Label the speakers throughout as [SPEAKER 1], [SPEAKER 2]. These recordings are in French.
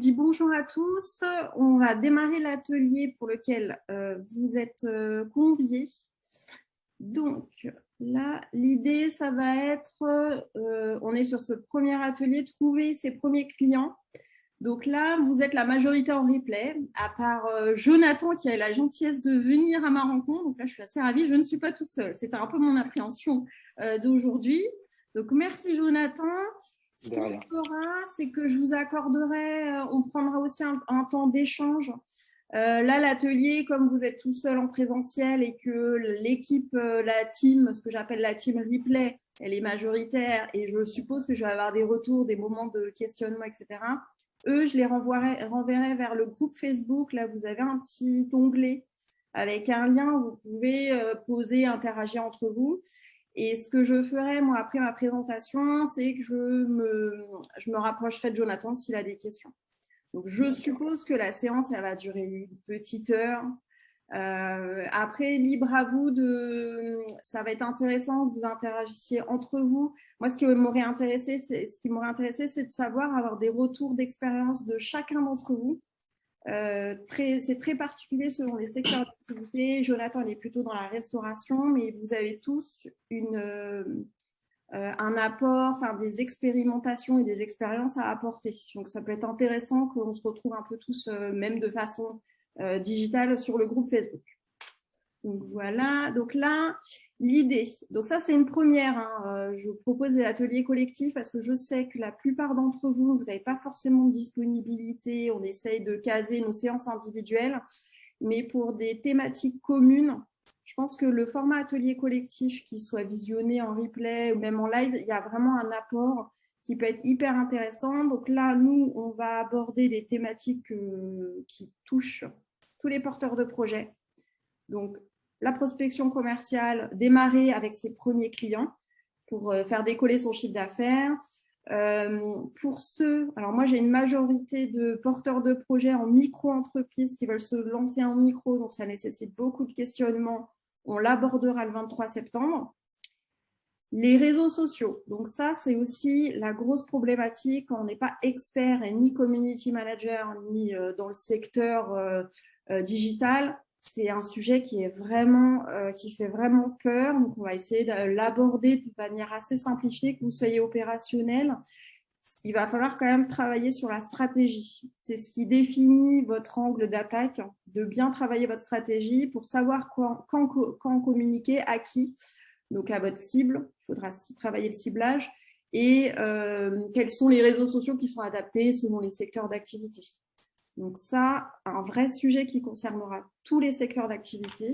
[SPEAKER 1] Dis bonjour à tous. On va démarrer l'atelier pour lequel vous êtes conviés. Donc là, l'idée, ça va être, on est sur ce premier atelier, trouver ses premiers clients. Donc là, vous êtes la majorité en replay, à part Jonathan qui a la gentillesse de venir à ma rencontre. Donc là, je suis assez ravie, je ne suis pas toute seule. C'était un peu mon appréhension d'aujourd'hui. Donc merci Jonathan. Ce qu'on fera, c'est que je vous accorderai, on prendra aussi un temps d'échange. Là, l'atelier, comme vous êtes tout seul en présentiel et que l'équipe, la team, ce que j'appelle la team replay, elle est majoritaire et je suppose que je vais avoir des retours, des moments de questionnement, etc. Eux, je les renverrai vers le groupe Facebook. Là, vous avez un petit onglet avec un lien où vous pouvez poser, interagir entre vous. Et ce que je ferai, moi, après ma présentation, c'est que je me rapprocherai de Jonathan s'il a des questions. Donc, je suppose que la séance, elle va durer une petite heure. Après, libre à vous ça va être intéressant que vous interagissiez entre vous. Moi, ce qui m'aurait intéressé, c'est de savoir, avoir des retours d'expérience de chacun d'entre vous. C'est très particulier selon les secteurs d'activité. Jonathan, il est plutôt dans la restauration, mais vous avez tous un apport, enfin des expérimentations et des expériences à apporter. Donc, ça peut être intéressant qu'on se retrouve un peu tous, même de façon digitale, sur le groupe Facebook. Donc, voilà. Donc là, l'idée. Donc, ça, c'est une première. Hein. Je propose des ateliers collectifs parce que je sais que la plupart d'entre vous, vous n'avez pas forcément de disponibilité. On essaye de caser nos séances individuelles. Mais pour des thématiques communes, je pense que le format atelier collectif, qui soit visionné en replay ou même en live, il y a vraiment un apport qui peut être hyper intéressant. Donc là, nous, on va aborder des thématiques qui touchent tous les porteurs de projets. Donc, la prospection commerciale, démarrer avec ses premiers clients pour faire décoller son chiffre d'affaires. Pour ceux, alors moi j'ai une majorité de porteurs de projets en micro-entreprise qui veulent se lancer en micro, donc ça nécessite beaucoup de questionnements. On l'abordera le 23 septembre. Les réseaux sociaux, donc ça c'est aussi la grosse problématique quand on n'est pas expert et ni community manager ni dans le secteur digital. C'est un sujet qui fait vraiment peur. Donc, on va essayer de l'aborder de manière assez simplifiée, que vous soyez opérationnel. Il va falloir quand même travailler sur la stratégie. C'est ce qui définit votre angle d'attaque, de bien travailler votre stratégie pour savoir quand communiquer, à qui, donc à votre cible. Il faudra aussi travailler le ciblage et quels sont les réseaux sociaux qui sont adaptés selon les secteurs d'activité. Donc ça, un vrai sujet qui concernera tous les secteurs d'activité.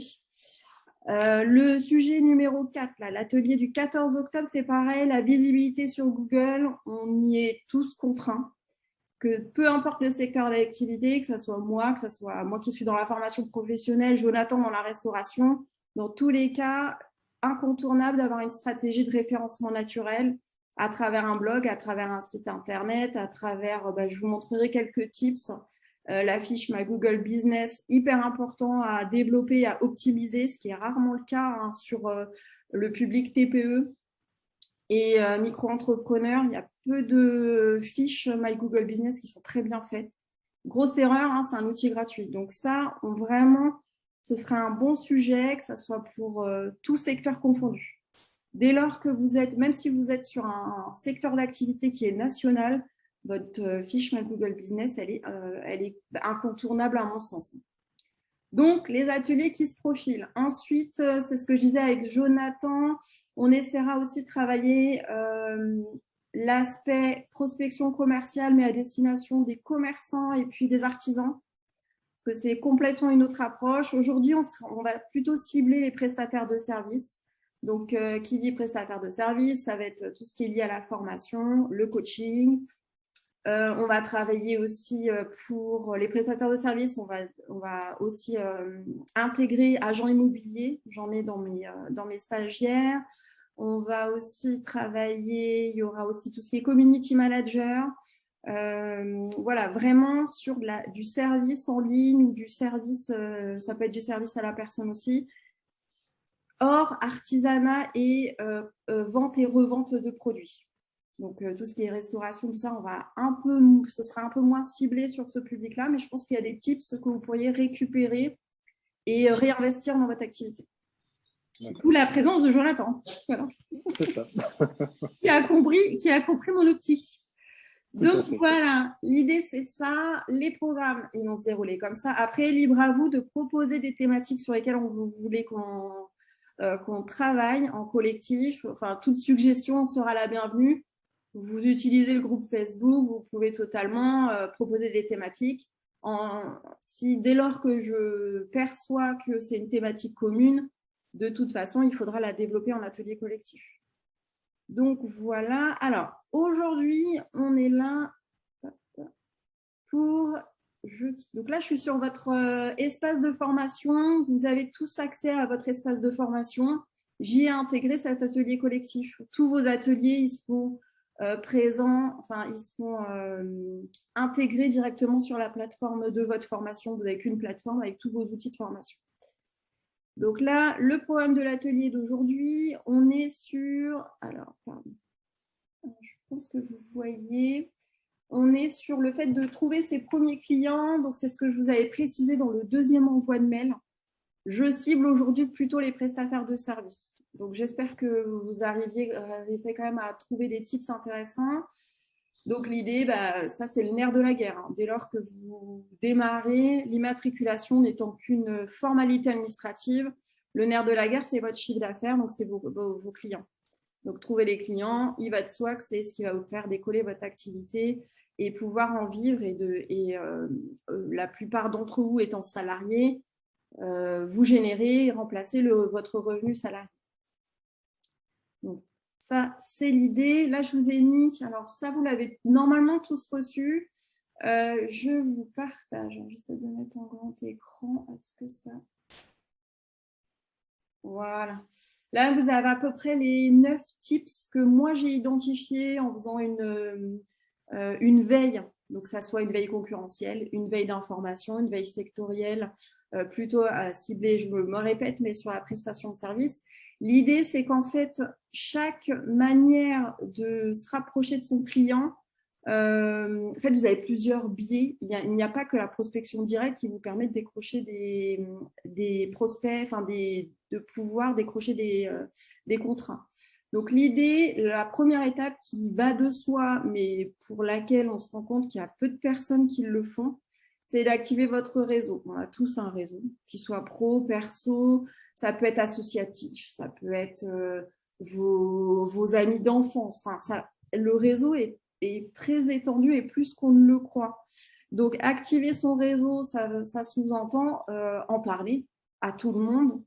[SPEAKER 1] Le sujet numéro 4, l'atelier du 14 octobre, c'est pareil, la visibilité sur Google, on y est tous contraints. Que peu importe le secteur d'activité, que ce soit moi qui suis dans la formation professionnelle, Jonathan dans la restauration, dans tous les cas, incontournable d'avoir une stratégie de référencement naturel à travers un blog, à travers un site internet, à travers, je vous montrerai quelques tips. La fiche My Google Business, hyper important à développer, à optimiser, ce qui est rarement le cas sur le public TPE et micro-entrepreneurs. Il y a peu de fiches My Google Business qui sont très bien faites. Grosse erreur, c'est un outil gratuit. Donc ça, vraiment, ce serait un bon sujet, que ce soit pour tout secteur confondu. Dès lors que vous êtes, même si vous êtes sur un secteur d'activité qui est national, votre fiche My Google Business, elle est incontournable à mon sens. Donc, les ateliers qui se profilent. Ensuite, c'est ce que je disais avec Jonathan, on essaiera aussi de travailler l'aspect prospection commerciale, mais à destination des commerçants et puis des artisans, parce que c'est complètement une autre approche. Aujourd'hui, on va plutôt cibler les prestataires de services. Donc, qui dit prestataire de services, ça va être tout ce qui est lié à la formation, le coaching. On va travailler aussi pour les prestataires de services, on va aussi intégrer agents immobiliers, j'en ai dans mes stagiaires. On va aussi travailler, il y aura aussi tout ce qui est community manager. Voilà, vraiment sur du service en ligne ou du service, ça peut être du service à la personne aussi. Hors artisanat et vente et revente de produits. Donc, tout ce qui est restauration, tout ça, ce sera un peu moins ciblé sur ce public-là, mais je pense qu'il y a des tips que vous pourriez récupérer et réinvestir dans votre activité. D'où la présence de Jonathan. Voilà.
[SPEAKER 2] C'est ça.
[SPEAKER 1] qui a compris mon optique. Donc voilà, l'idée c'est ça, les programmes ils vont se dérouler comme ça. Après, libre à vous de proposer des thématiques sur lesquelles vous voulez qu'on travaille en collectif. Enfin, toute suggestion sera la bienvenue. Vous utilisez le groupe Facebook, vous pouvez totalement proposer des thématiques. Dès lors que je perçois que c'est une thématique commune, de toute façon, il faudra la développer en atelier collectif. Donc, voilà. Alors, aujourd'hui, on est là pour… Donc là, je suis sur votre espace de formation. Vous avez tous accès à votre espace de formation. J'y ai intégré cet atelier collectif. Tous vos ateliers, ils seront présents, enfin, ils seront intégrés directement sur la plateforme de votre formation. Vous n'avez qu'une plateforme avec tous vos outils de formation. Donc là, le programme de l'atelier d'aujourd'hui, on est sur… Alors, pardon. Je pense que vous voyez… On est sur le fait de trouver ses premiers clients. Donc, c'est ce que je vous avais précisé dans le deuxième envoi de mail. Je cible aujourd'hui plutôt les prestataires de services. Donc, j'espère que vous arrivez quand même à trouver des tips intéressants. Donc, l'idée, ça, c'est le nerf de la guerre. Dès lors que vous démarrez, l'immatriculation n'étant qu'une formalité administrative, le nerf de la guerre, c'est votre chiffre d'affaires, donc c'est vos clients. Donc, trouver les clients, il va de soi que c'est ce qui va vous faire décoller votre activité et pouvoir en vivre. La plupart d'entre vous étant salariés, vous générez et remplacez votre revenu salarié. Donc, ça, c'est l'idée. Là, je vous ai mis… Alors, ça, vous l'avez normalement tous reçu. Je vous partage. J'essaie de mettre en grand écran. Est-ce que ça… Voilà. Là, vous avez à peu près les 9 tips que moi, j'ai identifiés en faisant une veille. Donc, ça soit une veille concurrentielle, une veille d'information, une veille sectorielle, plutôt ciblée, je me répète, mais sur la prestation de service. L'idée, c'est qu'en fait, chaque manière de se rapprocher de son client, en fait, vous avez plusieurs biais. Il n'y a pas que la prospection directe qui vous permet de décrocher des prospects, enfin de pouvoir décrocher des contrats. Donc, l'idée, la première étape qui va de soi, mais pour laquelle on se rend compte qu'il y a peu de personnes qui le font, c'est d'activer votre réseau. On a tous un réseau, qu'il soit pro, perso, ça peut être associatif, ça peut être vos amis d'enfance. Enfin, le réseau est très étendu et plus qu'on ne le croit. Donc, activer son réseau, ça sous-entend en parler à tout le monde,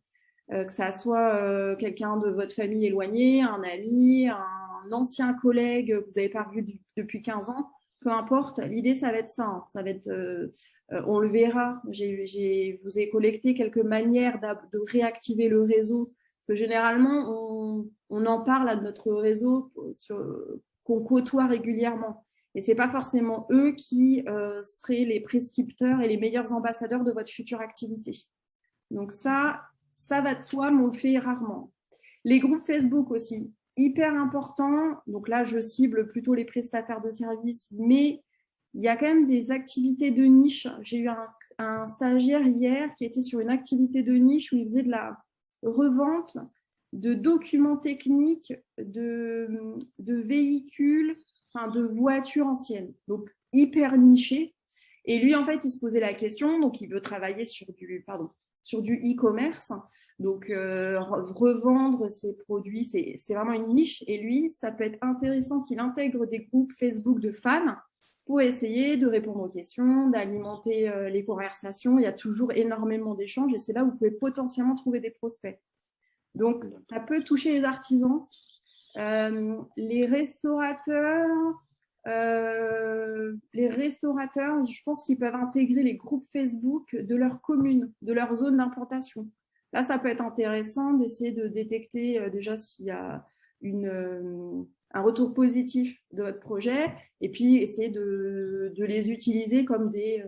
[SPEAKER 1] que ça soit quelqu'un de votre famille éloignée, un ami, un ancien collègue que vous n'avez pas vu depuis 15 ans, peu importe. L'idée, ça va être ça. Hein. Ça va être, on le verra. Je vous ai collecté quelques manières de réactiver le réseau. Parce que généralement, on en parle à notre réseau qu'on côtoie régulièrement. Et ce n'est pas forcément eux qui seraient les prescripteurs et les meilleurs ambassadeurs de votre future activité. Donc ça va de soi, mais on le fait rarement. Les groupes Facebook aussi, hyper important. Donc là, je cible plutôt les prestataires de services, mais il y a quand même des activités de niche. J'ai eu un stagiaire hier qui était sur une activité de niche où il faisait de la revente de documents techniques, de véhicules, enfin de voitures anciennes. Donc, hyper niché. Et lui, en fait, il se posait la question, donc il veut travailler sur du e-commerce, donc revendre ses produits, c'est vraiment une niche. Et lui, ça peut être intéressant qu'il intègre des groupes Facebook de fans pour essayer de répondre aux questions, d'alimenter les conversations. Il y a toujours énormément d'échanges et c'est là où vous pouvez potentiellement trouver des prospects. Donc, ça peut toucher les artisans, les restaurateurs. Je pense qu'ils peuvent intégrer les groupes Facebook de leur commune, de leur zone d'implantation. Là, ça peut être intéressant d'essayer de détecter déjà s'il y a un retour positif de votre projet et puis essayer de les utiliser comme des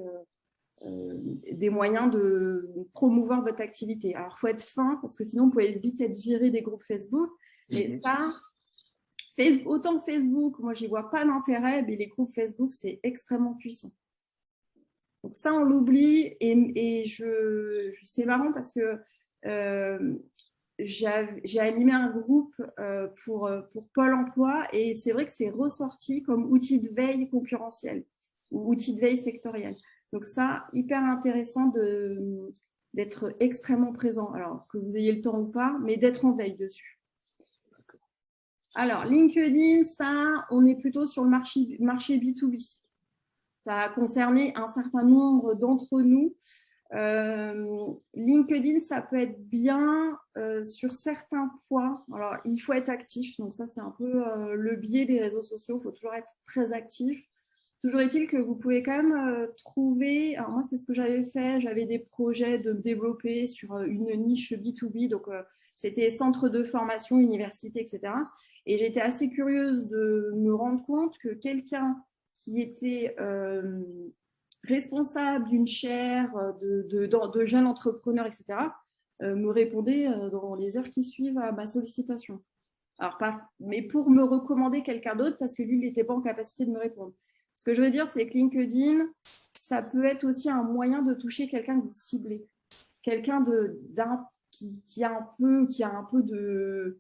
[SPEAKER 1] moyens de promouvoir votre activité. Alors, il faut être fin parce que sinon, vous pouvez vite être viré des groupes Facebook. Mais ça, Autant Facebook, moi, j'y vois pas d'intérêt, mais les groupes Facebook, c'est extrêmement puissant. Donc ça, on l'oublie et c'est marrant parce que j'ai animé un groupe pour Pôle emploi et c'est vrai que c'est ressorti comme outil de veille concurrentiel ou outil de veille sectoriel. Donc ça, hyper intéressant d'être extrêmement présent, alors que vous ayez le temps ou pas, mais d'être en veille dessus. Alors, LinkedIn, ça, on est plutôt sur le marché B2B. Ça a concerné un certain nombre d'entre nous. LinkedIn, ça peut être bien sur certains points. Alors, il faut être actif. Donc ça, c'est un peu le biais des réseaux sociaux. Il faut toujours être très actif. Toujours est-il que vous pouvez quand même trouver… Alors moi, c'est ce que j'avais fait. J'avais des projets de me développer sur une niche B2B. Donc, c'était centre de formation, université, etc. Et j'étais assez curieuse de me rendre compte que quelqu'un qui était responsable d'une chaire de jeunes entrepreneurs, etc., me répondait dans les heures qui suivent à ma sollicitation. Alors, mais pour me recommander quelqu'un d'autre parce que lui, il n'était pas en capacité de me répondre. Ce que je veux dire, c'est que LinkedIn, ça peut être aussi un moyen de toucher quelqu'un que vous ciblez. Quelqu'un qui a un peu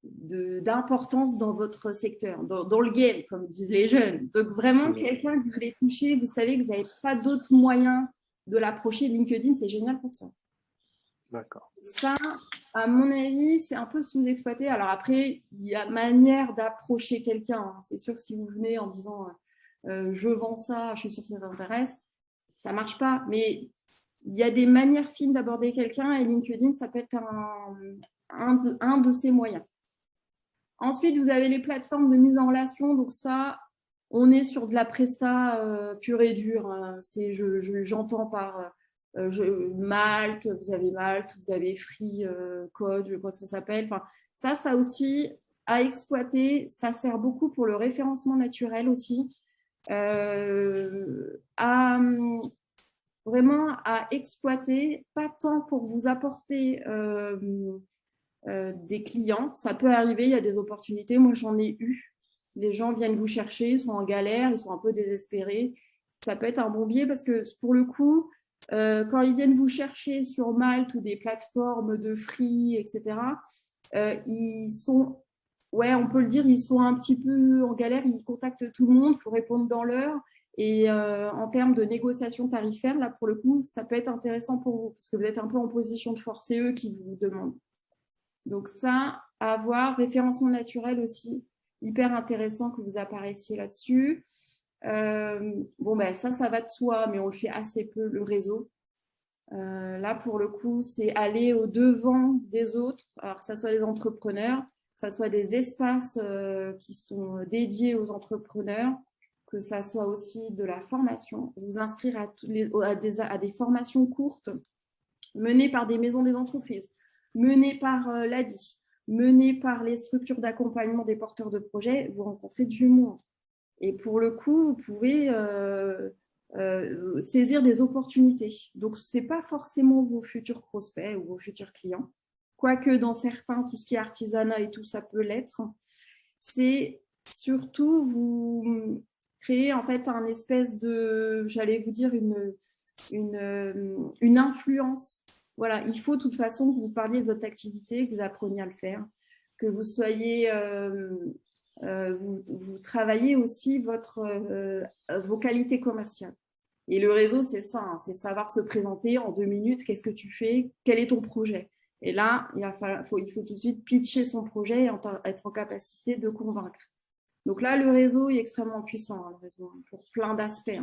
[SPEAKER 1] d'importance dans votre secteur, dans le game, comme disent les jeunes. Donc, vraiment, quelqu'un que vous voulez toucher, vous savez que vous n'avez pas d'autre moyen de l'approcher. LinkedIn, c'est génial pour ça.
[SPEAKER 2] D'accord.
[SPEAKER 1] Ça, à mon avis, c'est un peu sous-exploité. Alors après, il y a manière d'approcher quelqu'un. C'est sûr que si vous venez en disant je vends ça, je suis sûre que ça t'intéresse, ça ne marche pas. Mais il y a des manières fines d'aborder quelqu'un et LinkedIn, ça peut être un de ces moyens. Ensuite, vous avez les plateformes de mise en relation. Donc ça, on est sur de la presta pure et dure. Hein. J'entends par Malte, vous avez Free Code, je crois que ça s'appelle. Enfin, ça aussi, à exploiter, ça sert beaucoup pour le référencement naturel aussi. Vraiment à exploiter, pas tant pour vous apporter des clients. Ça peut arriver, il y a des opportunités. Moi, j'en ai eu. Les gens viennent vous chercher, ils sont en galère, ils sont un peu désespérés. Ça peut être un bon biais parce que pour le coup, quand ils viennent vous chercher sur Malte ou des plateformes de free, etc., ils sont, ouais, on peut le dire, ils sont un petit peu en galère, ils contactent tout le monde, il faut répondre dans l'heure. Et en termes de négociation tarifaire, là, pour le coup, ça peut être intéressant pour vous parce que vous êtes un peu en position de force, c'est eux qui vous demandent. Donc ça, à voir, référencement naturel aussi, hyper intéressant que vous apparaissiez là-dessus. Bon, ben ça va de soi, mais on le fait assez peu, le réseau. Là, pour le coup, c'est aller au-devant des autres, alors que ce soit des entrepreneurs, que ce soit des espaces qui sont dédiés aux entrepreneurs, que ça soit aussi de la formation, vous inscrire à des formations courtes menées par des maisons des entreprises, menées par l'ADI, menées par les structures d'accompagnement des porteurs de projets, vous rencontrez du monde. Et pour le coup, vous pouvez saisir des opportunités. Donc, ce n'est pas forcément vos futurs prospects ou vos futurs clients, quoique dans certains, tout ce qui est artisanat et tout, ça peut l'être. C'est surtout vous créer en fait un espèce de, j'allais vous dire, une influence. Voilà, il faut de toute façon que vous parliez de votre activité, que vous appreniez à le faire, que vous soyez… vous travaillez aussi vos qualités commerciales. Et le réseau, c'est ça, hein, c'est savoir se présenter en 2 minutes, qu'est-ce que tu fais, quel est ton projet. Et là, il faut tout de suite pitcher son projet et être en capacité de convaincre. Donc là, le réseau est extrêmement puissant, hein, le réseau, pour plein d'aspects.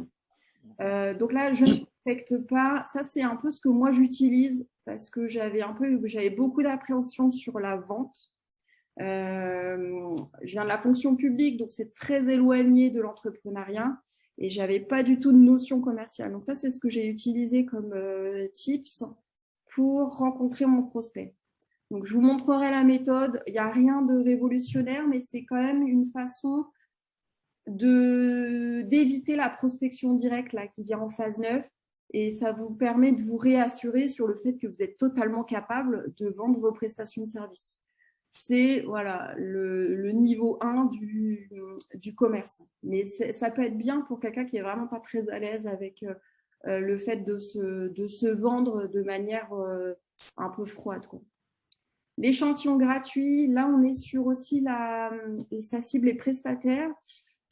[SPEAKER 1] Hein. Donc là, je ne respecte pas. Ça, c'est un peu ce que moi, j'utilise parce que j'avais beaucoup d'appréhension sur la vente. Je viens de la fonction publique, donc c'est très éloigné de l'entrepreneuriat et j'avais pas du tout de notion commerciale. Donc ça, c'est ce que j'ai utilisé comme tips pour rencontrer mon prospect. Donc je vous montrerai la méthode. Il n'y a rien de révolutionnaire, mais c'est quand même une façon d'éviter la prospection directe là, qui vient en phase 9 et ça vous permet de vous réassurer sur le fait que vous êtes totalement capable de vendre vos prestations de service. c'est voilà, le niveau 1 du commerce. Mais ça peut être bien pour quelqu'un qui est vraiment pas très à l'aise avec le fait de se vendre de manière un peu froide, quoi. L'échantillon gratuit, là, on est sur aussi ça cible les prestataires,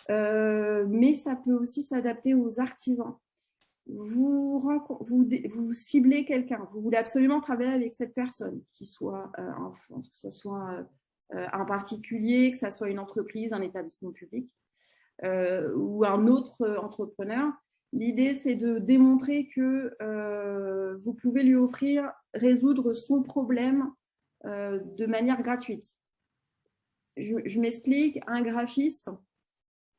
[SPEAKER 1] mais ça peut aussi s'adapter aux artisans. Vous ciblez quelqu'un, vous voulez absolument travailler avec cette personne, que ce soit un particulier, que ce soit une entreprise, un établissement public ou un autre entrepreneur. L'idée, c'est de démontrer que vous pouvez lui résoudre son problème de manière gratuite. Je m'explique, un graphiste,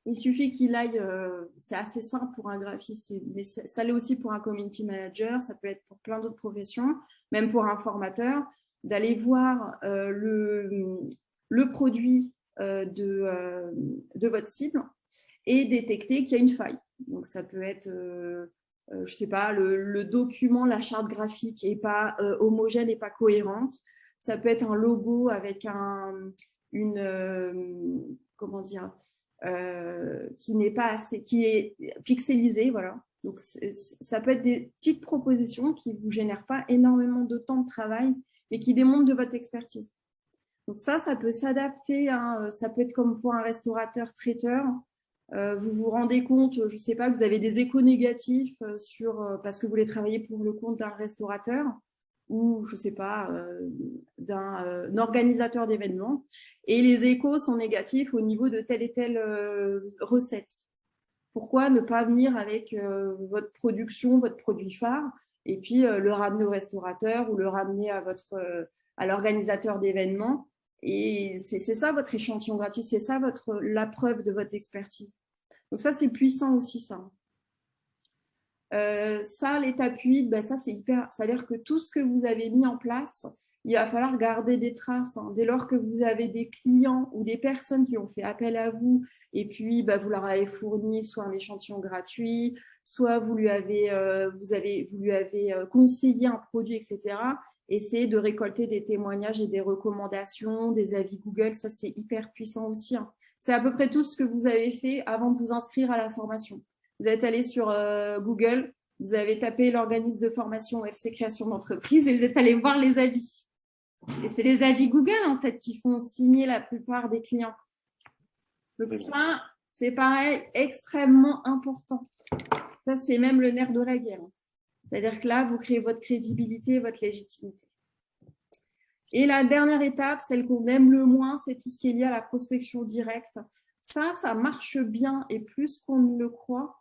[SPEAKER 1] il suffit qu'il aille, c'est assez simple pour un graphiste, mais ça l'est aussi pour un community manager, ça peut être pour plein d'autres professions, même pour un formateur, d'aller voir le produit de votre cible et détecter qu'il y a une faille. Donc, ça peut être, je sais pas, le document, la charte graphique n'est pas homogène et pas cohérente. Ça peut être un logo avec comment dire, qui n'est pas assez, qui est pixelisé, voilà. Donc, ça peut être des petites propositions qui ne vous génèrent pas énormément de temps de travail, mais qui démontrent de votre expertise. Donc ça peut s'adapter, hein, ça peut être comme pour un restaurateur traiteur. Vous vous rendez compte, je ne sais pas, que vous avez des échos négatifs parce que vous voulez travailler pour le compte d'un restaurateur ou, je ne sais pas, d'un organisateur d'événements. Et les échos sont négatifs au niveau de telle et telle recette. Pourquoi ne pas venir avec votre production, votre produit phare, et puis le ramener au restaurateur ou le ramener à l'organisateur d'événements? Et c'est ça votre échantillon gratuit, c'est ça la preuve de votre expertise. Donc ça, c'est puissant aussi, ça. L'étape 8, ça c'est hyper. C'est-à-dire que tout ce que vous avez mis en place, il va falloir garder des traces. Hein. Dès lors que vous avez des clients ou des personnes qui ont fait appel à vous, et puis vous leur avez fourni soit un échantillon gratuit, soit vous lui avez conseillé un produit, etc. Essayez de récolter des témoignages et des recommandations, des avis Google. Ça, c'est hyper puissant aussi. Hein. C'est à peu près tout ce que vous avez fait avant de vous inscrire à la formation. Vous êtes allé sur Google, vous avez tapé l'organisme de formation FC Création d'entreprise et vous êtes allé voir les avis. Et c'est les avis Google, en fait, qui font signer la plupart des clients. Donc ça, c'est pareil, extrêmement important. Ça, c'est même le nerf de la guerre. C'est-à-dire que là, vous créez votre crédibilité, votre légitimité. Et la dernière étape, celle qu'on aime le moins, c'est tout ce qui est lié à la prospection directe. Ça marche bien et plus qu'on ne le croit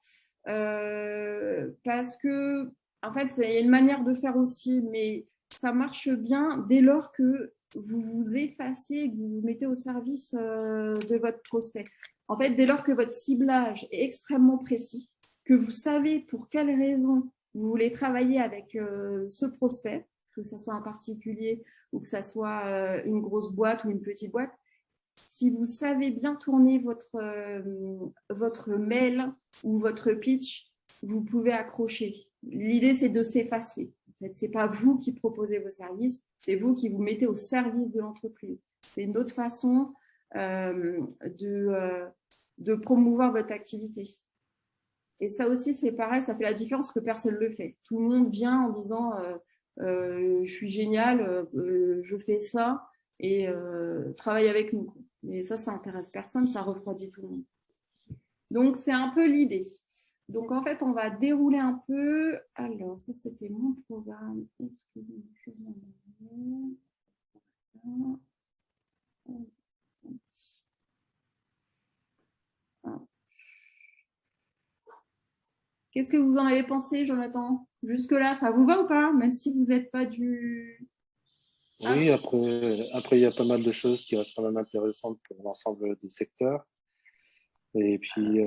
[SPEAKER 1] parce que, en fait, il y a une manière de faire aussi, mais ça marche bien dès lors que vous vous effacez, que vous vous mettez au service de votre prospect. En fait, dès lors que votre ciblage est extrêmement précis, que vous savez pour quelles raisons vous voulez travailler avec ce prospect, que ce soit un particulier ou que ce soit une grosse boîte ou une petite boîte, si vous savez bien tourner votre mail ou votre pitch, vous pouvez accrocher. L'idée, c'est de s'effacer. En fait, ce n'est pas vous qui proposez vos services, c'est vous qui vous mettez au service de l'entreprise. C'est une autre façon de promouvoir votre activité. Et ça aussi, c'est pareil, ça fait la différence que personne ne le fait. Tout le monde vient en disant je suis génial, je fais ça et travaille avec nous. Mais ça intéresse personne, ça refroidit tout le monde. Donc, c'est un peu l'idée. Donc, en fait, on va dérouler un peu. Alors, ça, c'était mon programme. Excusez-moi. Qu'est-ce que vous en avez pensé, Jonathan? Jusque-là, ça vous va ou pas? Même si vous n'êtes pas du...
[SPEAKER 2] Oui, après, il y a pas mal de choses qui restent quand même intéressantes pour l'ensemble des secteurs. Et puis,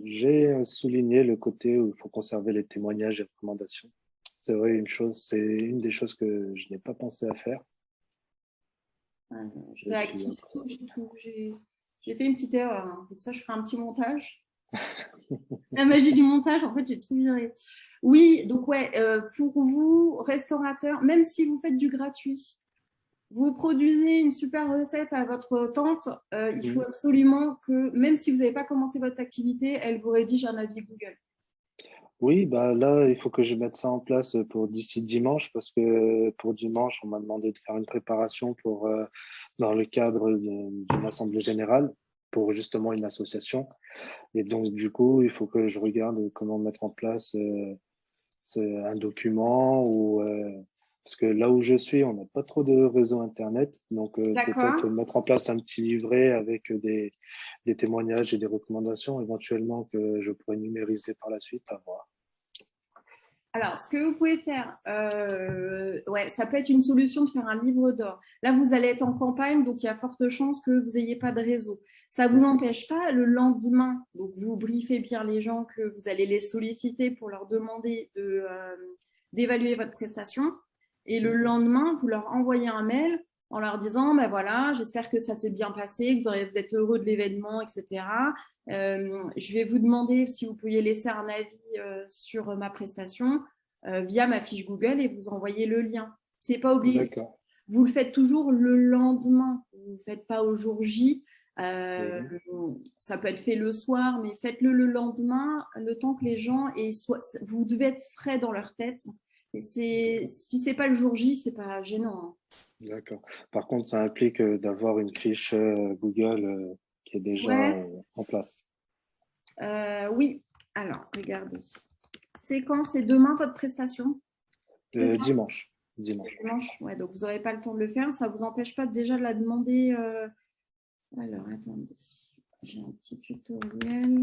[SPEAKER 2] j'ai souligné le côté où il faut conserver les témoignages et recommandations. C'est vrai, c'est une des choses que je n'ai pas pensé à faire.
[SPEAKER 1] Je réactive tout. J'ai fait une petite erreur. Hein. Donc ça, je ferai un petit montage. La magie du montage, en fait, j'ai tout viré. Oui, donc ouais, pour vous, restaurateurs, même si vous faites du gratuit, vous produisez une super recette à votre tante, il faut absolument que, même si vous n'avez pas commencé votre activité, elle vous rédige un avis Google.
[SPEAKER 2] Oui, bah là, il faut que je mette ça en place pour d'ici dimanche, parce que pour dimanche, on m'a demandé de faire une préparation pour dans le cadre d'une assemblée générale pour justement une association. Et donc, du coup, il faut que je regarde comment mettre en place un document ou parce que là où je suis, on n'a pas trop de réseau Internet. Donc,
[SPEAKER 1] D'accord.
[SPEAKER 2] peut-être mettre en place un petit livret avec des témoignages et des recommandations éventuellement que je pourrais numériser par la suite, à voir.
[SPEAKER 1] Alors, ce que vous pouvez faire, ouais, ça peut être une solution de faire un livre d'or. Là, vous allez être en campagne, donc il y a forte chance que vous n'ayez pas de réseau. Ça ne vous empêche pas le lendemain, donc vous briefez bien les gens que vous allez les solliciter pour leur demander d'évaluer votre prestation. Et le lendemain, vous leur envoyez un mail en leur disant, ben voilà, j'espère que ça s'est bien passé, que vous êtes heureux de l'événement, etc. Je vais vous demander si vous pouviez laisser un avis sur ma prestation via ma fiche Google et vous envoyer le lien. C'est pas obligé.
[SPEAKER 2] D'accord.
[SPEAKER 1] Vous le faites toujours le lendemain. Vous ne le faites pas au jour J.
[SPEAKER 2] Mhm.
[SPEAKER 1] Ça peut être fait le soir, mais faites-le le lendemain, le temps que les gens vous devez être frais dans leur tête. Et si c'est pas le jour J, c'est pas gênant.
[SPEAKER 2] D'accord. Par contre, ça implique d'avoir une fiche Google qui est déjà
[SPEAKER 1] Ouais.
[SPEAKER 2] en place.
[SPEAKER 1] Oui. Alors, regardez. C'est quand? C'est demain votre prestation? C'est ça?
[SPEAKER 2] Dimanche. Dimanche.
[SPEAKER 1] Dimanche? Ouais, donc vous n'aurez pas le temps de le faire. Ça ne vous empêche pas déjà de la demander. Alors, attendez. J'ai un petit tutoriel.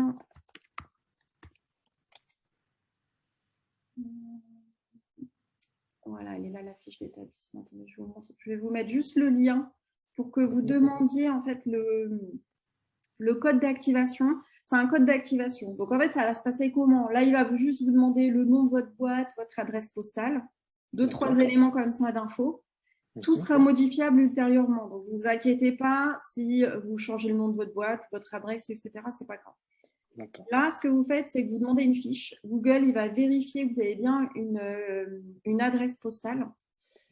[SPEAKER 1] Voilà, elle est là, la fiche d'établissement. Attendez, je vous montre. Je vais vous mettre juste le lien pour que vous demandiez en fait le code d'activation. C'est un code d'activation. Donc, en fait, ça va se passer comment? Là, il va juste vous demander le nom de votre boîte, votre adresse postale, deux, trois éléments comme ça d'infos. Tout
[SPEAKER 2] Mhm.
[SPEAKER 1] sera modifiable ultérieurement. Donc, ne vous inquiétez pas si vous changez le nom de votre boîte, votre adresse, etc. C'est pas grave.
[SPEAKER 2] D'accord.
[SPEAKER 1] Là, ce que vous faites, c'est que vous demandez une fiche. Google, il va vérifier que vous avez bien une adresse postale.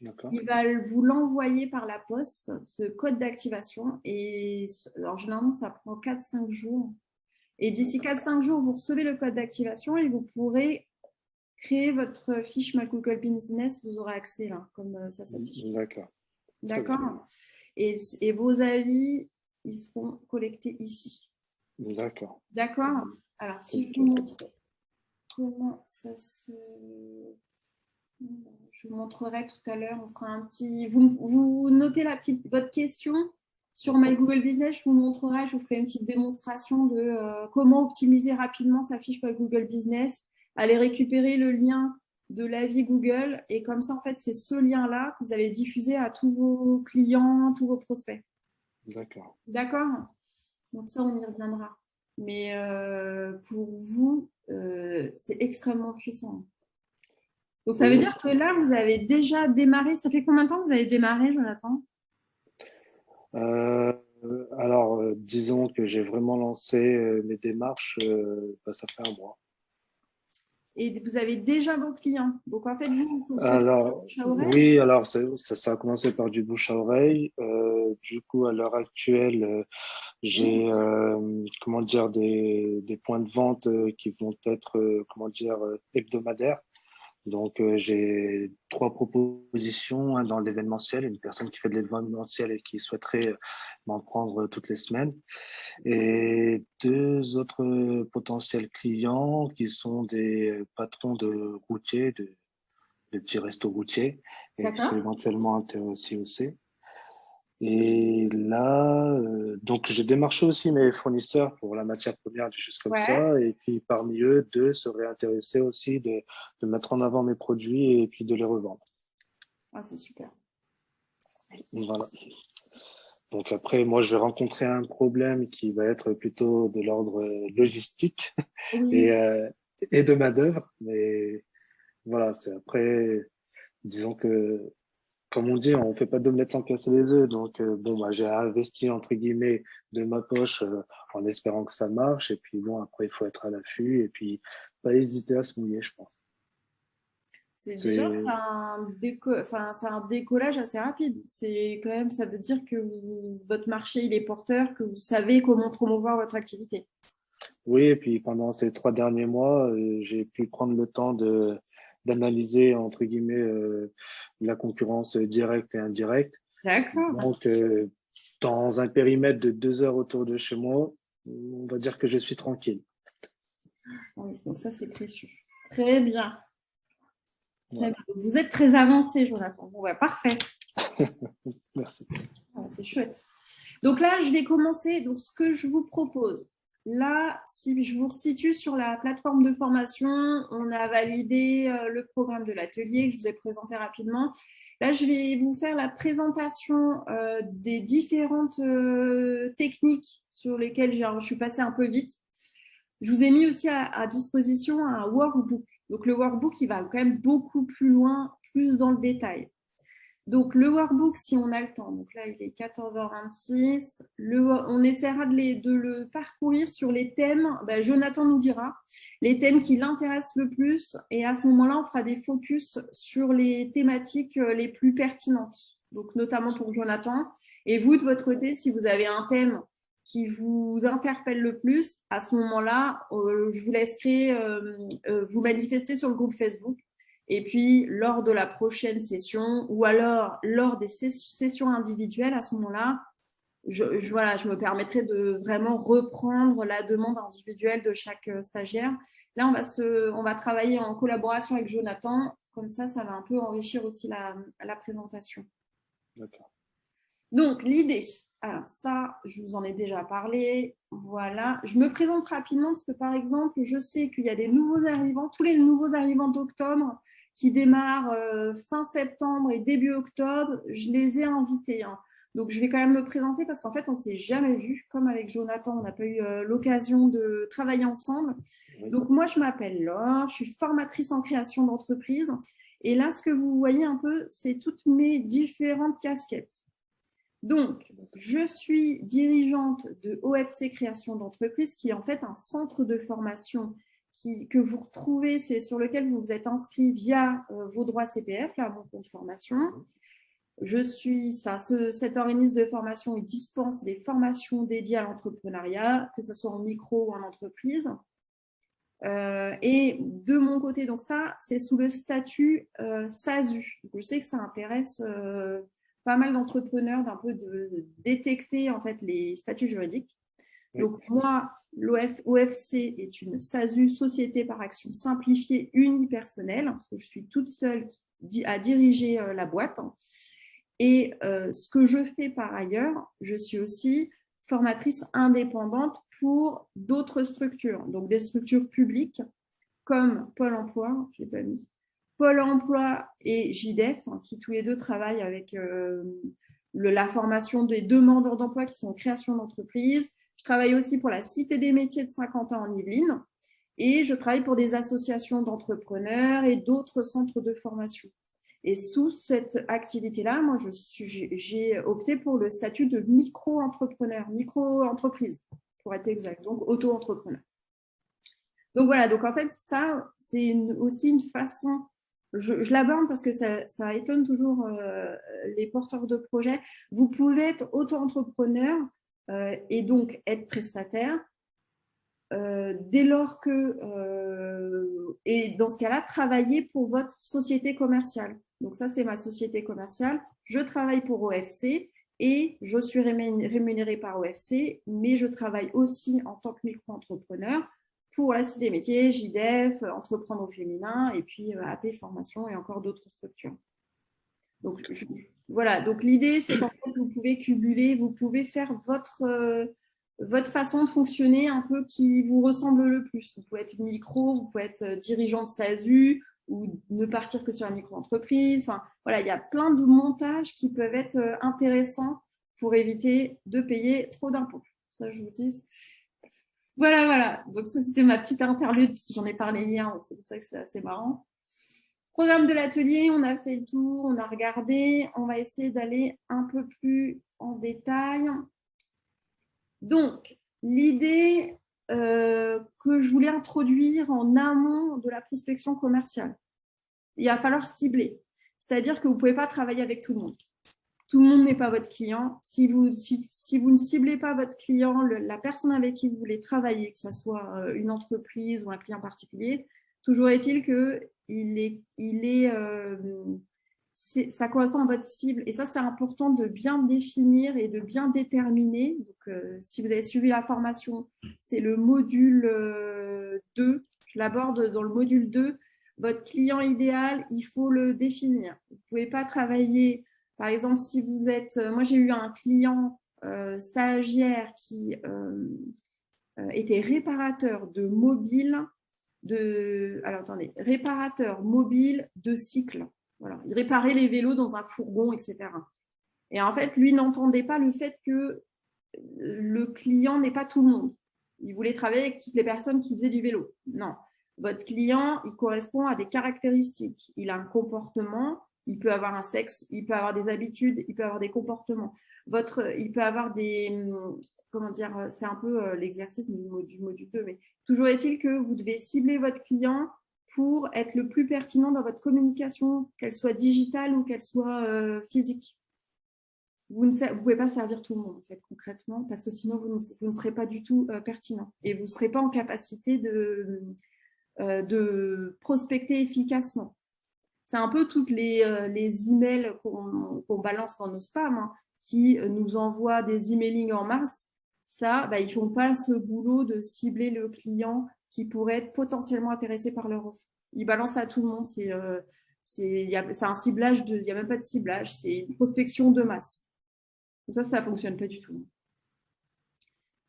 [SPEAKER 2] D'accord.
[SPEAKER 1] Il va vous l'envoyer par la poste, ce code d'activation. Et alors, généralement, ça prend 4-5 jours. Et d'ici 4-5 jours, vous recevez le code d'activation et vous pourrez créer votre fiche My Google Business. Vous aurez accès là, comme ça s'affiche ici.
[SPEAKER 2] D'accord. Très bien.
[SPEAKER 1] D'accord. Et vos avis, ils seront collectés ici.
[SPEAKER 2] D'accord.
[SPEAKER 1] D'accord. Alors, si je
[SPEAKER 2] Ok.
[SPEAKER 1] vous montre comment ça se... Je vous montrerai tout à l'heure. On fera un petit... Vous notez votre question sur My Google Business. Je vous montrerai, je vous ferai une petite démonstration de comment optimiser rapidement sa fiche My Google Business. Allez récupérer le lien de l'avis Google et comme ça, en fait, c'est ce lien-là que vous allez diffuser à tous vos clients, tous vos prospects.
[SPEAKER 2] D'accord.
[SPEAKER 1] D'accord? Donc ça, on y reviendra. Mais pour vous, c'est extrêmement puissant. Donc ça veut
[SPEAKER 2] Oui.
[SPEAKER 1] dire que là, vous avez déjà démarré. Ça fait combien de temps que vous avez démarré, Jonathan?
[SPEAKER 2] Euh, alors, disons que j'ai vraiment lancé mes démarches, bah, ça fait un mois.
[SPEAKER 1] Et vous avez déjà vos clients. Donc en fait, vous fonctionnez par
[SPEAKER 2] Alors,
[SPEAKER 1] bouche à oreille.
[SPEAKER 2] oui, alors ça a commencé par du bouche à oreille. Du coup, à l'heure actuelle, j'ai comment dire des points de vente qui vont être comment dire hebdomadaires. Donc, j'ai 3 propositions, un dans l'événementiel, une personne qui fait de l'événementiel et qui souhaiterait m'en prendre toutes les semaines, et 2 autres potentiels clients qui sont des patrons de routiers, de petits restos routiers, et qui seraient
[SPEAKER 1] D'accord.
[SPEAKER 2] éventuellement intéressés aussi. Et là, donc j'ai démarché aussi mes fournisseurs pour la matière première, des choses comme
[SPEAKER 1] Ouais.
[SPEAKER 2] ça. Et puis parmi eux, 2 seraient intéressés aussi de mettre en avant mes produits et puis de les revendre.
[SPEAKER 1] Ah, c'est super.
[SPEAKER 2] Voilà. Donc après, moi, je vais rencontrer un problème qui va être plutôt de l'ordre logistique et,
[SPEAKER 1] Oui.
[SPEAKER 2] euh, et de main-d'œuvre. Mais voilà, c'est après, disons que comme on dit, on fait pas d'omelette sans casser les œufs. Donc, bon, bah, j'ai investi, entre guillemets, de ma poche en espérant que ça marche. Et puis, bon, après, il faut être à l'affût et puis pas hésiter à se mouiller, je pense.
[SPEAKER 1] Déjà, c'est un décollage assez rapide. C'est quand même, ça veut dire que votre marché, il est porteur, que vous savez comment promouvoir votre activité.
[SPEAKER 2] Oui, et puis pendant ces 3 derniers mois, j'ai pu prendre le temps d'analyser, entre guillemets, la concurrence directe et indirecte.
[SPEAKER 1] D'accord.
[SPEAKER 2] Donc, dans un périmètre de 2 heures autour de chez moi, on va dire que je suis tranquille.
[SPEAKER 1] Oui, donc ça, c'est précieux. Très bien. Très
[SPEAKER 2] Voilà.
[SPEAKER 1] bien. Vous êtes très avancé, Jonathan. Bon, ouais, parfait.
[SPEAKER 2] Merci.
[SPEAKER 1] C'est chouette. Donc là, je vais commencer. Donc, ce que je vous propose, là, si je vous resitue sur la plateforme de formation, on a validé le programme de l'atelier que je vous ai présenté rapidement. Là, je vais vous faire la présentation des différentes techniques sur lesquelles je suis passée un peu vite. Je vous ai mis aussi à disposition un workbook. Donc, le workbook, il va quand même beaucoup plus loin, plus dans le détail. Donc, le workbook, si on a le temps, donc là, il est 14h26, on essaiera de le parcourir sur les thèmes, Jonathan nous dira, les thèmes qui l'intéressent le plus, et à ce moment-là, on fera des focus sur les thématiques les plus pertinentes, donc notamment pour Jonathan. Et vous, de votre côté, si vous avez un thème qui vous interpelle le plus, à ce moment-là, je vous laisserai vous manifester sur le groupe Facebook. Et puis, lors de la prochaine session ou alors lors des sessions individuelles, à ce moment-là, je me permettrai de vraiment reprendre la demande individuelle de chaque stagiaire. Là, on va travailler en collaboration avec Jonathan. Comme ça va un peu enrichir aussi la présentation.
[SPEAKER 2] D'accord.
[SPEAKER 1] Donc, l'idée, alors ça, je vous en ai déjà parlé. Voilà, je me présente rapidement parce que, par exemple, je sais qu'il y a des nouveaux arrivants, tous les nouveaux arrivants d'octobre qui démarrent fin septembre et début octobre, je les ai invités. Hein. Donc, je vais quand même me présenter parce qu'en fait, on ne s'est jamais vu. Comme avec Jonathan, on n'a pas eu l'occasion de travailler ensemble. Oui. Donc, moi, je m'appelle Laure, je suis formatrice en création d'entreprise. Et là, ce que vous voyez un peu, c'est toutes mes différentes casquettes. Donc, je suis dirigeante de OFC Création d'entreprise, qui est en fait un centre de formation que vous retrouvez, c'est sur lequel vous vous êtes inscrit via vos droits CPF, là, mon compte formation. Cet organisme de formation, il dispense des formations dédiées à l'entrepreneuriat, que ce soit en micro ou en entreprise. Et de mon côté, donc ça, c'est sous le statut SASU. Donc, je sais que ça intéresse pas mal d'entrepreneurs d'un peu de détecter en fait les statuts juridiques. Oui. Donc moi, l'OFC est une SASU, Société par action simplifiée unipersonnelle, parce que je suis toute seule à diriger la boîte. Et ce que je fais par ailleurs, je suis aussi formatrice indépendante pour d'autres structures, donc des structures publiques comme Pôle emploi, je l'ai pas mis, Pôle emploi et JDEF, hein, qui tous les deux travaillent avec la formation des demandeurs d'emploi qui sont en création d'entreprise. Je travaille aussi pour la Cité des métiers de Saint-Quentin en Yvelines et je travaille pour des associations d'entrepreneurs et d'autres centres de formation. Et sous cette activité-là, moi, j'ai opté pour le statut de micro-entrepreneur, micro-entreprise, pour être exact, donc auto-entrepreneur. Donc voilà, donc en fait, ça, c'est aussi une façon, je l'aborde parce que ça étonne toujours les porteurs de projets. Vous pouvez être auto-entrepreneur et donc être prestataire dès lors que, et dans ce cas-là, travailler pour votre société commerciale. Donc ça, c'est ma société commerciale. Je travaille pour OFC et je suis rémunérée par OFC, mais je travaille aussi en tant que micro-entrepreneur pour la Cité des métiers, JDEF, Entreprendre au féminin et puis AP Formation et encore d'autres structures. Donc voilà, donc l'idée, c'est qu'en fait, vous pouvez cumuler, vous pouvez faire votre façon de fonctionner un peu qui vous ressemble le plus. Vous pouvez être micro, vous pouvez être dirigeant de SASU ou ne partir que sur la micro-entreprise. Enfin, voilà, il y a plein de montages qui peuvent être intéressants pour éviter de payer trop d'impôts. Ça, je vous dis. Voilà. Donc ça, c'était ma petite interlude parce que j'en ai parlé hier, donc c'est pour ça que c'est assez marrant. Programme de l'atelier, on a fait le tour, on a regardé. On va essayer d'aller un peu plus en détail. Donc, l'idée que je voulais introduire en amont de la prospection commerciale. il va falloir cibler. C'est-à-dire que vous ne pouvez pas travailler avec tout le monde. Tout le monde n'est pas votre client. Si vous ne ciblez pas votre client, la personne avec qui vous voulez travailler, que ce soit une entreprise ou un client particulier, toujours est-il que ça correspond à votre cible. Et ça, c'est important de bien définir et de bien déterminer. Donc, si vous avez suivi la formation, c'est le module 2. Je l'aborde dans le module 2. Votre client idéal, il faut le définir. Vous ne pouvez pas travailler, par exemple, si vous êtes… moi, j'ai eu un client stagiaire qui était réparateur de mobile, réparateur mobile de cycle. Voilà. Il réparait les vélos dans un fourgon, etc. Et en fait, lui n'entendait pas le fait que le client n'est pas tout le monde. Il voulait travailler avec toutes les personnes qui faisaient du vélo. Non. Votre client, il correspond à des caractéristiques. Il a un comportement, il peut avoir un sexe, il peut avoir des habitudes, il peut avoir des comportements. Il peut avoir des… Comment dire, c'est un peu l'exercice du module 2, mais toujours est-il que vous devez cibler votre client pour être le plus pertinent dans votre communication, qu'elle soit digitale ou qu'elle soit physique. Vous ne pouvez pas servir tout le monde, en fait, concrètement, parce que sinon, vous ne serez pas du tout pertinent et vous ne serez pas en capacité de prospecter efficacement. C'est un peu toutes les emails qu'on balance dans nos spams, hein, qui nous envoient des emailing en masse. Ça, ils ne font pas ce boulot de cibler le client qui pourrait être potentiellement intéressé par leur offre. Ils balancent à tout le monde. C'est un ciblage, il n'y a même pas de ciblage, c'est une prospection de masse. Et ça ne fonctionne pas du tout.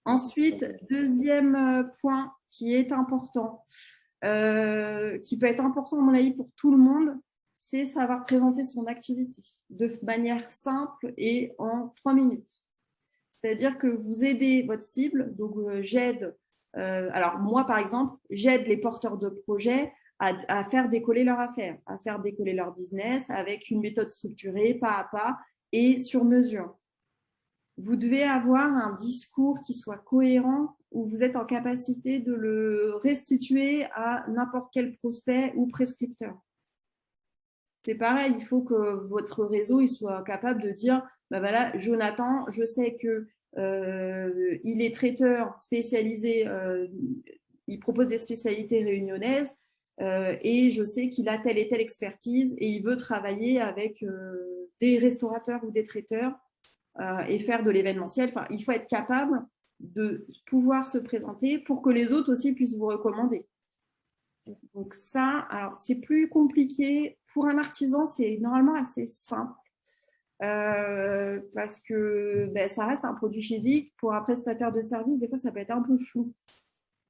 [SPEAKER 1] Ensuite, deuxième point qui est important, qui peut être important à mon avis pour tout le monde, c'est savoir présenter son activité de manière simple et en 3 minutes. C'est-à-dire que vous aidez votre cible, donc j'aide, alors moi par exemple, j'aide les porteurs de projets à faire décoller leur affaire, à faire décoller leur business avec une méthode structurée, pas à pas et sur mesure. Vous devez avoir un discours qui soit cohérent où vous êtes en capacité de le restituer à n'importe quel prospect ou prescripteur. C'est pareil, il faut que votre réseau il soit capable de dire voilà, Jonathan, je sais que il est traiteur spécialisé, il propose des spécialités réunionnaises et je sais qu'il a telle et telle expertise et il veut travailler avec des restaurateurs ou des traiteurs et faire de l'événementiel. Enfin, il faut être capable de pouvoir se présenter pour que les autres aussi puissent vous recommander. Donc ça, alors c'est plus compliqué. Pour un artisan, c'est normalement assez simple parce que ça reste un produit physique. Pour un prestataire de service, des fois, ça peut être un peu flou.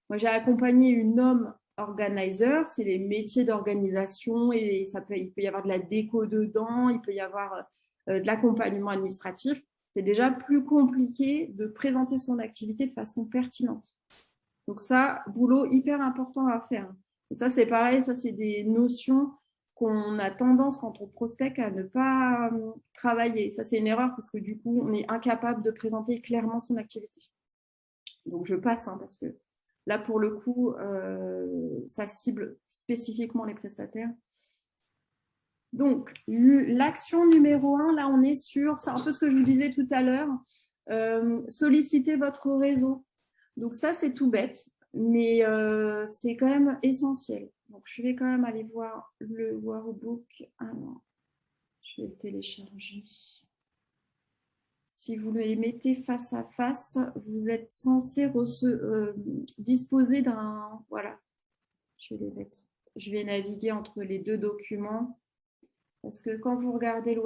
[SPEAKER 1] Moi, j'ai accompagné une home organizer, c'est les métiers d'organisation et il peut y avoir de la déco dedans, il peut y avoir de l'accompagnement administratif. C'est déjà plus compliqué de présenter son activité de façon pertinente. Donc ça, boulot hyper important à faire. Et ça, c'est pareil, ça, c'est des notions qu'on a tendance, quand on prospecte, à ne pas travailler. Ça, c'est une erreur parce que du coup, on est incapable de présenter clairement son activité. Donc, je passe parce que là, pour le coup, ça cible spécifiquement les prestataires. Donc, l'action numéro 1, là, on est sur, c'est un peu ce que je vous disais tout à l'heure, solliciter votre réseau. Donc, ça, c'est tout bête, mais c'est quand même essentiel. Donc, je vais quand même aller voir le workbook. Alors, je vais le télécharger. Si vous le mettez face à face, vous êtes censé disposer d'un… Voilà, je vais les mettre. Je vais naviguer entre les deux documents. Parce que quand vous regardez le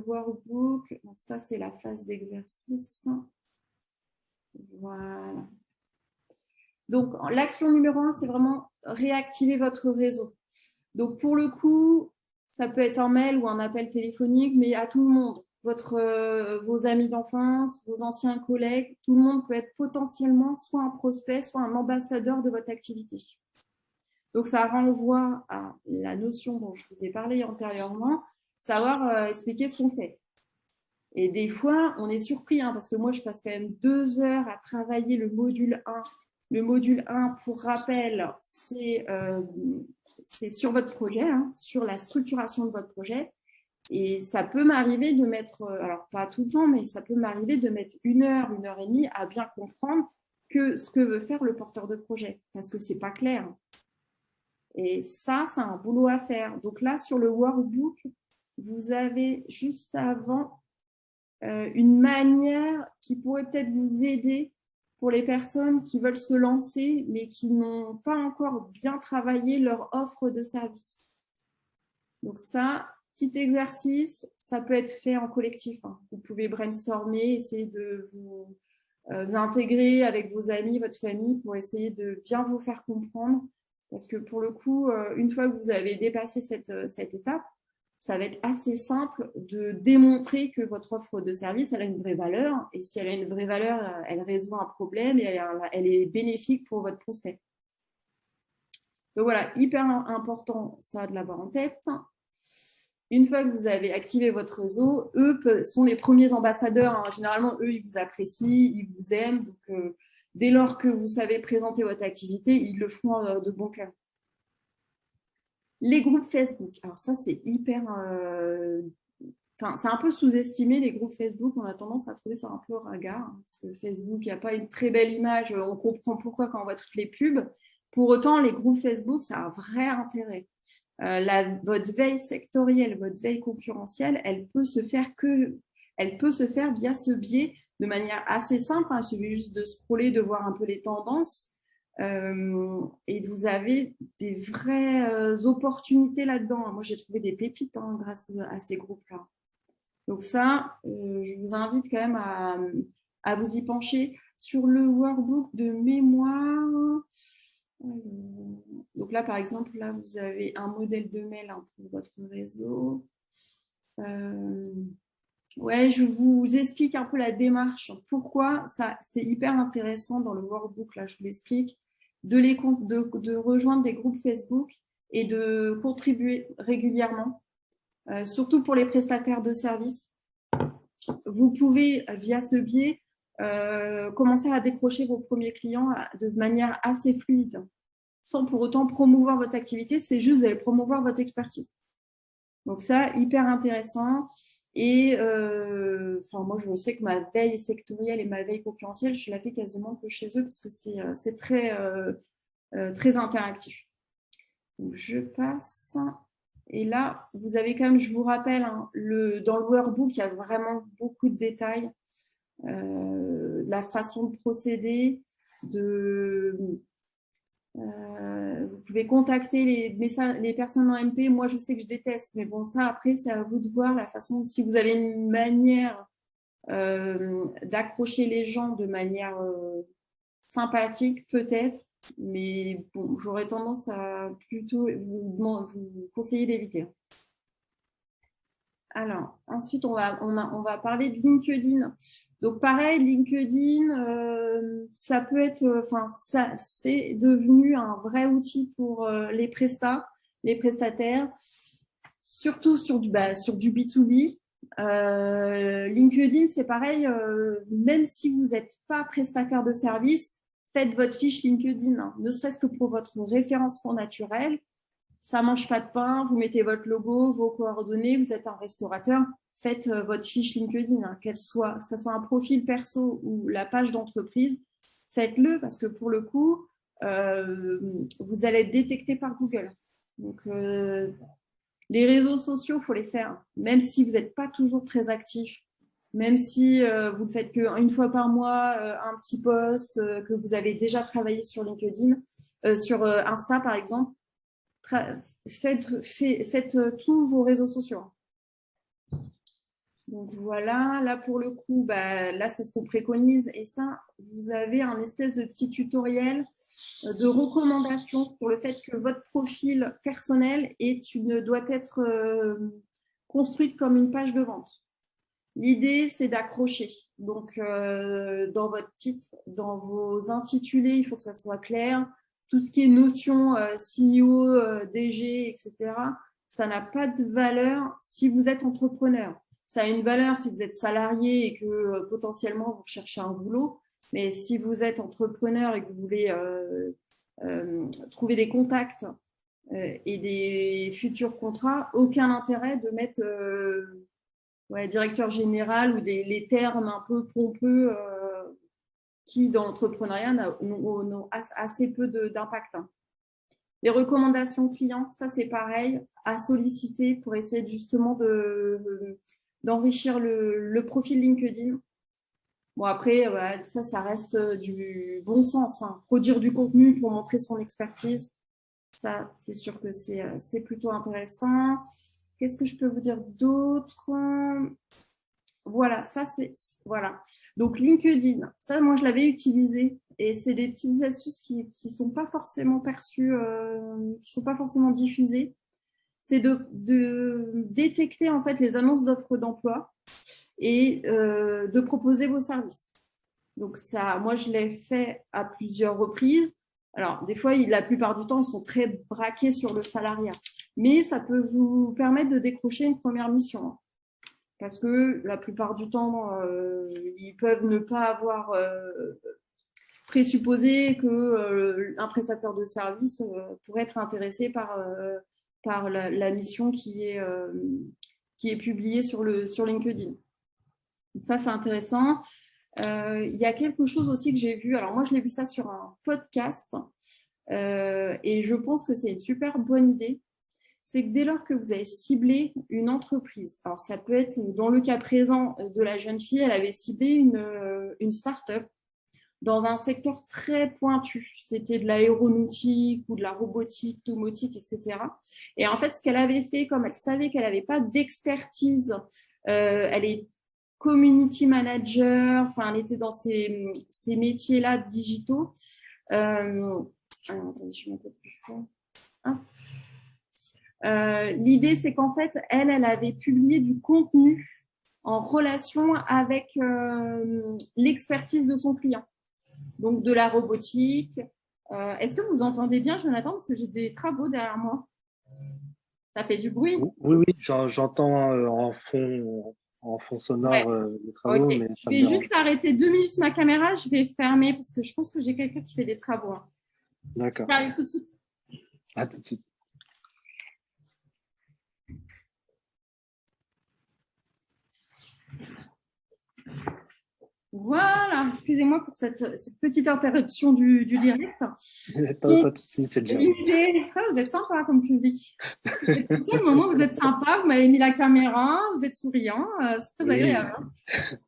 [SPEAKER 1] workbook, donc ça, c'est la phase d'exercice. Voilà. Donc, l'action numéro 1, c'est vraiment réactiver votre réseau. Donc, pour le coup, ça peut être un mail ou un appel téléphonique, mais à tout le monde. Vos amis d'enfance, vos anciens collègues, tout le monde peut être potentiellement soit un prospect, soit un ambassadeur de votre activité. Donc, ça renvoie à la notion dont je vous ai parlé antérieurement, savoir expliquer ce qu'on fait. Et des fois, on est surpris, parce que moi, je passe quand même 2 heures à travailler le module 1. Le module 1, pour rappel, c'est c'est sur votre projet, hein, sur la structuration de votre projet. Et ça peut m'arriver de mettre, alors pas tout le temps, mais ça peut m'arriver de mettre 1 heure et demie à bien comprendre ce que veut faire le porteur de projet, parce que c'est pas clair. Et ça, c'est un boulot à faire. Donc là, sur le workbook, vous avez juste avant une manière qui pourrait peut-être vous aider pour les personnes qui veulent se lancer, mais qui n'ont pas encore bien travaillé leur offre de service. Donc ça, petit exercice, ça peut être fait en collectif. Hein. Vous pouvez brainstormer, essayer de vous intégrer avec vos amis, votre famille, pour essayer de bien vous faire comprendre. Parce que pour le coup, une fois que vous avez dépassé cette étape, ça va être assez simple de démontrer que votre offre de service, elle a une vraie valeur. Et si elle a une vraie valeur, elle résout un problème et elle est bénéfique pour votre prospect. Donc voilà, hyper important ça de l'avoir en tête. Une fois que vous avez activé votre réseau, eux sont les premiers ambassadeurs. Hein. Généralement, eux, ils vous apprécient, ils vous aiment. Donc, dès lors que vous savez présenter votre activité, ils le feront de bon cœur. Les groupes Facebook. Alors ça, c'est hyper… c'est un peu sous-estimé, les groupes Facebook. On a tendance à trouver ça un peu ringard. Hein, parce que Facebook, il n'y a pas une très belle image. On comprend pourquoi quand on voit toutes les pubs. Pour autant, les groupes Facebook, ça a un vrai intérêt. Votre veille sectorielle, votre veille concurrentielle, elle peut se faire via ce biais de manière assez simple. Hein, il suffit juste de scroller, de voir un peu les tendances. Et vous avez des vraies opportunités là-dedans. Moi, j'ai trouvé des pépites grâce à ces groupes-là. Donc ça, je vous invite quand même à vous y pencher. Sur le workbook de mémoire… Donc là, par exemple, là, vous avez un modèle de mail pour votre réseau. Ouais, je vous explique un peu la démarche. Pourquoi ça, c'est hyper intéressant dans le workbook, là, je vous l'explique, de rejoindre des groupes Facebook et de contribuer régulièrement, surtout pour les prestataires de services. Vous pouvez, via ce biais, commencer à décrocher vos premiers clients de manière assez fluide, sans pour autant promouvoir votre activité, c'est juste vous allez promouvoir votre expertise. Donc ça, hyper intéressant. Et moi, je sais que ma veille sectorielle et ma veille concurrentielle, je la fais quasiment que chez eux parce que c'est très interactif. Donc, je passe. Et là, vous avez quand même, je vous rappelle, hein, dans le workbook, il y a vraiment beaucoup de détails. La façon de procéder, vous pouvez contacter les personnes en MP. Moi, je sais que je déteste, mais bon, ça, après, c'est à vous de voir la façon, si vous avez une manière d'accrocher les gens de manière sympathique, peut-être, mais bon, j'aurais tendance à plutôt vous conseiller d'éviter. Alors, ensuite, on va parler de LinkedIn. Donc, pareil, LinkedIn, ça peut être, ça, c'est devenu un vrai outil pour les prestataires, surtout sur du B2B. LinkedIn, c'est pareil, même si vous n'êtes pas prestataire de service, faites votre fiche LinkedIn, hein, ne serait-ce que pour votre référencement naturel. Ça mange pas de pain, vous mettez votre logo, vos coordonnées, vous êtes un restaurateur, faites votre fiche LinkedIn, hein, que ça soit un profil perso ou la page d'entreprise, faites-le parce que pour le coup, vous allez être détecté par Google. Donc, les réseaux sociaux, il faut les faire, même si vous n'êtes pas toujours très actif, même si vous ne faites qu'une fois par mois un petit post, que vous avez déjà travaillé sur LinkedIn, sur Insta par exemple. Faites tous vos réseaux sociaux. Donc voilà, là pour le coup, là c'est ce qu'on préconise et ça, vous avez un espèce de petit tutoriel de recommandation sur le fait que votre profil personnel doit être construite comme une page de vente. L'idée, c'est d'accrocher. Donc, dans votre titre, dans vos intitulés, il faut que ça soit clair. Tout ce qui est notion CEO, DG, etc., ça n'a pas de valeur si vous êtes entrepreneur. Ça a une valeur si vous êtes salarié et que potentiellement vous recherchez un boulot. Mais si vous êtes entrepreneur et que vous voulez trouver des contacts et des futurs contrats, aucun intérêt de mettre directeur général ou les termes un peu pompeux qui, dans l'entrepreneuriat, n'ont assez peu d'impact. Les recommandations clients, ça c'est pareil, à solliciter pour essayer justement d'enrichir le profil LinkedIn. Bon, après, ça reste du bon sens. Hein. Produire du contenu pour montrer son expertise, ça, c'est sûr que c'est plutôt intéressant. Qu'est-ce que je peux vous dire d'autre? Voilà, voilà. Donc, LinkedIn, ça, moi, je l'avais utilisé et c'est des petites astuces qui sont pas forcément perçues, qui sont pas forcément diffusées. C'est de détecter, en fait, les annonces d'offres d'emploi et de proposer vos services. Donc, ça, moi, je l'ai fait à plusieurs reprises. Alors, des fois, la plupart du temps, ils sont très braqués sur le salariat. Mais ça peut vous permettre de décrocher une première mission. Parce que la plupart du temps, ils peuvent ne pas avoir présupposé qu'un prestataire de service pourrait être intéressé par la mission qui est publiée sur LinkedIn. Donc ça, c'est intéressant. Il y a quelque chose aussi que j'ai vu. Alors moi, je l'ai vu ça sur un podcast et je pense que c'est une super bonne idée. C'est que dès lors que vous avez ciblé une entreprise, alors ça peut être, dans le cas présent de la jeune fille, elle avait ciblé une start-up dans un secteur très pointu. C'était de l'aéronautique ou de la robotique, domotique, etc. Et en fait, ce qu'elle avait fait, comme elle savait qu'elle n'avait pas d'expertise, elle est community manager, enfin, elle était dans ces métiers-là digitaux. Attendez, je vais un peu plus fort. L'idée, c'est qu'en fait, elle avait publié du contenu en relation avec l'expertise de son client. Donc, de la robotique. Est-ce que vous entendez bien, Jonathan? Parce que j'ai des travaux derrière moi. Ça fait du bruit?
[SPEAKER 2] Oui, j'entends en fond sonore les travaux.
[SPEAKER 1] Okay.
[SPEAKER 2] Mais
[SPEAKER 1] je vais juste arrêter 2 minutes ma caméra. Je vais fermer parce que je pense que j'ai quelqu'un qui fait des travaux. Hein.
[SPEAKER 2] D'accord.
[SPEAKER 1] J'arrive tout de suite.
[SPEAKER 2] À tout de suite.
[SPEAKER 1] Voilà, excusez-moi pour cette petite interruption du direct.
[SPEAKER 2] Pas de souci, c'est le
[SPEAKER 1] l'idée. Ça, vous êtes sympa comme public. C'est le moment où vous êtes sympa, vous m'avez mis la caméra, vous êtes souriant, c'est très agréable.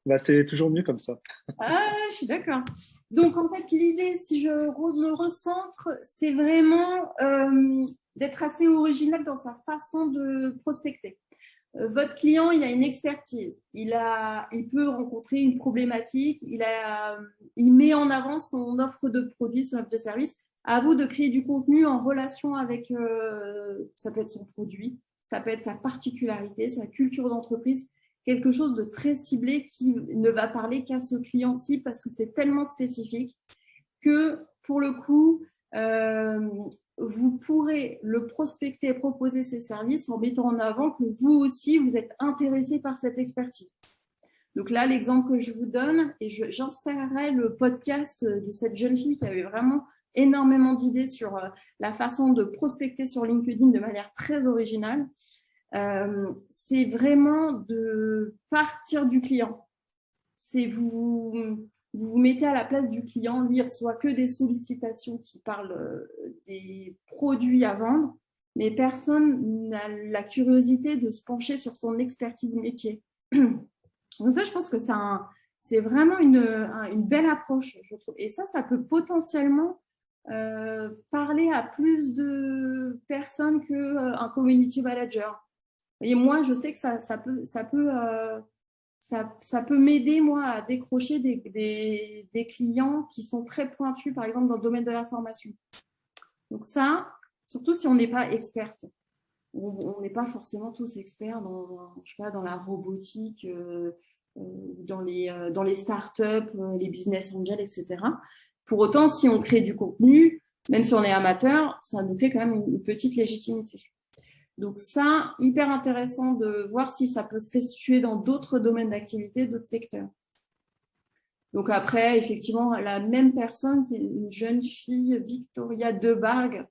[SPEAKER 2] Bah, c'est toujours mieux comme ça.
[SPEAKER 1] Ah, je suis d'accord. Donc, en fait, l'idée, si je me recentre, c'est vraiment d'être assez original dans sa façon de prospecter. Votre client, il a une expertise, il peut rencontrer une problématique, il met en avant son offre de produits, son offre de service. À vous de créer du contenu en relation avec, ça peut être son produit, ça peut être sa particularité, sa culture d'entreprise, quelque chose de très ciblé qui ne va parler qu'à ce client-ci parce que c'est tellement spécifique que, pour le coup, vous pourrez le prospecter et proposer ses services en mettant en avant que vous aussi, vous êtes intéressé par cette expertise. Donc là, l'exemple que je vous donne, et j'insérerai le podcast de cette jeune fille qui avait vraiment énormément d'idées sur la façon de prospecter sur LinkedIn de manière très originale, c'est vraiment de partir du client. C'est vous mettez à la place du client, lui, il ne reçoit que des sollicitations qui parlent des produits à vendre, mais personne n'a la curiosité de se pencher sur son expertise métier. Donc ça, je pense que c'est vraiment une belle approche, je trouve. Et ça peut potentiellement parler à plus de personnes qu'un community manager. Et moi, je sais que ça peut m'aider, moi, à décrocher des clients qui sont très pointus, par exemple, dans le domaine de la formation. Donc ça, surtout si on n'est pas experte. On n'est pas forcément tous experts dans la robotique, dans les startups, les business angels, etc. Pour autant, si on crée du contenu, même si on est amateur, ça nous crée quand même une petite légitimité. Donc ça, hyper intéressant de voir si ça peut se restituer dans d'autres domaines d'activité, d'autres secteurs. Donc après, effectivement, la même personne, c'est une jeune fille, Victoria Debargue.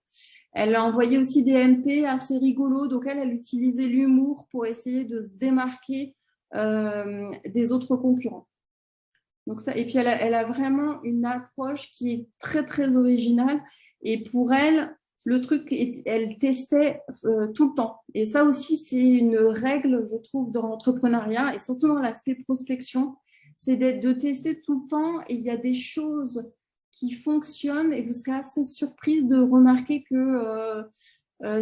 [SPEAKER 1] Elle a envoyé aussi des MP assez rigolos. Donc, elle utilisait l'humour pour essayer de se démarquer des autres concurrents. Donc ça, et puis, elle a vraiment une approche qui est très, très originale. Et pour elle, le truc, elle testait tout le temps. Et ça aussi, c'est une règle, je trouve, dans l'entrepreneuriat et surtout dans l'aspect prospection, c'est de tester tout le temps. Et il y a des choses qui fonctionnent et vous serez assez surprise de remarquer que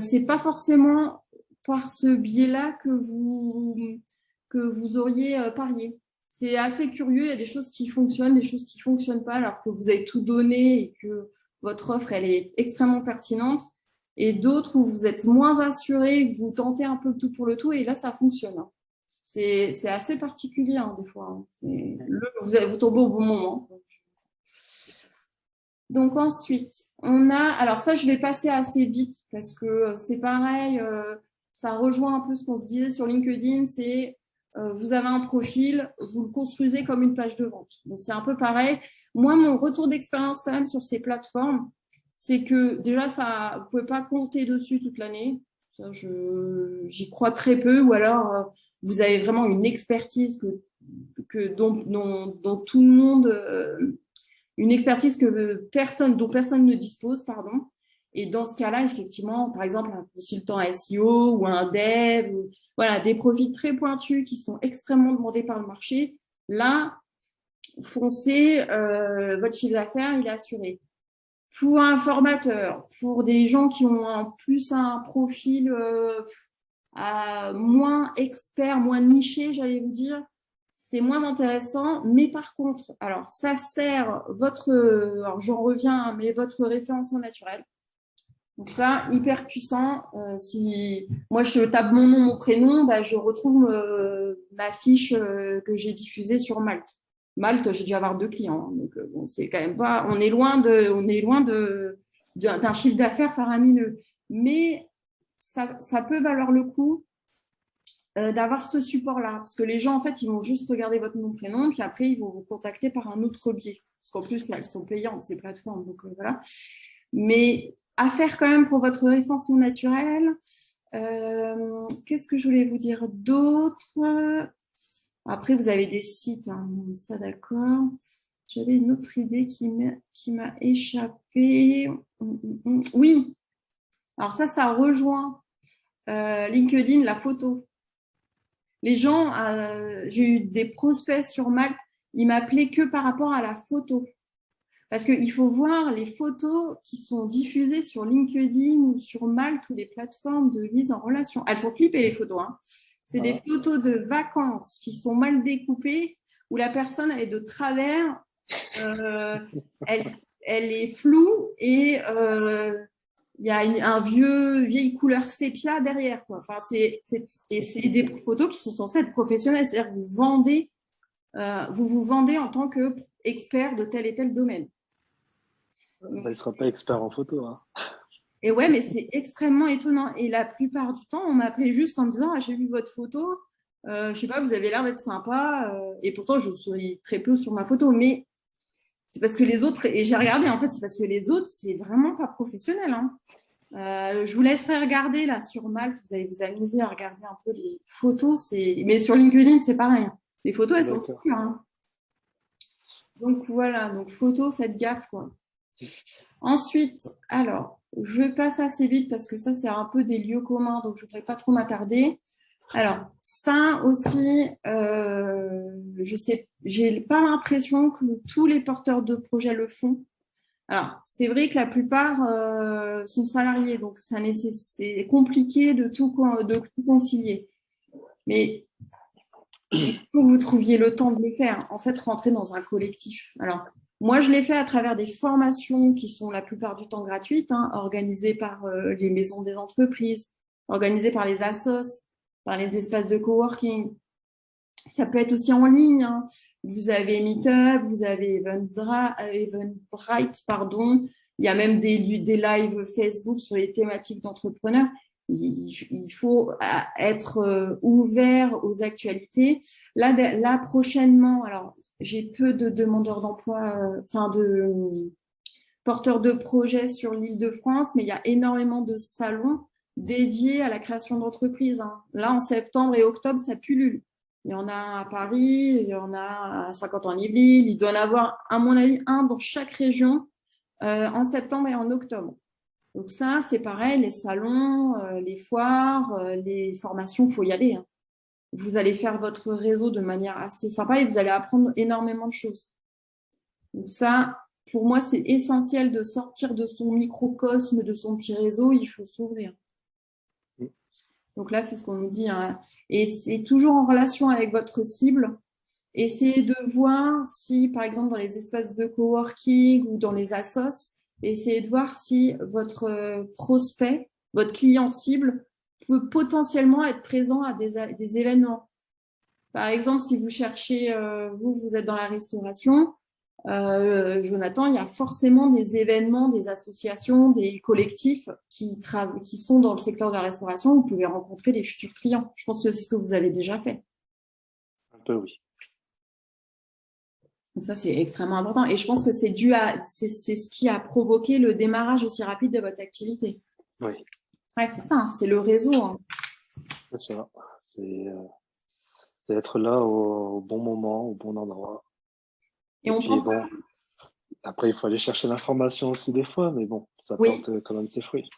[SPEAKER 1] c'est pas forcément par ce biais-là que vous auriez parié. C'est assez curieux, il y a des choses qui fonctionnent, des choses qui ne fonctionnent pas, alors que vous avez tout donné et que votre offre, elle est extrêmement pertinente. Et d'autres où vous êtes moins assuré, que vous tentez un peu le tout pour le tout, et là, ça fonctionne. C'est assez particulier, hein, des fois. Vous tombez au bon moment. Donc ensuite, on a… Alors ça, je vais passer assez vite parce que c'est pareil, ça rejoint un peu ce qu'on se disait sur LinkedIn, c'est… vous avez un profil, vous le construisez comme une page de vente. Donc, c'est un peu pareil. Moi, mon retour d'expérience quand même sur ces plateformes, c'est que déjà, vous ne pouvez pas compter dessus toute l'année. J'y crois très peu. Ou alors, vous avez vraiment une expertise dont tout le monde… une expertise dont personne ne dispose, pardon. Et dans ce cas-là, effectivement, par exemple, un consultant SEO ou un dev, voilà, des profils très pointus qui sont extrêmement demandés par le marché. Là, foncez, votre chiffre d'affaires, il est assuré. Pour un formateur, pour des gens qui ont en plus un profil moins expert, moins niché, j'allais vous dire, c'est moins intéressant. Mais par contre, alors ça sert alors j'en reviens, mais votre référencement naturel. Donc ça, hyper puissant. Si moi je tape mon nom, mon prénom, bah, je retrouve ma fiche que j'ai diffusée sur Malte. Malte, j'ai dû avoir 2 clients. Hein, donc bon, c'est quand même pas. On est loin d'un chiffre d'affaires faramineux. Mais ça peut valoir le coup d'avoir ce support-là, parce que les gens en fait, ils vont juste regarder votre nom, prénom, puis après ils vont vous contacter par un autre biais. Parce qu'en plus là, elles sont payantes ces plateformes. Donc voilà. Mais à faire quand même pour votre référencement naturel. Qu'est-ce que je voulais vous dire d'autre? Après, vous avez des sites, hein, ça d'accord. J'avais une autre idée qui m'a échappé. Oui, alors ça rejoint LinkedIn, la photo. Les gens, j'ai eu des prospects sur Malte, ils m'appelaient que par rapport à la photo. Parce qu'il faut voir les photos qui sont diffusées sur LinkedIn ou sur Malte ou les plateformes de mise en relation. Elles font flipper les photos. Hein. C'est des photos de vacances qui sont mal découpées, où la personne elle est de travers, elle est floue et il y a une vieille couleur sépia derrière. Quoi. Enfin, c'est des photos qui sont censées être professionnelles. C'est-à-dire que vous vous vendez en tant qu'expert de tel et tel domaine.
[SPEAKER 2] Il ne sera pas expert en photo. Hein.
[SPEAKER 1] Et ouais, mais c'est extrêmement étonnant. Et la plupart du temps, on m'appelait juste en me disant j'ai vu votre photo, je sais pas, vous avez l'air d'être sympa. Et pourtant, je souris très peu sur ma photo. Mais c'est parce que les autres, et j'ai regardé, en fait, c'est parce que les autres, c'est vraiment pas professionnel. Hein. Je vous laisserai regarder là sur Malte, vous allez vous amuser à regarder un peu les photos. Mais sur LinkedIn, c'est pareil. Hein. Les photos, elles sont cool. Hein. Donc voilà, donc photos, faites gaffe, quoi. Ensuite, alors, je passe assez vite parce que ça, c'est un peu des lieux communs, donc je ne voudrais pas trop m'attarder. Alors, ça aussi, je sais, j'ai pas l'impression que tous les porteurs de projets le font. Alors, c'est vrai que la plupart sont salariés, donc c'est compliqué de tout concilier. Mais il faut que vous trouviez le temps de le faire. En fait, rentrer dans un collectif. Alors, moi, je l'ai fait à travers des formations qui sont la plupart du temps gratuites, hein, organisées par les maisons des entreprises, organisées par les assos, par les espaces de coworking. Ça peut être aussi en ligne. Hein. Vous avez Meetup, vous avez Eventbrite, pardon. Il y a même des lives Facebook sur les thématiques d'entrepreneurs. Il faut être ouvert aux actualités. Là prochainement, alors j'ai peu de demandeurs d'emploi, porteurs de projets sur l'Île-de-France, mais il y a énormément de salons dédiés à la création d'entreprises. Là, en septembre et octobre, ça pullule. Il y en a à Paris, il y en a à 50 en Yvelines. Il doit en avoir, à mon avis, un dans chaque région en septembre et en octobre. Donc ça, c'est pareil, les salons, les foires, les formations, il faut y aller. Vous allez faire votre réseau de manière assez sympa et vous allez apprendre énormément de choses. Donc ça, pour moi, c'est essentiel de sortir de son microcosme, de son petit réseau, il faut s'ouvrir. Donc là, c'est ce qu'on nous dit. Et c'est toujours en relation avec votre cible. Essayez de voir si, par exemple, dans les espaces de coworking ou dans les assos, essayez de voir si votre prospect, votre client cible, peut potentiellement être présent à des événements. Par exemple, si vous cherchez, vous êtes dans la restauration, Jonathan, il y a forcément des événements, des associations, des collectifs qui sont dans le secteur de la restauration. Vous pouvez rencontrer des futurs clients. Je pense que c'est ce que vous avez déjà fait.
[SPEAKER 2] Un peu, oui.
[SPEAKER 1] Donc ça, c'est extrêmement important. Et je pense que c'est ce qui a provoqué le démarrage aussi rapide de votre activité.
[SPEAKER 2] Oui.
[SPEAKER 1] Ouais, c'est ça, c'est le réseau.
[SPEAKER 2] C'est ça. C'est être là au bon moment, au bon endroit.
[SPEAKER 1] Et on
[SPEAKER 2] puis,
[SPEAKER 1] pense.
[SPEAKER 2] bon, après, il faut aller chercher l'information aussi des fois, mais bon, ça porte quand même ses fruits.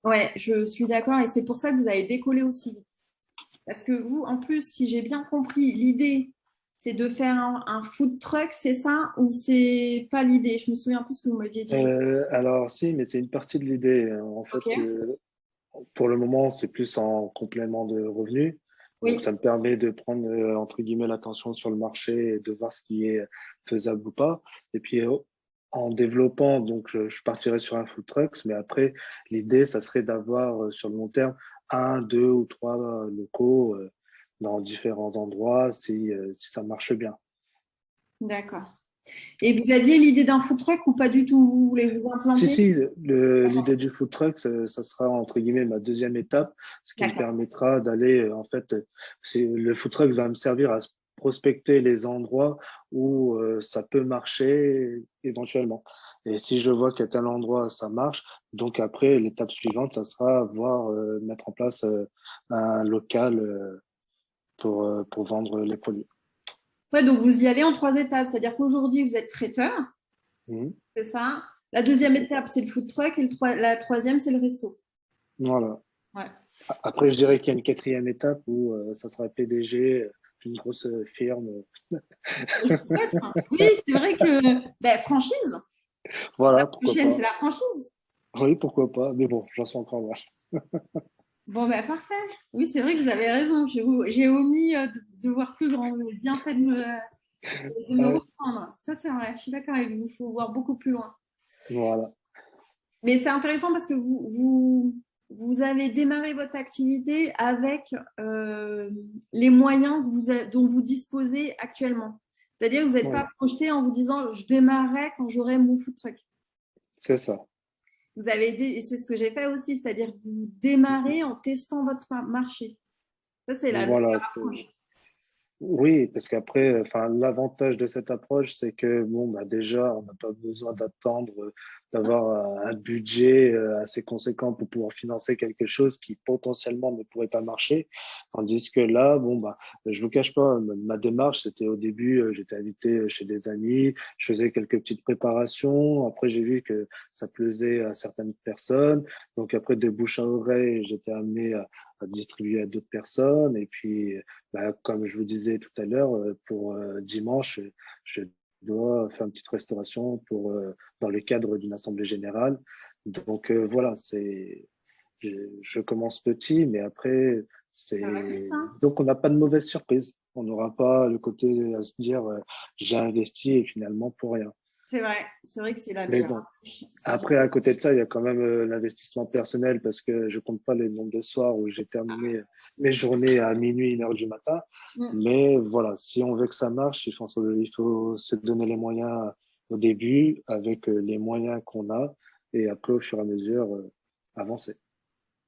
[SPEAKER 1] Ouais, je suis d'accord. Et c'est pour ça que vous avez décollé aussi vite. Parce que vous, en plus, si j'ai bien compris, l'idée, c'est de faire un food truck, c'est ça? Ou c'est pas l'idée? Je me souviens plus ce que vous m'aviez dit.
[SPEAKER 2] Alors, si, mais c'est une partie de l'idée. En fait,
[SPEAKER 1] Okay.
[SPEAKER 2] pour le moment, c'est plus en complément de revenus.
[SPEAKER 1] Oui.
[SPEAKER 2] Donc, ça me permet de prendre, entre guillemets, l'attention sur le marché et de voir ce qui est faisable ou pas. Et puis, en développant, donc, je partirai sur un food trucks, mais après, l'idée, ça serait d'avoir, sur le long terme, un, deux ou trois locaux dans différents endroits si ça marche bien.
[SPEAKER 1] D'accord. Et vous aviez l'idée d'un food truck ou pas du tout? Vous voulez vous
[SPEAKER 2] Si,
[SPEAKER 1] implanter?
[SPEAKER 2] si, l'idée du food truck, ça sera entre guillemets ma deuxième étape, ce qui me
[SPEAKER 1] D'accord.
[SPEAKER 2] permettra d'aller, en fait, le food truck va me servir à prospecter les endroits où ça peut marcher éventuellement. Et si je vois qu'à tel endroit ça marche, donc après, l'étape suivante, ça sera voir mettre en place un local pour vendre les produits.
[SPEAKER 1] Ouais, donc vous y allez en 3 étapes. C'est-à-dire qu'aujourd'hui, vous êtes traiteur,
[SPEAKER 2] Mhm.
[SPEAKER 1] c'est ça. La deuxième étape, c'est le food truck et la troisième, c'est le resto.
[SPEAKER 2] Voilà.
[SPEAKER 1] Ouais.
[SPEAKER 2] Après, je dirais qu'il y a une quatrième étape où ça sera PDG d'une grosse firme.
[SPEAKER 1] Peut-être. Oui, c'est vrai que franchise. La
[SPEAKER 2] Voilà, pourquoi
[SPEAKER 1] prochaine,
[SPEAKER 2] pas.
[SPEAKER 1] c'est la franchise.
[SPEAKER 2] Oui, pourquoi pas. Mais bon, j'en suis encore là.
[SPEAKER 1] Bon, parfait. Oui, c'est vrai que vous avez raison. J'ai omis de voir plus grand. Vous avez bien fait de me
[SPEAKER 2] Ouais,
[SPEAKER 1] reprendre. Ça, c'est vrai. Je suis d'accord avec vous. Il faut voir beaucoup plus loin.
[SPEAKER 2] voilà.
[SPEAKER 1] Mais c'est intéressant parce que vous avez démarré votre activité avec les moyens dont vous disposez actuellement. C'est-à-dire que vous n'êtes
[SPEAKER 2] Oui,
[SPEAKER 1] pas projeté en vous disant je démarrerai quand j'aurai mon food truck.
[SPEAKER 2] c'est ça.
[SPEAKER 1] Vous avez et c'est ce que j'ai fait aussi, c'est-à-dire que vous démarrez en testant votre marché. Ça, c'est la meilleure
[SPEAKER 2] Voilà,
[SPEAKER 1] approche.
[SPEAKER 2] oui, parce qu'après, enfin, l'avantage de cette approche, c'est que bon, bah déjà, on n'a pas besoin d'attendre d'avoir un budget assez conséquent pour pouvoir financer quelque chose qui potentiellement ne pourrait pas marcher. Tandis que là, bon, bah, je vous cache pas, ma démarche, c'était au début, j'étais invité chez des amis, je faisais quelques petites préparations. Après, j'ai vu que ça plaisait à certaines personnes. Donc après, de bouche à oreille, j'étais amené à distribuer à d'autres personnes. Et puis, bah, comme je vous disais tout à l'heure, pour dimanche, je dois faire une petite restauration dans le cadre d'une assemblée générale. Donc voilà, je commence petit, mais après,
[SPEAKER 1] Ça va vite, hein.
[SPEAKER 2] donc on n'a pas de mauvaise surprise. On n'aura pas le côté à se dire j'ai investi et finalement pour rien.
[SPEAKER 1] C'est vrai que c'est la
[SPEAKER 2] Mais
[SPEAKER 1] meilleure
[SPEAKER 2] bon,
[SPEAKER 1] approche.
[SPEAKER 2] après, à côté de ça, il y a quand même l'investissement personnel parce que je compte pas le nombre de soirs où j'ai terminé mes journées à minuit, 1 heure du matin.
[SPEAKER 1] Mm.
[SPEAKER 2] Mais voilà, si on veut que ça marche, il faut se donner les moyens au début avec les moyens qu'on a et après, au fur et à mesure, avancer.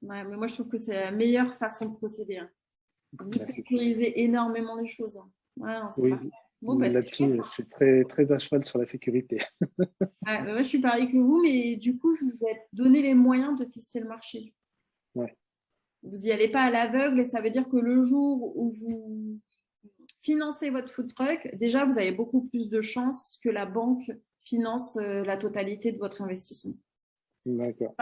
[SPEAKER 1] Ouais, mais moi, je trouve que c'est la meilleure façon de procéder. Vous
[SPEAKER 2] Merci.
[SPEAKER 1] sécurisez énormément les choses. Ouais, non, c'est
[SPEAKER 2] Oui,
[SPEAKER 1] parfait. Bon, bah,
[SPEAKER 2] Là-dessus, je suis très, très à cheval sur la sécurité.
[SPEAKER 1] ah, bah, moi, je suis pareil que vous, mais du coup, vous vous êtes donné les moyens de tester le marché.
[SPEAKER 2] Ouais,
[SPEAKER 1] Vous n'y allez pas à l'aveugle et ça veut dire que le jour où vous financez votre food truck, déjà, vous avez beaucoup plus de chances que la banque finance la totalité de votre investissement.
[SPEAKER 2] d'accord.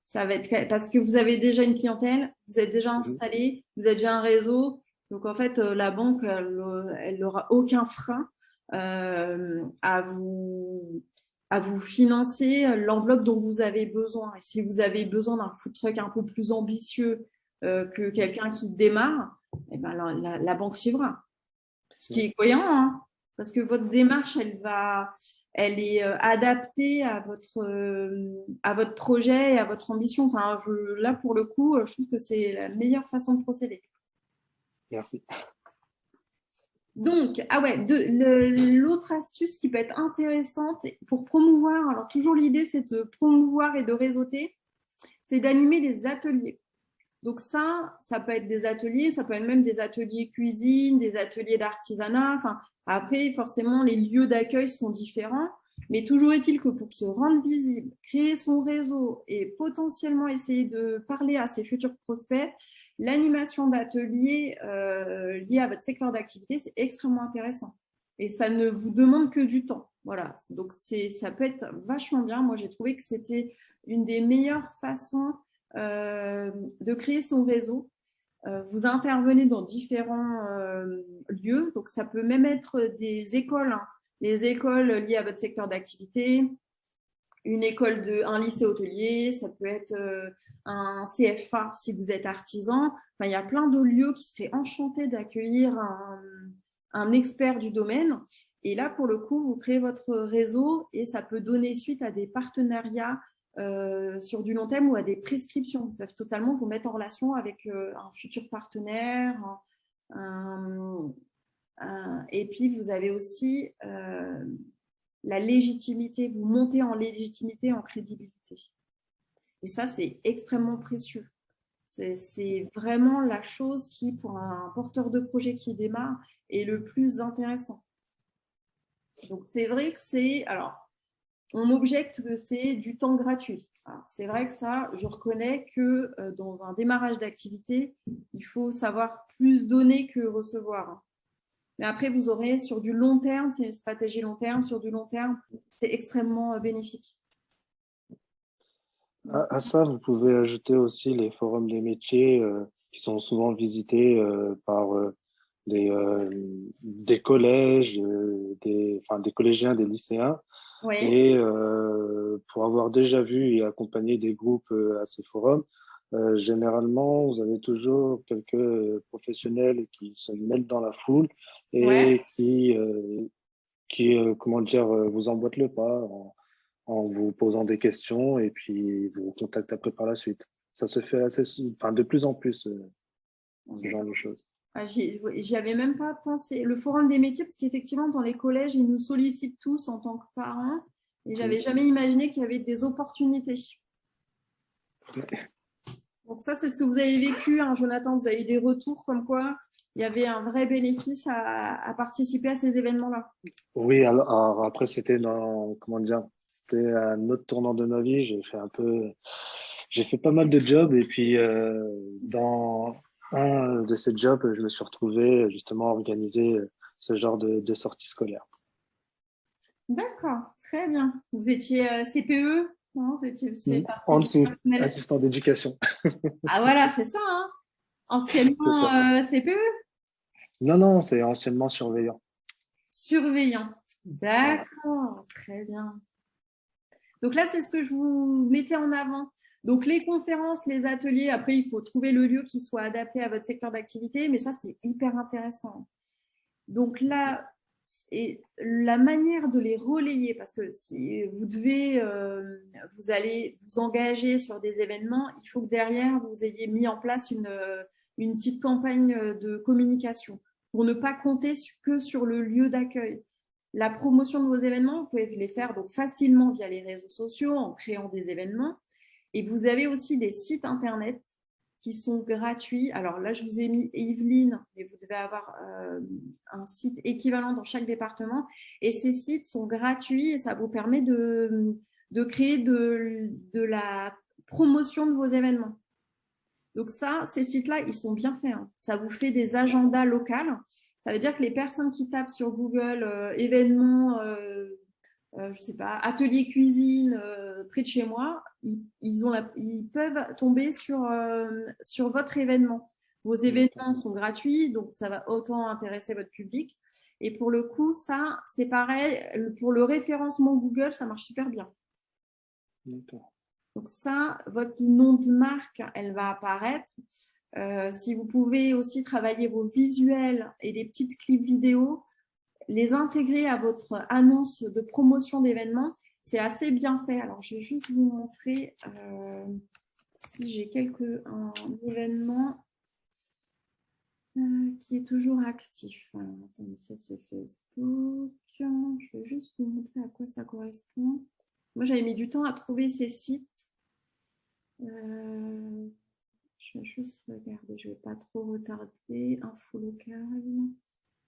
[SPEAKER 1] Ça va être parce que vous avez déjà une clientèle, vous êtes déjà
[SPEAKER 2] Mhm.
[SPEAKER 1] installé, vous avez déjà un réseau. Donc, en fait, la banque, elle n'aura aucun frein euh, à vous, à vous financer l'enveloppe dont vous avez besoin. Et si vous avez besoin d'un food truck un peu plus ambitieux que quelqu'un qui démarre, eh ben, la banque suivra. Ce qui
[SPEAKER 2] Ouais.
[SPEAKER 1] est cohérent, hein, parce que votre démarche, elle est adaptée à votre projet et à votre ambition. Enfin, là, pour le coup, je trouve que c'est la meilleure façon de procéder.
[SPEAKER 2] Merci.
[SPEAKER 1] Donc, ah ouais, l'autre astuce qui peut être intéressante pour promouvoir, alors toujours l'idée, c'est de promouvoir et de réseauter, c'est d'animer des ateliers. Donc ça peut être des ateliers, ça peut être même des ateliers cuisine, des ateliers d'artisanat. Enfin, après, forcément, les lieux d'accueil sont différents, mais toujours est-il que pour se rendre visible, créer son réseau et potentiellement essayer de parler à ses futurs prospects, l'animation d'ateliers liés à votre secteur d'activité, c'est extrêmement intéressant. Et ça ne vous demande que du temps. Voilà. Donc, ça peut être vachement bien. Moi, j'ai trouvé que c'était une des meilleures façons de créer son réseau. Vous intervenez dans différents lieux, donc ça peut même être des écoles, hein, les écoles liées à votre secteur d'activité, un lycée hôtelier, ça peut être un CFA si vous êtes artisan. Enfin, il y a plein de lieux qui seraient enchantés d'accueillir un expert du domaine. Et là, pour le coup, vous créez votre réseau et ça peut donner suite à des partenariats sur du long terme ou à des prescriptions. Ils peuvent totalement vous mettre en relation avec un futur partenaire. Et puis, vous avez aussi la légitimité, vous montez en légitimité, en crédibilité. Et ça, c'est extrêmement précieux. C'est vraiment la chose qui, pour un porteur de projet qui démarre, est le plus intéressant. Donc, c'est vrai que c'est... Alors, on objecte que c'est du temps gratuit. C'est vrai que ça, je reconnais que dans un démarrage d'activité, il faut savoir plus donner que recevoir. Mais après, vous aurez sur du long terme, c'est une stratégie long terme, sur du long terme, c'est extrêmement bénéfique.
[SPEAKER 2] À ça, vous pouvez ajouter aussi les forums des métiers qui sont souvent visités par des collèges, enfin, des collégiens, des lycéens.
[SPEAKER 1] Oui,
[SPEAKER 2] Et pour avoir déjà vu et accompagné des groupes à ces forums, généralement, vous avez toujours quelques professionnels qui se mettent dans la foule
[SPEAKER 1] ouais.
[SPEAKER 2] et comment dire, vous emboîtent le pas en vous posant des questions et puis vous contactent après par la suite. Ça se fait enfin, de plus en plus, ce genre de choses.
[SPEAKER 1] J'y avais même pas pensé. Le forum des métiers, parce qu'effectivement, dans les collèges, ils nous sollicitent tous en tant que parents. Et j'avais jamais imaginé qu'il y avait des opportunités. Donc ça, c'est ce que vous avez vécu, hein, Jonathan. Vous avez eu des retours comme quoi il y avait un vrai bénéfice à participer à ces événements-là.
[SPEAKER 2] Oui, alors après, c'était comment dire, c'était un autre tournant de ma vie. J'ai fait pas mal de jobs et puis dans un de ces jobs, je me suis retrouvé justement à organiser ce genre de sortie scolaire.
[SPEAKER 1] D'accord, très bien. Vous étiez CPE, non? C'est
[SPEAKER 2] En
[SPEAKER 1] parti
[SPEAKER 2] dessous,
[SPEAKER 1] personnel.
[SPEAKER 2] assistant d'éducation.
[SPEAKER 1] Ah voilà, c'est ça, hein.
[SPEAKER 2] C'est ça.
[SPEAKER 1] Anciennement CPE,
[SPEAKER 2] Non, non, c'est anciennement surveillant.
[SPEAKER 1] surveillant.
[SPEAKER 2] Voilà.
[SPEAKER 1] D'accord, très bien. Donc là, c'est ce que je vous mettais en avant. Donc les conférences, les ateliers, après, il faut trouver le lieu qui soit adapté à votre secteur d'activité, mais ça, c'est hyper intéressant. Donc là, et la manière de les relayer, parce que si vous allez vous engager sur des événements, il faut que derrière, vous ayez mis en place une petite campagne de communication pour ne pas compter que sur le lieu d'accueil. La promotion de vos événements, vous pouvez les faire donc facilement via les réseaux sociaux en créant des événements. Et vous avez aussi des sites internet qui sont gratuits. Alors là, je vous ai mis Yveline, mais vous devez avoir un site équivalent dans chaque département. Et ces sites sont gratuits et ça vous permet de créer de la promotion de vos événements. Donc ça, ces sites-là, ils sont bien faits. Hein. Ça vous fait des agendas locaux. Ça veut dire que les personnes qui tapent sur Google événements, je sais pas, atelier cuisine près de chez moi, ils peuvent tomber sur votre événement. Vos événements sont gratuits, donc ça va autant intéresser votre public. Et pour le coup, ça, c'est pareil. Pour le référencement Google, ça marche super bien.
[SPEAKER 2] D'accord.
[SPEAKER 1] Donc ça, votre nom de marque, elle va apparaître. Si vous pouvez aussi travailler vos visuels et des petites clips vidéo, les intégrer à votre annonce de promotion d'événements, c'est assez bien fait. Alors, je vais juste vous montrer si j'ai un événement qui est toujours actif. Alors, attendez, ça c'est Facebook. Je vais juste vous montrer à quoi ça correspond. Moi, j'avais mis du temps à trouver ces sites. Je vais juste regarder, je ne vais pas trop retarder. Info locale,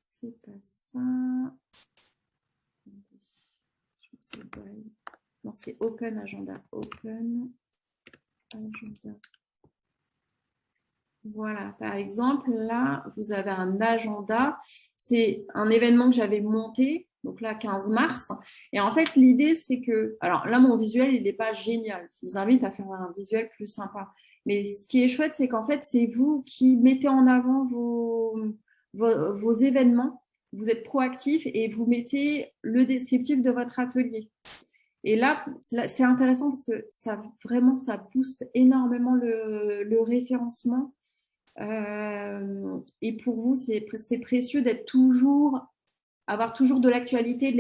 [SPEAKER 1] c'est pas ça. Non, c'est Open Agenda. Open Agenda. Voilà, par exemple, là, vous avez un agenda. C'est un événement que j'avais monté, donc là, 15 mars. Et en fait, l'idée, c'est que… Alors là, mon visuel, il n'est pas génial. Je vous invite à faire un visuel plus sympa. Mais ce qui est chouette, c'est qu'en fait, c'est vous qui mettez en avant vos événements. Vous êtes proactif et vous mettez le descriptif de votre atelier. Et là, c'est intéressant parce que ça booste énormément le référencement. Et pour vous, c'est précieux avoir toujours de l'actualité de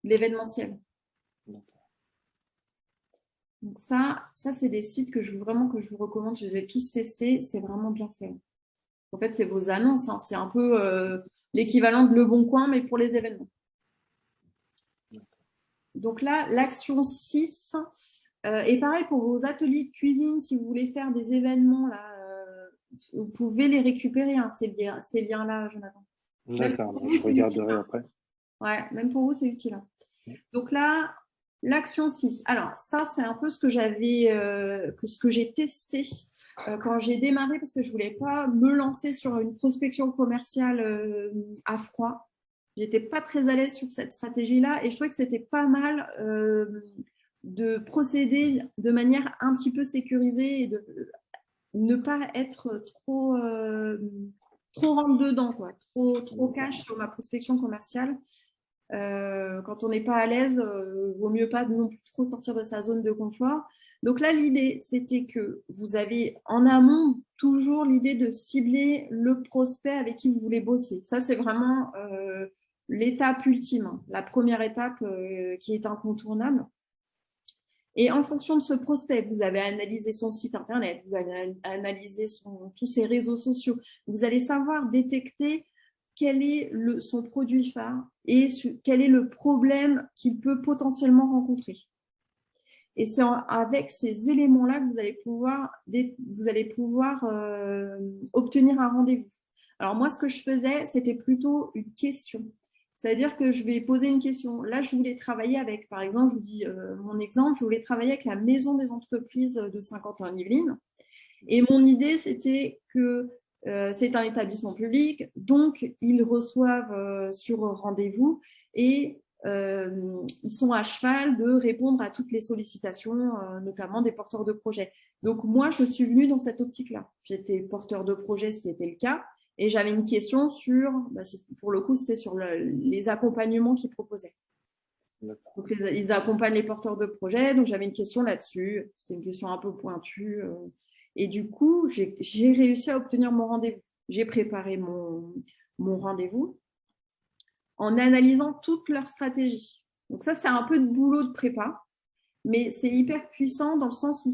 [SPEAKER 1] l'événementiel. Donc ça c'est des sites que je vous recommande. Je les ai tous testés. C'est vraiment bien fait. En fait, c'est vos annonces. Hein. C'est un peu l'équivalent de Le Bon Coin, mais pour les événements. Donc là, l'action 6 est pareil pour vos ateliers de cuisine. Si vous voulez faire des événements, là, vous pouvez les récupérer, hein, ces liens-là, Jonathan.
[SPEAKER 2] D'accord, je regarderai après.
[SPEAKER 1] Ouais, même pour vous, c'est utile. Hein. Donc là, l'action 6. Alors, ça, c'est un peu ce que j'ai testé quand j'ai démarré parce que je ne voulais pas me lancer sur une prospection commerciale à froid. J'étais pas très à l'aise sur cette stratégie-là et je trouvais que c'était pas mal de procéder de manière un petit peu sécurisée et de ne pas être trop rentre-dedans, quoi, trop cash sur ma prospection commerciale. Quand on n'est pas à l'aise, vaut mieux pas non plus trop sortir de sa zone de confort. Donc là, l'idée, c'était que vous avez en amont toujours l'idée de cibler le prospect avec qui vous voulez bosser. Ça, c'est vraiment l'étape ultime, la première étape qui est incontournable. Et en fonction de ce prospect, vous avez analysé son site internet, vous avez analysé tous ses réseaux sociaux, vous allez savoir détecter quel est son produit phare et quel est le problème qu'il peut potentiellement rencontrer. Et c'est avec ces éléments-là que vous allez pouvoir obtenir un rendez-vous. Alors moi, ce que je faisais, c'était plutôt une question. C'est-à-dire que je vais poser une question. Là, je voulais travailler avec, par exemple, je vous dis mon exemple, je voulais travailler avec la Maison des entreprises de Saint-Quentin-en-Yvelines. Et mon idée, c'était que c'est un établissement public, donc ils reçoivent sur rendez-vous et ils sont à cheval de répondre à toutes les sollicitations, notamment des porteurs de projets. Donc moi, je suis venue dans cette optique-là. J'étais porteur de projet, ce qui était le cas, et j'avais une question sur, pour le coup, c'était sur les accompagnements qu'ils proposaient. Donc, ils accompagnent les porteurs de projets, donc j'avais une question là-dessus. C'était une question un peu pointue. Et du coup, j'ai réussi à obtenir mon rendez-vous. J'ai préparé mon rendez-vous en analysant toute leur stratégie. Donc ça, c'est un peu de boulot de prépa, mais c'est hyper puissant dans le sens où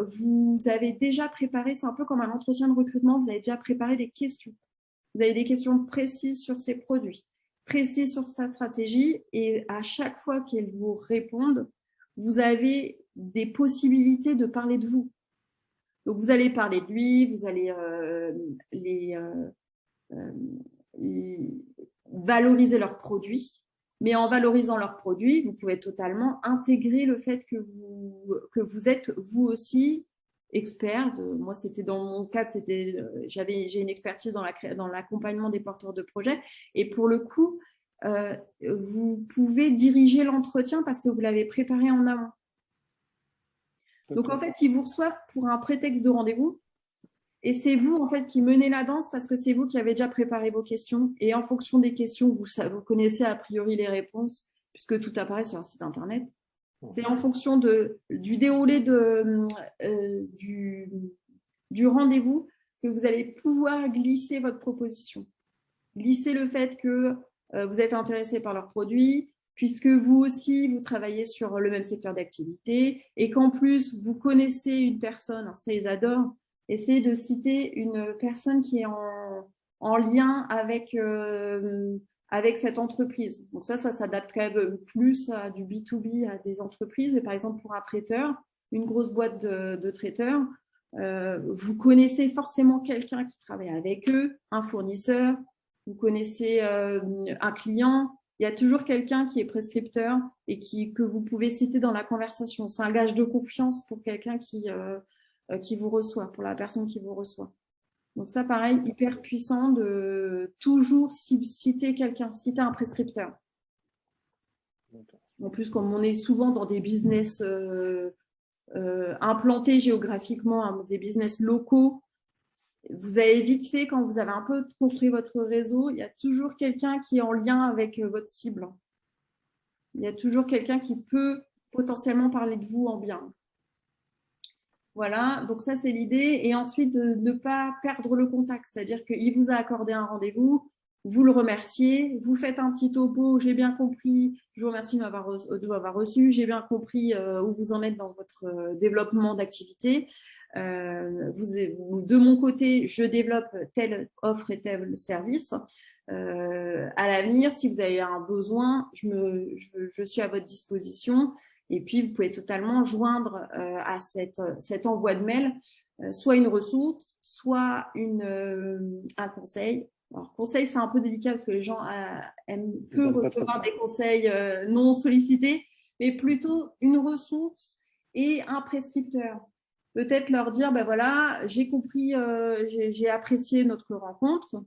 [SPEAKER 1] vous avez déjà préparé, c'est un peu comme un entretien de recrutement, vous avez déjà préparé des questions. Vous avez des questions précises sur ces produits, précises sur sa stratégie, et à chaque fois qu'elles vous répondent, vous avez des possibilités de parler de vous. Donc, vous allez parler de lui, vous allez valoriser leurs produits. Mais en valorisant leurs produits, vous pouvez totalement intégrer le fait que vous êtes vous aussi expert. Moi, c'était dans mon cadre, j'ai une expertise dans l'accompagnement des porteurs de projets. Et pour le coup, vous pouvez diriger l'entretien parce que vous l'avez préparé en amont. Donc, en fait, ils vous reçoivent pour un prétexte de rendez-vous. Et c'est vous, en fait, qui menez la danse parce que c'est vous qui avez déjà préparé vos questions. Et en fonction des questions, vous connaissez a priori les réponses, puisque tout apparaît sur un site Internet. C'est en fonction du déroulé du rendez-vous que vous allez pouvoir glisser votre proposition. Glisser le fait que vous êtes intéressé par leurs produits, puisque vous aussi, vous travaillez sur le même secteur d'activité et qu'en plus, vous connaissez une personne, alors ça, ils adorent, essayez de citer une personne qui est en lien avec cette entreprise. Donc ça s'adapte quand même plus à du B2B, à des entreprises. Et par exemple, pour un traiteur, une grosse boîte de traiteurs, vous connaissez forcément quelqu'un qui travaille avec eux, un fournisseur, vous connaissez un client. Il y a toujours quelqu'un qui est prescripteur et que vous pouvez citer dans la conversation. C'est un gage de confiance pour quelqu'un qui vous reçoit, pour la personne qui vous reçoit. Donc ça, pareil, hyper puissant de toujours citer quelqu'un, citer un prescripteur. En plus, comme on est souvent dans des business implantés géographiquement, hein, des business locaux, vous avez vite fait, quand vous avez un peu construit votre réseau, il y a toujours quelqu'un qui est en lien avec votre cible. Il y a toujours quelqu'un qui peut potentiellement parler de vous en bien. Voilà, donc ça, c'est l'idée. Et ensuite, de ne pas perdre le contact. C'est-à-dire qu'il vous a accordé un rendez-vous, vous le remerciez, vous faites un petit topo, j'ai bien compris, je vous remercie de m'avoir reçu, j'ai bien compris où vous en êtes dans votre développement d'activité. De mon côté, je développe telle offre et tel service. À l'avenir, si vous avez un besoin, je suis à votre disposition. Et puis, vous pouvez totalement joindre à cet envoi de mail soit une ressource, soit un conseil. Alors, conseil, c'est un peu délicat parce que les gens aiment peu recevoir des conseils non sollicités, mais plutôt une ressource et un prescripteur. Peut-être leur dire, ben voilà, j'ai compris, j'ai apprécié notre rencontre.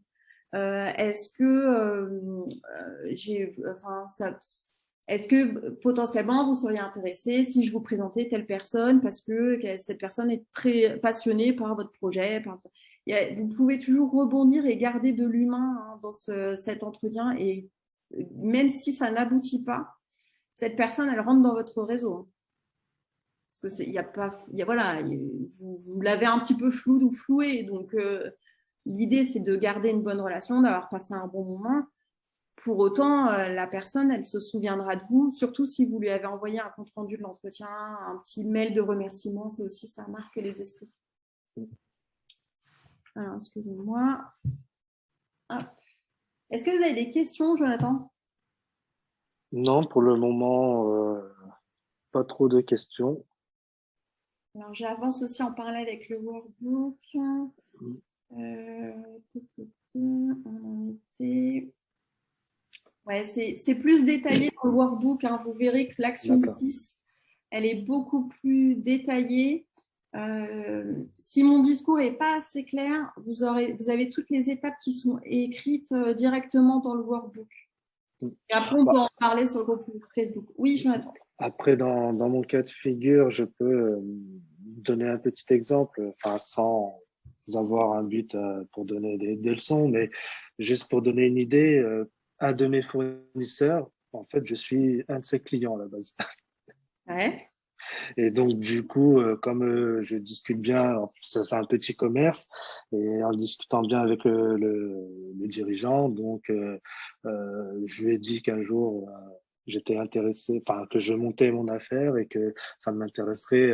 [SPEAKER 1] Est-ce que potentiellement vous seriez intéressé si je vous présentais telle personne parce que cette personne est très passionnée par votre projet. Vous pouvez toujours rebondir et garder de l'humain dans cet entretien et même si ça n'aboutit pas, cette personne, elle rentre dans votre réseau. Parce que voilà, vous l'avez un petit peu floué. Donc, l'idée, c'est de garder une bonne relation, d'avoir passé un bon moment. Pour autant, la personne, elle se souviendra de vous, surtout si vous lui avez envoyé un compte-rendu de l'entretien, un petit mail de remerciement, c'est aussi, ça marque les esprits. Alors, excusez-moi. Est-ce que vous avez des questions, Jonathan?
[SPEAKER 2] Non, pour le moment, pas trop de questions.
[SPEAKER 1] Alors, j'avance aussi en parallèle avec le workbook. Ouais, c'est plus détaillé dans le workbook. Hein. Vous verrez que l'action 6, elle est beaucoup plus détaillée. Si mon discours n'est pas assez clair, vous avez toutes les étapes qui sont écrites directement dans le workbook. Et après, on peut en parler sur le groupe Facebook. Oui, Jonathan.
[SPEAKER 2] Après, dans mon cas de figure, je peux donner un petit exemple, sans avoir un but pour donner des leçons, mais juste pour donner une idée, un de mes fournisseurs, en fait, je suis un de ses clients à la base.
[SPEAKER 1] Ouais.
[SPEAKER 2] Et donc, du coup, comme je discute bien, c'est un petit commerce, et en discutant bien avec le dirigeant, donc je lui ai dit qu'un jour, j'étais intéressé, que je montais mon affaire et que ça m'intéresserait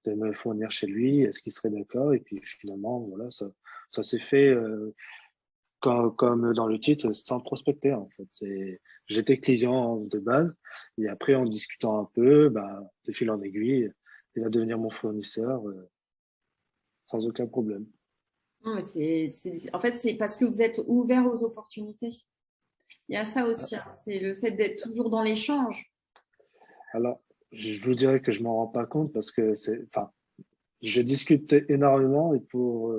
[SPEAKER 2] de me fournir chez lui. Est-ce qu'il serait d'accord? Et puis finalement, voilà, ça s'est fait comme dans le titre, sans prospecter en fait. J'étais client de base et après en discutant un peu, de fil en aiguille, il va devenir mon fournisseur sans aucun problème.
[SPEAKER 1] Non, mais en fait, c'est parce que vous êtes ouvert aux opportunités. Il y a ça aussi, hein. C'est le fait d'être toujours dans l'échange.
[SPEAKER 2] Alors, je vous dirais que je m'en rends pas compte parce que je discute énormément et pour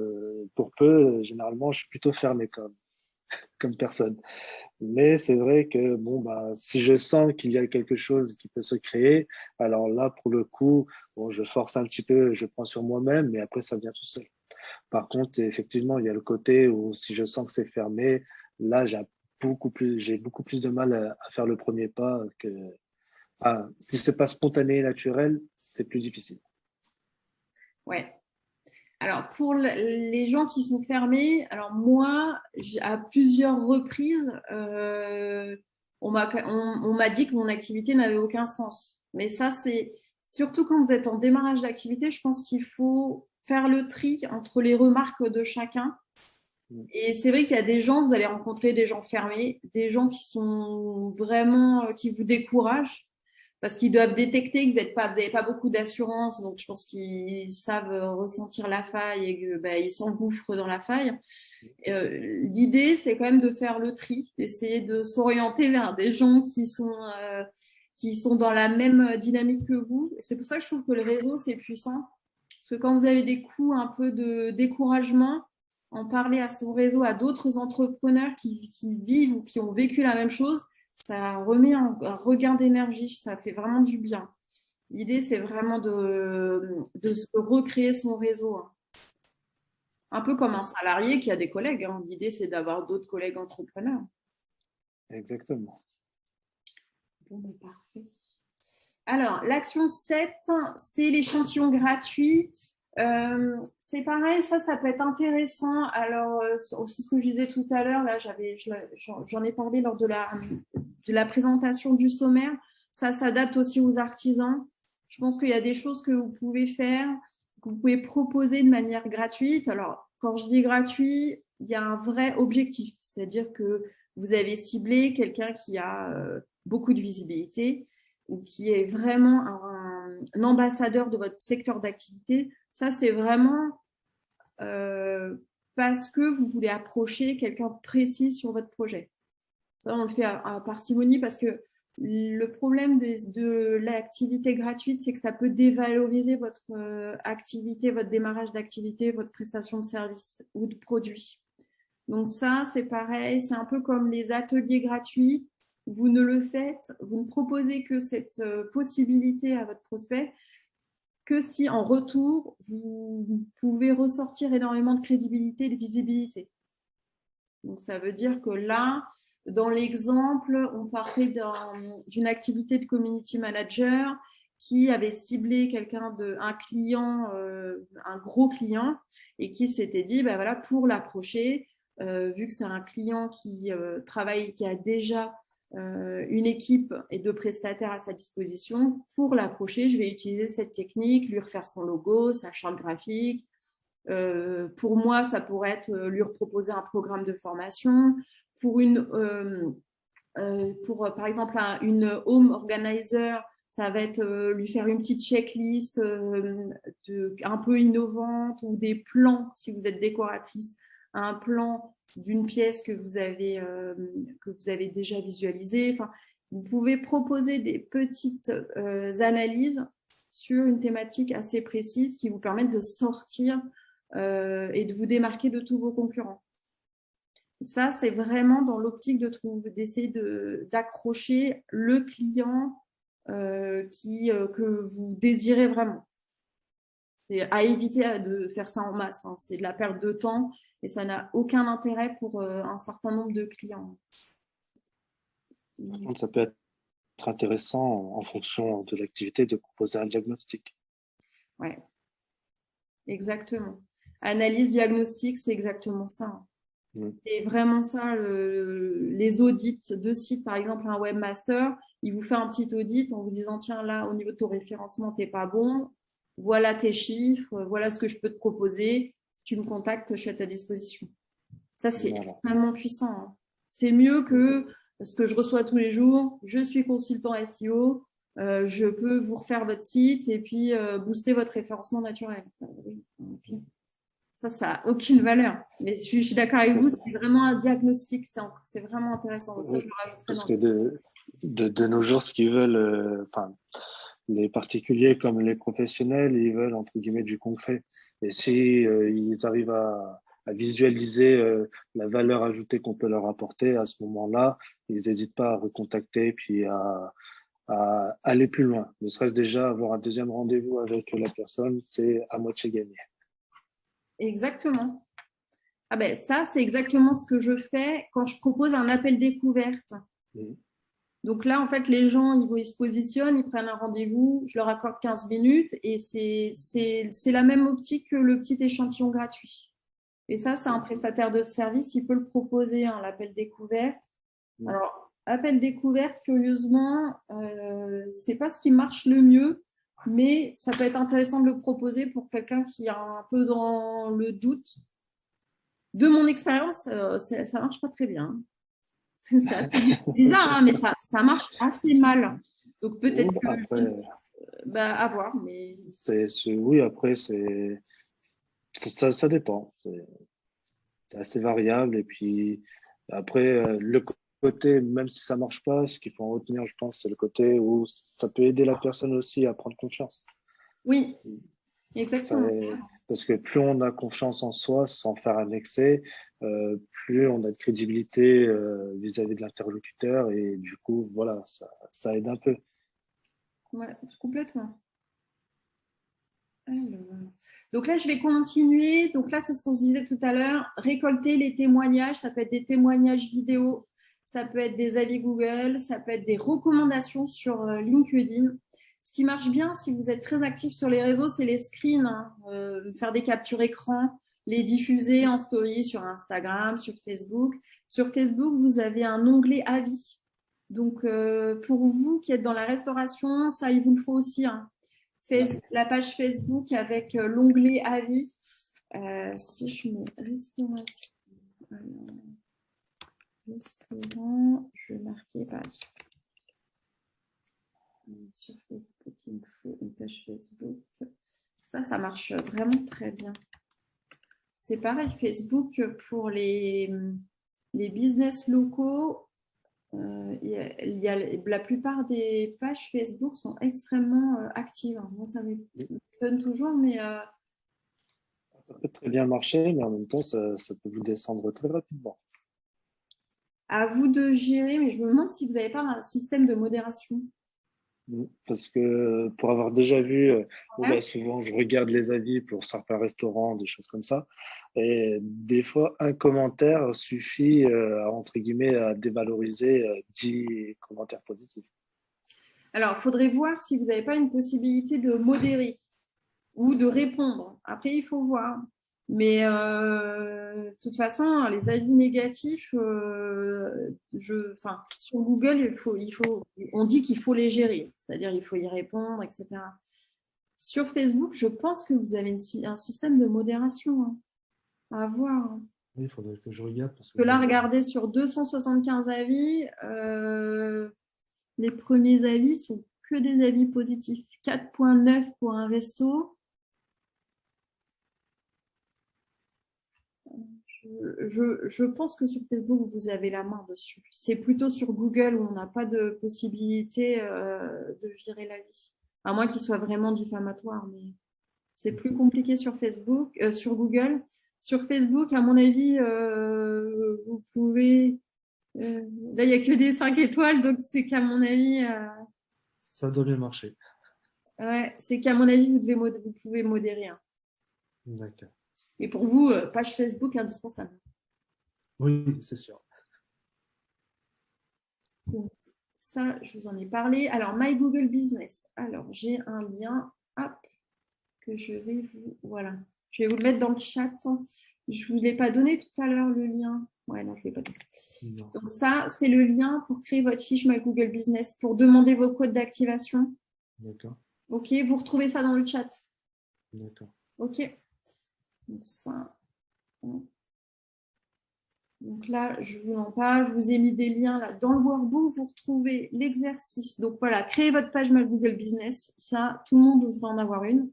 [SPEAKER 2] peu, généralement, je suis plutôt fermé comme personne. Mais c'est vrai que bon, bah, si je sens qu'il y a quelque chose qui peut se créer, alors là, pour le coup, bon, je force un petit peu, je prends sur moi-même, mais après, ça vient tout seul. Par contre, effectivement, il y a le côté où si je sens que c'est fermé, là, j'ai beaucoup plus de mal à faire le premier pas que, si c'est pas spontané et naturel, c'est plus difficile.
[SPEAKER 1] Ouais. Alors, pour les gens qui sont fermés, alors moi, à plusieurs reprises, on m'a dit que mon activité n'avait aucun sens. Mais ça, c'est surtout quand vous êtes en démarrage d'activité, je pense qu'il faut faire le tri entre les remarques de chacun. Et c'est vrai qu'il y a des gens, vous allez rencontrer des gens fermés, des gens qui sont vraiment, qui vous découragent parce qu'ils doivent détecter que vous n'avez pas beaucoup d'assurance, donc je pense qu'ils savent ressentir la faille et qu'ils s'engouffrent dans la faille. L'idée, c'est quand même de faire le tri, d'essayer de s'orienter vers des gens qui sont dans la même dynamique que vous. C'est pour ça que je trouve que le réseau, c'est puissant. Parce que quand vous avez des coups un peu de découragement, en parler à son réseau, à d'autres entrepreneurs qui vivent ou qui ont vécu la même chose, ça remet un regain d'énergie, ça fait vraiment du bien. L'idée, c'est vraiment de se recréer son réseau, hein. Un peu comme un salarié qui a des collègues, hein. L'idée, c'est d'avoir d'autres collègues entrepreneurs.
[SPEAKER 2] Exactement.
[SPEAKER 1] Bon, mais parfait. Alors, l'action 7, c'est l'échantillon gratuit. C'est pareil, ça peut être intéressant. Alors, c'est ce que je disais tout à l'heure, là, j'en ai parlé lors de la présentation du sommaire. Ça s'adapte aussi aux artisans. Je pense qu'il y a des choses que vous pouvez faire, que vous pouvez proposer de manière gratuite. Alors, quand je dis gratuit, il y a un vrai objectif, c'est-à-dire que vous avez ciblé quelqu'un qui a beaucoup de visibilité ou qui est vraiment un ambassadeur de votre secteur d'activité. Ça, c'est vraiment parce que vous voulez approcher quelqu'un de précis sur votre projet. Ça, on le fait à parcimonie parce que le problème de l'activité gratuite, c'est que ça peut dévaloriser votre activité, votre démarrage d'activité, votre prestation de service ou de produit. Donc ça, c'est pareil, c'est un peu comme les ateliers gratuits. Vous ne proposez que cette possibilité à votre prospect que si en retour, vous pouvez ressortir énormément de crédibilité et de visibilité. Donc, ça veut dire que là, dans l'exemple, on parlait d'une activité de community manager qui avait ciblé un client, un gros client, et qui s'était dit, ben voilà, pour l'approcher, vu que c'est un client qui travaille, qui a déjà une équipe et de prestataires à sa disposition, pour l'approcher, je vais utiliser cette technique, lui refaire son logo, sa charte graphique. Pour moi, ça pourrait être lui proposer un programme de formation. Par exemple, une home organizer, ça va être lui faire une petite checklist un peu innovante ou des plans, si vous êtes décoratrice, un plan d'une pièce que vous avez déjà visualisé. Enfin, vous pouvez proposer des petites analyses sur une thématique assez précise qui vous permettent de sortir et de vous démarquer de tous vos concurrents. Ça, c'est vraiment dans l'optique d'essayer d'accrocher le client que vous désirez vraiment. C'est à éviter de faire ça en masse, hein. C'est de la perte de temps et ça n'a aucun intérêt pour un certain nombre de clients.
[SPEAKER 2] Par contre, ça peut être intéressant en fonction de l'activité de proposer un diagnostic.
[SPEAKER 1] Oui, exactement. Analyse, diagnostic, c'est exactement ça. C'est vraiment ça, les audits de sites, par exemple un webmaster, il vous fait un petit audit en vous disant tiens là au niveau de ton référencement t'es pas bon, voilà tes chiffres, voilà ce que je peux te proposer, tu me contactes, je suis à ta disposition. Ça c'est extrêmement puissant, hein. C'est mieux que ce que je reçois tous les jours, je suis consultant SEO, je peux vous refaire votre site et puis booster votre référencement naturel. Oui, Ça n'a aucune valeur. Mais je suis d'accord avec vous, c'est vraiment un diagnostic, c'est vraiment intéressant. Donc ça, je le rajouterai
[SPEAKER 2] parce que de nos jours, ce qu'ils veulent, les particuliers comme les professionnels, ils veulent entre guillemets du concret. Et si ils arrivent à visualiser la valeur ajoutée qu'on peut leur apporter à ce moment-là, ils n'hésitent pas à recontacter puis à aller plus loin. Ne serait-ce déjà avoir un deuxième rendez-vous avec la personne, c'est à moitié gagné.
[SPEAKER 1] Exactement. Ah ben ça, c'est exactement ce que je fais quand je propose un appel découverte. Donc là, en fait, les gens, ils se positionnent, ils prennent un rendez-vous, je leur accorde 15 minutes et c'est la même optique que le petit échantillon gratuit. Et ça, c'est un prestataire de service, il peut le proposer, hein, l'appel découverte. Alors, appel découverte, curieusement, c'est pas ce qui marche le mieux, mais ça peut être intéressant de le proposer pour quelqu'un qui est un peu dans le doute. De mon expérience, ça marche pas très bien. C'est assez bizarre, hein, mais ça marche assez mal. Donc peut-être que à voir. Mais...
[SPEAKER 2] oui, après, ça dépend. C'est assez variable. Et puis après, le côté, même si ça marche pas, ce qu'il faut en retenir, je pense, c'est le côté où ça peut aider la personne aussi à prendre confiance.
[SPEAKER 1] Oui, exactement.
[SPEAKER 2] Parce que plus on a confiance en soi, sans faire un excès, plus on a de crédibilité vis-à-vis de l'interlocuteur et du coup, voilà, ça aide un peu.
[SPEAKER 1] Ouais, complètement. Alors, donc là, je vais continuer. Donc là, c'est ce qu'on se disait tout à l'heure. Récolter les témoignages, ça peut être des témoignages vidéo, ça peut être des avis Google, ça peut être des recommandations sur LinkedIn. Ce qui marche bien, si vous êtes très actif sur les réseaux, c'est les screens, hein, faire des captures écran, les diffuser en story sur Instagram, sur Facebook. Sur Facebook, vous avez un onglet avis. Donc, pour vous qui êtes dans la restauration, ça, il vous le faut aussi, hein. La page Facebook avec l'onglet avis. Si je mets restauration, restaurant, je vais marquer page. Sur Facebook, il me faut une page Facebook. Ça marche vraiment très bien. C'est pareil, Facebook pour les business locaux. La plupart des pages Facebook sont extrêmement actives. Moi, ça m'étonne toujours, mais
[SPEAKER 2] ça peut très bien marcher, mais en même temps, ça peut vous descendre très rapidement.
[SPEAKER 1] À vous de gérer, mais je me demande si vous n'avez pas un système de modération.
[SPEAKER 2] Parce que pour avoir déjà vu, souvent je regarde les avis pour certains restaurants, des choses comme ça, et des fois un commentaire suffit entre guillemets à dévaloriser 10 commentaires positifs.
[SPEAKER 1] Alors, il faudrait voir si vous n'avez pas une possibilité de modérer ou de répondre. Après, il faut voir. Mais de toute façon, les avis négatifs, sur Google, on dit qu'il faut les gérer, c'est-à-dire il faut y répondre, etc. Sur Facebook, je pense que vous avez un système de modération, hein, à voir.
[SPEAKER 2] Oui, il faudrait que je regarde.
[SPEAKER 1] Parce que là, regardez, sur 275 avis, les premiers avis sont que des avis positifs. 4,9 pour un resto. Je pense que sur Facebook, vous avez la main dessus. C'est plutôt sur Google où on n'a pas de possibilité de virer l'avis. À moins qu'il soit vraiment diffamatoire, mais c'est plus compliqué sur Facebook, sur Google. Sur Facebook, à mon avis, vous pouvez... là, il n'y a que des 5 étoiles, donc c'est qu'à mon avis...
[SPEAKER 2] ça devrait marcher.
[SPEAKER 1] Ouais, c'est qu'à mon avis, vous pouvez modérer. Hein.
[SPEAKER 2] D'accord.
[SPEAKER 1] Et pour vous, page Facebook indispensable.
[SPEAKER 2] Oui, c'est sûr.
[SPEAKER 1] Donc, ça, je vous en ai parlé. Alors, My Google Business. Alors, j'ai un lien que je vais vous... Voilà. Je vais vous le mettre dans le chat. Je ne vous l'ai pas donné tout à l'heure, le lien. Ouais, non, je ne l'ai pas donné. Donc, ça, c'est le lien pour créer votre fiche My Google Business, pour demander vos codes d'activation.
[SPEAKER 2] D'accord.
[SPEAKER 1] OK, vous retrouvez ça dans le chat.
[SPEAKER 2] D'accord.
[SPEAKER 1] OK. Donc, ça... Donc là, je vous en parle, je vous ai mis des liens là dans le workbook, vous retrouvez l'exercice. Donc voilà, créez votre page My Google Business, ça, tout le monde devrait en avoir une.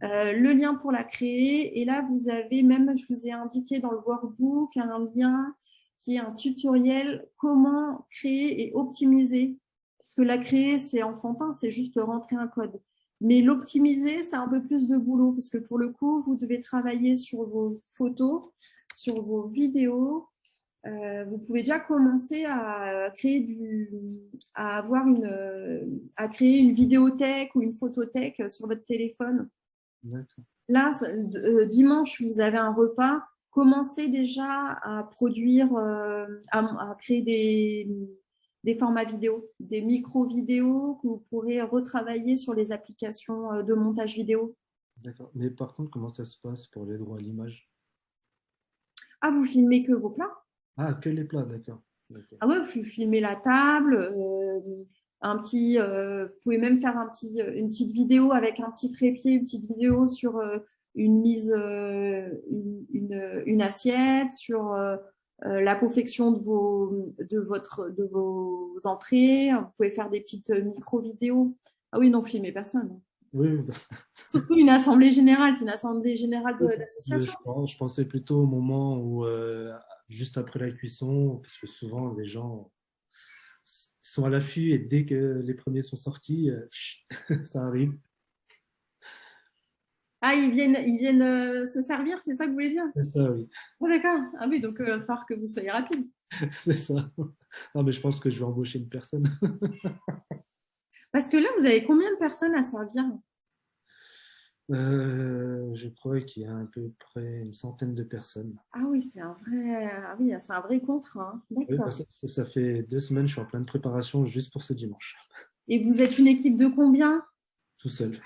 [SPEAKER 1] le lien pour la créer. Et là, vous avez même, je vous ai indiqué dans le workbook, un lien qui est un tutoriel comment créer et optimiser. Parce que la créer, c'est enfantin, c'est juste rentrer un code. Mais l'optimiser, c'est un peu plus de boulot parce que pour le coup, vous devez travailler sur vos photos, sur vos vidéos. Vous pouvez déjà commencer à créer à créer une vidéothèque ou une photothèque sur votre téléphone. Là, dimanche, vous avez un repas. Commencez déjà à produire, à créer des formats vidéo, des micro-vidéos que vous pourrez retravailler sur les applications de montage vidéo.
[SPEAKER 3] D'accord. Mais par contre, comment ça se passe pour les droits à l'image?
[SPEAKER 1] Ah, vous filmez que vos plats?
[SPEAKER 3] Ah, que les plats, d'accord.
[SPEAKER 1] Ah ouais, vous filmez la table, vous pouvez même faire une petite vidéo avec un petit trépied, une petite vidéo sur une mise, une assiette, sur la confection de vos entrées. Vous pouvez faire des petites micro-vidéos. Ah oui, non, filmez personne.
[SPEAKER 3] Oui,
[SPEAKER 1] Surtout une assemblée générale, c'est une assemblée générale d'association.
[SPEAKER 3] je pensais plutôt au moment où, juste après la cuisson, parce que souvent les gens sont à l'affût et dès que les premiers sont sortis, ça arrive.
[SPEAKER 1] Ah, ils viennent se servir, c'est ça que vous voulez dire?
[SPEAKER 3] C'est ça, oui.
[SPEAKER 1] Oh, d'accord. Ah oui, donc il va falloir que vous soyez rapide.
[SPEAKER 3] C'est ça. Non, mais je pense que je vais embaucher une personne.
[SPEAKER 1] Parce que là, vous avez combien de personnes à servir?
[SPEAKER 3] Je crois qu'il y a à peu près une centaine de personnes.
[SPEAKER 1] Ah oui, c'est un vrai contrat. Hein.
[SPEAKER 3] Oui,
[SPEAKER 1] D'accord.
[SPEAKER 3] ça fait 2 semaines, je suis en pleine préparation juste pour ce dimanche.
[SPEAKER 1] Et vous êtes une équipe de combien?
[SPEAKER 3] Tout seul.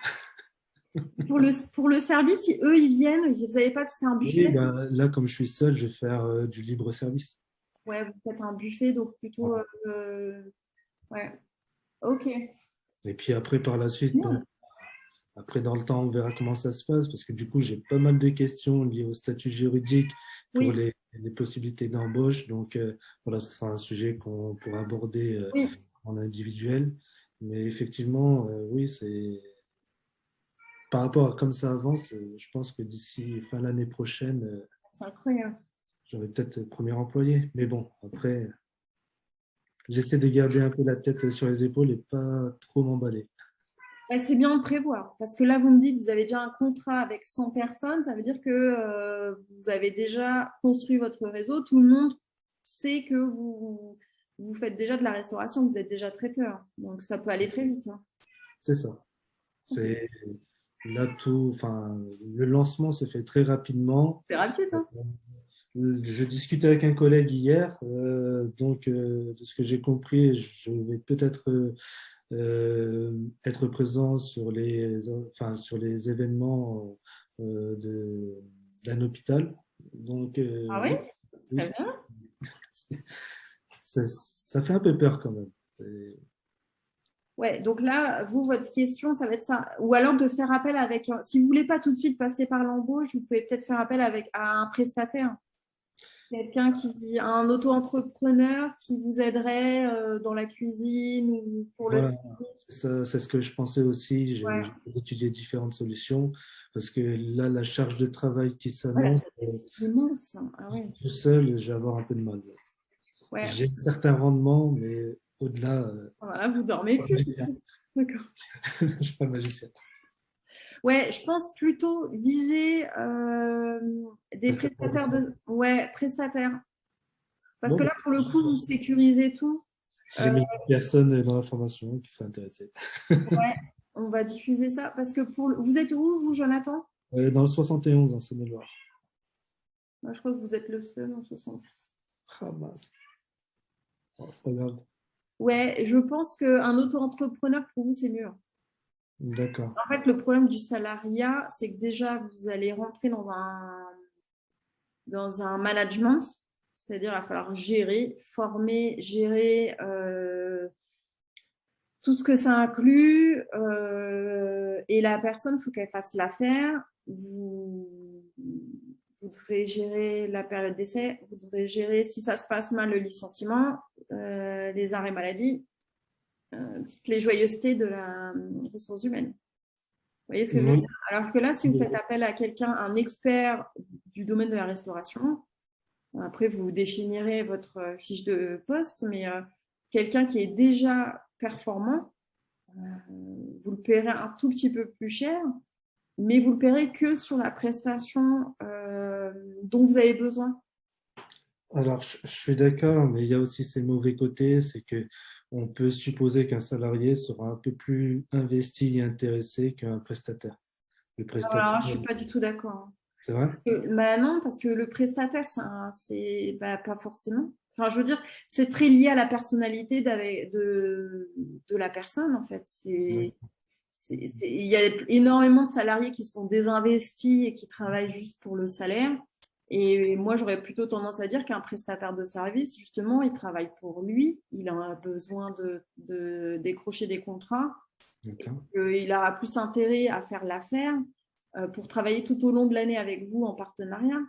[SPEAKER 1] Pour le service, si eux, ils viennent, vous n'avez pas, c'est un buffet?
[SPEAKER 3] Oui, là, comme je suis seul, je vais faire du libre service.
[SPEAKER 1] Ouais, vous faites un buffet, donc plutôt. Ouais. Ok.
[SPEAKER 3] Et puis après, par la suite, donc, après, dans le temps, on verra comment ça se passe, parce que du coup, j'ai pas mal de questions liées au statut juridique pour
[SPEAKER 1] Oui.
[SPEAKER 3] les possibilités d'embauche. Donc, voilà, ce sera un sujet qu'on pourra aborder
[SPEAKER 1] Oui.
[SPEAKER 3] en individuel. Mais effectivement, oui, c'est par rapport à comme ça avance, je pense que d'ici fin l'année prochaine,
[SPEAKER 1] C'est incroyable.
[SPEAKER 3] j'aurai peut-être le premier employé. Mais bon, après, j'essaie de garder un peu la tête sur les épaules et pas trop m'emballer.
[SPEAKER 1] Bah, c'est bien de prévoir, parce que là, vous me dites que vous avez déjà un contrat avec 100 personnes, ça veut dire que vous avez déjà construit votre réseau, tout le monde sait que vous faites déjà de la restauration, vous êtes déjà traiteur, donc ça peut aller très vite. Hein.
[SPEAKER 3] C'est ça. C'est là tout, enfin, le lancement se fait très rapidement.
[SPEAKER 1] C'est rapide, hein?
[SPEAKER 3] Je discutais avec un collègue hier, donc de ce que j'ai compris, je vais peut-être être présent sur sur les événements d'un hôpital. Donc,
[SPEAKER 1] Ah oui?
[SPEAKER 3] oui,
[SPEAKER 1] Très bien.
[SPEAKER 3] ça fait un peu peur quand même.
[SPEAKER 1] Ouais, donc là, vous, votre question, ça va être ça. Ou alors de faire appel si vous ne voulez pas tout de suite passer par l'embauche, vous pouvez peut-être faire appel à un prestataire. Un auto-entrepreneur qui vous aiderait dans la cuisine ou pour le
[SPEAKER 3] Voilà,
[SPEAKER 1] service.
[SPEAKER 3] c'est ce que je pensais aussi. J'ai
[SPEAKER 1] Ouais.
[SPEAKER 3] étudié différentes solutions parce que là, la charge de travail qui
[SPEAKER 1] Voilà,
[SPEAKER 3] s'annonce,
[SPEAKER 1] c'est immense. Ah ouais.
[SPEAKER 3] tout seul, je vais avoir un peu de mal.
[SPEAKER 1] Ouais.
[SPEAKER 3] J'ai un certain rendement, mais au-delà,
[SPEAKER 1] Voilà, vous dormez plus. D'accord.
[SPEAKER 3] je suis pas magicien.
[SPEAKER 1] Ouais, je pense plutôt viser des prestataires prestataires. Parce que là, pour le coup, vous sécurisez tout.
[SPEAKER 3] Si jamais une personne dans la formation qui serait intéressée.
[SPEAKER 1] Ouais, on va diffuser ça. Parce que vous êtes où, vous, Jonathan?
[SPEAKER 3] Dans le 71, en Saône-et-Loire.
[SPEAKER 1] Moi, je crois que vous êtes le seul en 66.
[SPEAKER 3] Ah mince. Oh, c'est pas grave.
[SPEAKER 1] Ouais, je pense qu'un auto-entrepreneur, pour vous, c'est mieux.
[SPEAKER 3] D'accord.
[SPEAKER 1] En fait, le problème du salariat, c'est que déjà, vous allez rentrer dans un management, c'est-à-dire il va falloir gérer, former, gérer tout ce que ça inclut. Et la personne, il faut qu'elle fasse l'affaire. Vous devrez gérer la période d'essai, vous devrez gérer, si ça se passe mal, le licenciement, les arrêts maladie, toutes les joyeusetés de la ressource humaine. voyez ce que je veux
[SPEAKER 3] Oui.
[SPEAKER 1] dire? Alors que là, si vous faites appel à quelqu'un, un expert du domaine de la restauration, après, vous définirez votre fiche de poste, mais quelqu'un qui est déjà performant, vous le paierez un tout petit peu plus cher, mais vous le paierez que sur la prestation dont vous avez besoin.
[SPEAKER 3] Alors, je suis d'accord, mais il y a aussi ses mauvais côtés, c'est que on peut supposer qu'un salarié sera un peu plus investi et intéressé qu'un prestataire. Le prestataire,
[SPEAKER 1] Alors, je ne suis pas du tout d'accord.
[SPEAKER 3] c'est vrai?
[SPEAKER 1] Bah non, parce que le prestataire, c'est pas forcément. Enfin, je veux dire, c'est très lié à la personnalité de la personne, en fait.
[SPEAKER 3] Oui.
[SPEAKER 1] Il y a énormément de salariés qui sont désinvestis et qui travaillent juste pour le salaire. Et moi, j'aurais plutôt tendance à dire qu'un prestataire de service, justement, il travaille pour lui. Il a besoin de décrocher des contrats.
[SPEAKER 3] D'accord.
[SPEAKER 1] Il aura plus intérêt à faire l'affaire pour travailler tout au long de l'année avec vous en partenariat.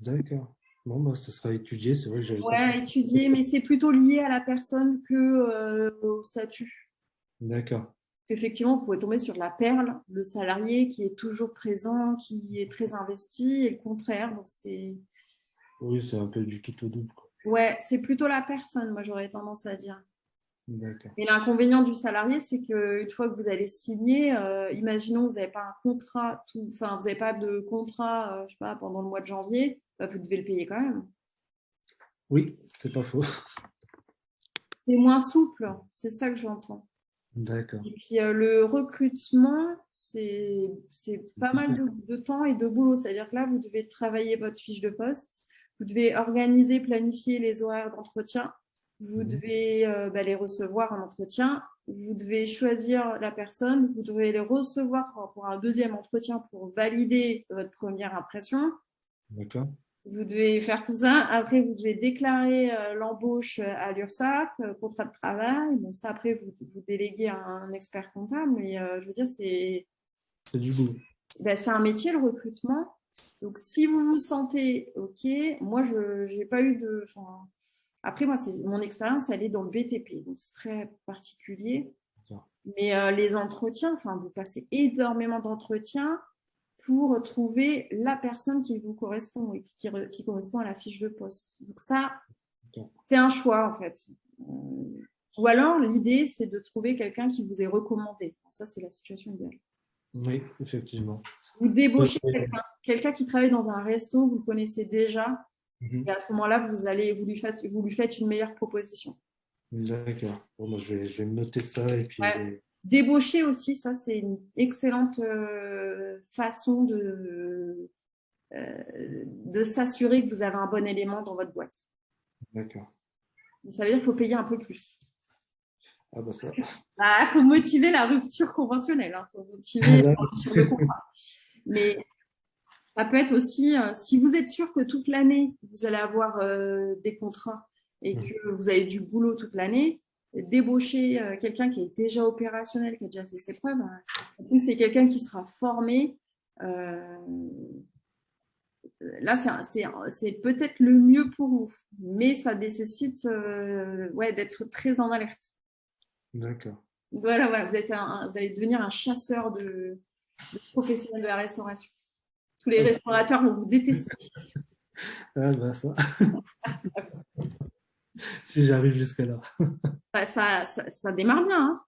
[SPEAKER 3] D'accord. Bon, bah, ça sera étudié, c'est vrai que j'avais pas
[SPEAKER 1] Ouais,
[SPEAKER 3] pensé.
[SPEAKER 1] étudier, mais c'est plutôt lié à la personne que au statut.
[SPEAKER 3] D'accord.
[SPEAKER 1] Effectivement, vous pouvez tomber sur la perle, le salarié qui est toujours présent, qui est très investi, et le contraire. Donc
[SPEAKER 3] Oui, c'est un peu du quitte au double, quoi.
[SPEAKER 1] ouais, c'est plutôt la personne, moi j'aurais tendance à dire.
[SPEAKER 3] D'accord.
[SPEAKER 1] Et l'inconvénient du salarié, c'est qu'une fois que vous allez signer, imaginons que vous n'avez pas un contrat, enfin vous n'avez pas de contrat, je sais pas, pendant le mois de janvier, bah, vous devez le payer quand même.
[SPEAKER 3] Oui, c'est pas faux.
[SPEAKER 1] C'est moins souple, c'est ça que j'entends.
[SPEAKER 3] D'accord.
[SPEAKER 1] Et puis le recrutement, c'est pas mal de temps et de boulot. C'est-à-dire que là, vous devez travailler votre fiche de poste, vous devez organiser, planifier les horaires d'entretien, vous devez les recevoir en entretien, vous devez choisir la personne, vous devez les recevoir pour un deuxième entretien pour valider votre première impression.
[SPEAKER 3] D'accord.
[SPEAKER 1] Vous devez faire tout ça. Après, vous devez déclarer l'embauche à l'URSSAF, contrat de travail. Bon, ça, après, vous déléguez à un expert comptable. Mais je veux dire, c'est
[SPEAKER 3] du boulot.
[SPEAKER 1] c'est un métier, le recrutement. Donc, si vous vous sentez OK, moi, je n'ai pas eu de… Après, moi, mon expérience, elle est dans le BTP. Donc, c'est très particulier. Mais les entretiens, vous passez énormément d'entretiens pour trouver la personne qui vous correspond et qui correspond à la fiche de poste. Donc ça, c'est un choix en fait. Ou alors, l'idée, c'est de trouver quelqu'un qui vous est recommandé. Ça, c'est la situation idéale.
[SPEAKER 3] Oui, effectivement.
[SPEAKER 1] Vous débauchez quelqu'un qui travaille dans un resto, vous le connaissez déjà, et à ce moment-là, vous lui faites une meilleure proposition.
[SPEAKER 3] D'accord. Bon, je vais me noter ça et puis…
[SPEAKER 1] Ouais. Débaucher aussi, ça, c'est une excellente façon de s'assurer que vous avez un bon élément dans votre boîte.
[SPEAKER 3] D'accord.
[SPEAKER 1] Ça veut dire qu'il faut payer un peu plus.
[SPEAKER 3] Ah bah ça.
[SPEAKER 1] Il faut motiver la rupture conventionnelle. Il faut motiver la rupture de contrat. Mais ça peut être aussi, si vous êtes sûr que toute l'année, vous allez avoir des contrats et que vous avez du boulot toute l'année, débaucher quelqu'un qui est déjà opérationnel, qui a déjà fait ses preuves. En plus, c'est quelqu'un qui sera formé. Là, c'est peut-être le mieux pour vous, mais ça nécessite d'être très en alerte.
[SPEAKER 3] D'accord.
[SPEAKER 1] Voilà, vous allez devenir un chasseur de professionnels de la restauration. Tous les restaurateurs vont vous détester.
[SPEAKER 3] Ah bah ça. Si j'arrive jusqu'à là.
[SPEAKER 1] Ça démarre bien. Hein.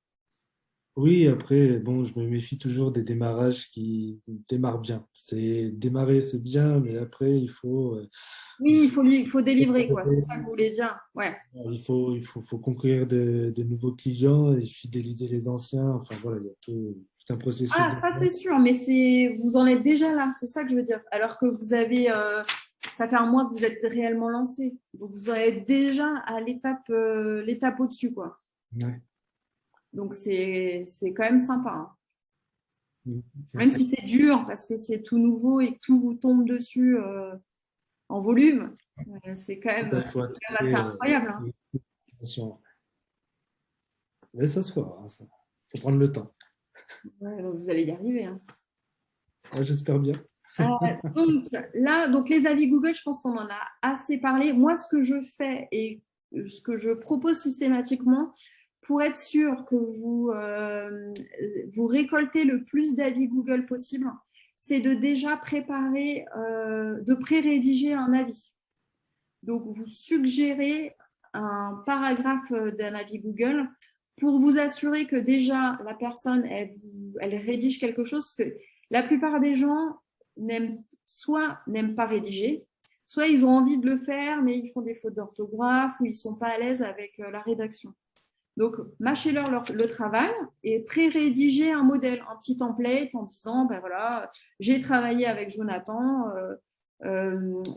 [SPEAKER 3] Oui, après, bon, je me méfie toujours des démarrages qui démarrent bien. Démarrer, c'est bien, mais après, il faut…
[SPEAKER 1] oui, il faut délivrer, quoi. C'est ça que vous voulez dire. Ouais.
[SPEAKER 3] Il faut conquérir de nouveaux clients et fidéliser les anciens. Enfin, voilà, il y a tout un processus.
[SPEAKER 1] Ah, ça, c'est sûr, mais vous en êtes déjà là. C'est ça que je veux dire. Alors que vous avez… ça fait un mois que vous êtes réellement lancé. Donc, vous en êtes déjà à l'étape au-dessus, quoi.
[SPEAKER 3] Ouais.
[SPEAKER 1] Donc, c'est quand même sympa. Hein.
[SPEAKER 3] Merci.
[SPEAKER 1] Même si c'est dur, parce que c'est tout nouveau et que tout vous tombe dessus en volume, c'est quand même assez incroyable. Hein.
[SPEAKER 3] Mais ça se fera, ça. Il faut prendre le temps.
[SPEAKER 1] Ouais, donc vous allez y arriver. Hein.
[SPEAKER 3] Ouais, j'espère bien.
[SPEAKER 1] Donc les avis Google, je pense qu'on en a assez parlé. Moi, ce que je fais et ce que je propose systématiquement, pour être sûr que vous récoltez le plus d'avis Google possible, c'est de déjà préparer, de pré-rédiger un avis. Donc, vous suggérez un paragraphe d'un avis Google pour vous assurer que déjà la personne, elle rédige quelque chose, parce que la plupart des gens soit n'aiment pas rédiger, soit ils ont envie de le faire, mais ils font des fautes d'orthographe ou ils ne sont pas à l'aise avec la rédaction. Donc, mâchez-leur le travail et pré-rédigez un modèle, un petit template en disant, ben voilà, j'ai travaillé avec Jonathan,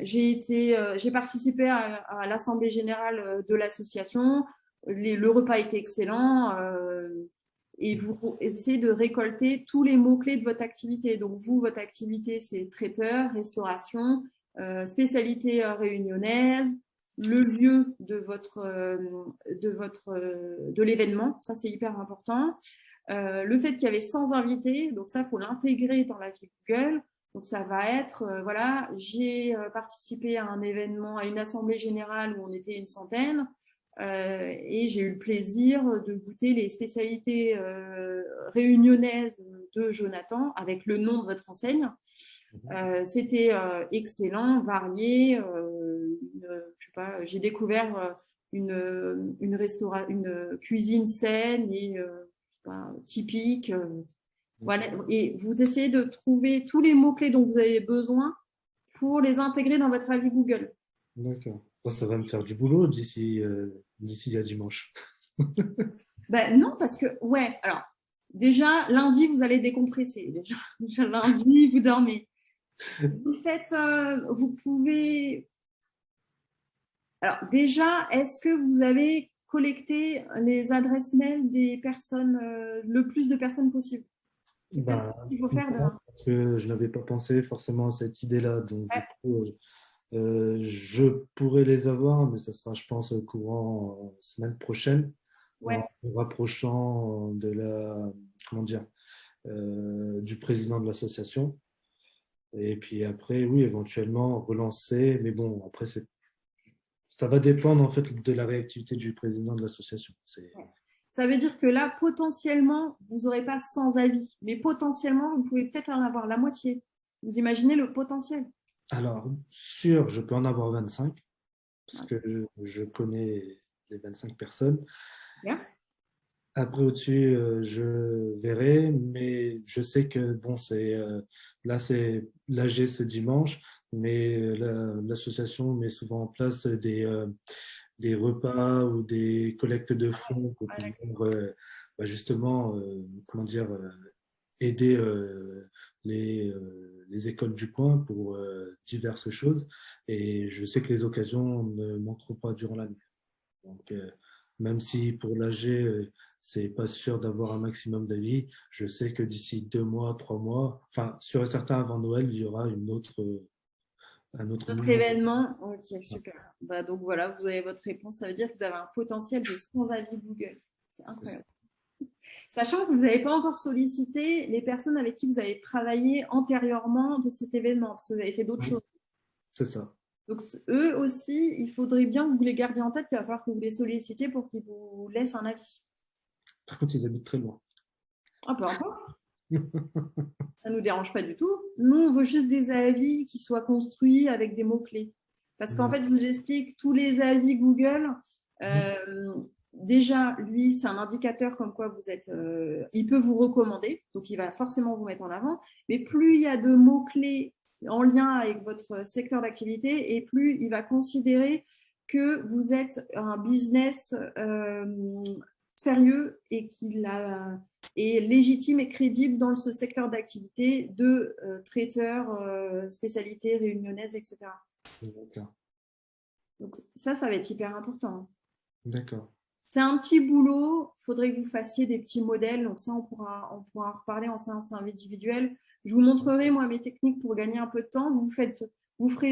[SPEAKER 1] j'ai participé à l'Assemblée générale de l'association, le repas était excellent, et vous essayez de récolter tous les mots-clés de votre activité. Donc, vous, votre activité, c'est traiteur, restauration, spécialité réunionnaise, le lieu de l'événement, ça c'est hyper important. Le fait qu'il y avait 100 invités, donc ça, il faut l'intégrer dans la vie Google. Donc ça va être, voilà, j'ai participé à un événement, à une assemblée générale où on était une centaine, et j'ai eu le plaisir de goûter les spécialités réunionnaises de Jonathan avec le nom de votre enseigne. C'était excellent, varié. Je sais pas, j'ai découvert une cuisine saine et typique. Voilà. Et vous essayez de trouver tous les mots-clés dont vous avez besoin pour les intégrer dans votre avis Google.
[SPEAKER 3] D'accord. Bon, ça va me faire du boulot d'ici à dimanche.
[SPEAKER 1] Ben, non, parce que, ouais, alors, déjà, lundi, vous allez décompresser. Déjà lundi, vous dormez. Vous faites, vous pouvez. Alors, déjà, est-ce que vous avez collecté les adresses mail des personnes, le plus de personnes possible? C'est peut-être ce qu'il faut faire demain.
[SPEAKER 3] Parce que je n'avais pas pensé forcément à cette idée-là. Donc, du coup, je pourrais les avoir, mais ça sera, je pense, au courant semaine prochaine,
[SPEAKER 1] Ouais.
[SPEAKER 3] en me rapprochant de comment dire, du président de l'association. Et puis après, oui, éventuellement relancer. Mais bon, après, ça va dépendre en fait de la réactivité du président de l'association.
[SPEAKER 1] Ça veut dire que là, potentiellement, vous n'aurez pas 100 avis, mais potentiellement, vous pouvez peut-être en avoir la moitié. Vous imaginez le potentiel?
[SPEAKER 3] Alors, sûr, je peux en avoir 25, parce que je connais les 25 personnes.
[SPEAKER 1] Bien.
[SPEAKER 3] Après, au-dessus, je verrai, mais je sais que bon, là, c'est l'AG ce dimanche, mais l'association met souvent en place des repas ou des collectes de fonds pour pouvoir justement, comment dire, aider les écoles du coin pour diverses choses. Et je sais que les occasions ne manqueront pas durant l'année. Donc, même si pour l'AG, c'est pas sûr d'avoir un maximum d'avis, je sais que d'ici 2 mois, 3 mois, enfin, sûr et certain avant Noël, il y aura un autre
[SPEAKER 1] événement. Ok, super. Bah, donc voilà, vous avez votre réponse. Ça veut dire que vous avez un potentiel de 100 avis Google. C'est incroyable. Sachant que vous n'avez pas encore sollicité les personnes avec qui vous avez travaillé antérieurement de cet événement, parce que vous avez fait d'autres choses.
[SPEAKER 3] C'est ça.
[SPEAKER 1] Donc, eux aussi, il faudrait bien que vous les gardiez en tête, qu'il va falloir que vous les sollicitiez pour qu'ils vous laissent un avis.
[SPEAKER 3] Par contre, ils habitent très loin.
[SPEAKER 1] Ah, peu importe. Ça ne nous dérange pas du tout. Nous, on veut juste des avis qui soient construits avec des mots-clés. Parce qu'en fait, je vous explique, tous les avis Google, déjà, lui, c'est un indicateur comme quoi vous êtes, il peut vous recommander, donc il va forcément vous mettre en avant. Mais plus il y a de mots-clés en lien avec votre secteur d'activité, et plus il va considérer que vous êtes un business sérieux et qu'il est légitime et crédible dans ce secteur d'activité de traiteur, spécialité réunionnaise, etc.
[SPEAKER 3] D'accord.
[SPEAKER 1] Donc ça va être hyper important.
[SPEAKER 3] D'accord.
[SPEAKER 1] C'est un petit boulot, il faudrait que vous fassiez des petits modèles, donc ça on pourra en reparler en séance individuelle. Je vous montrerai moi mes techniques pour gagner un peu de temps. Vous ferez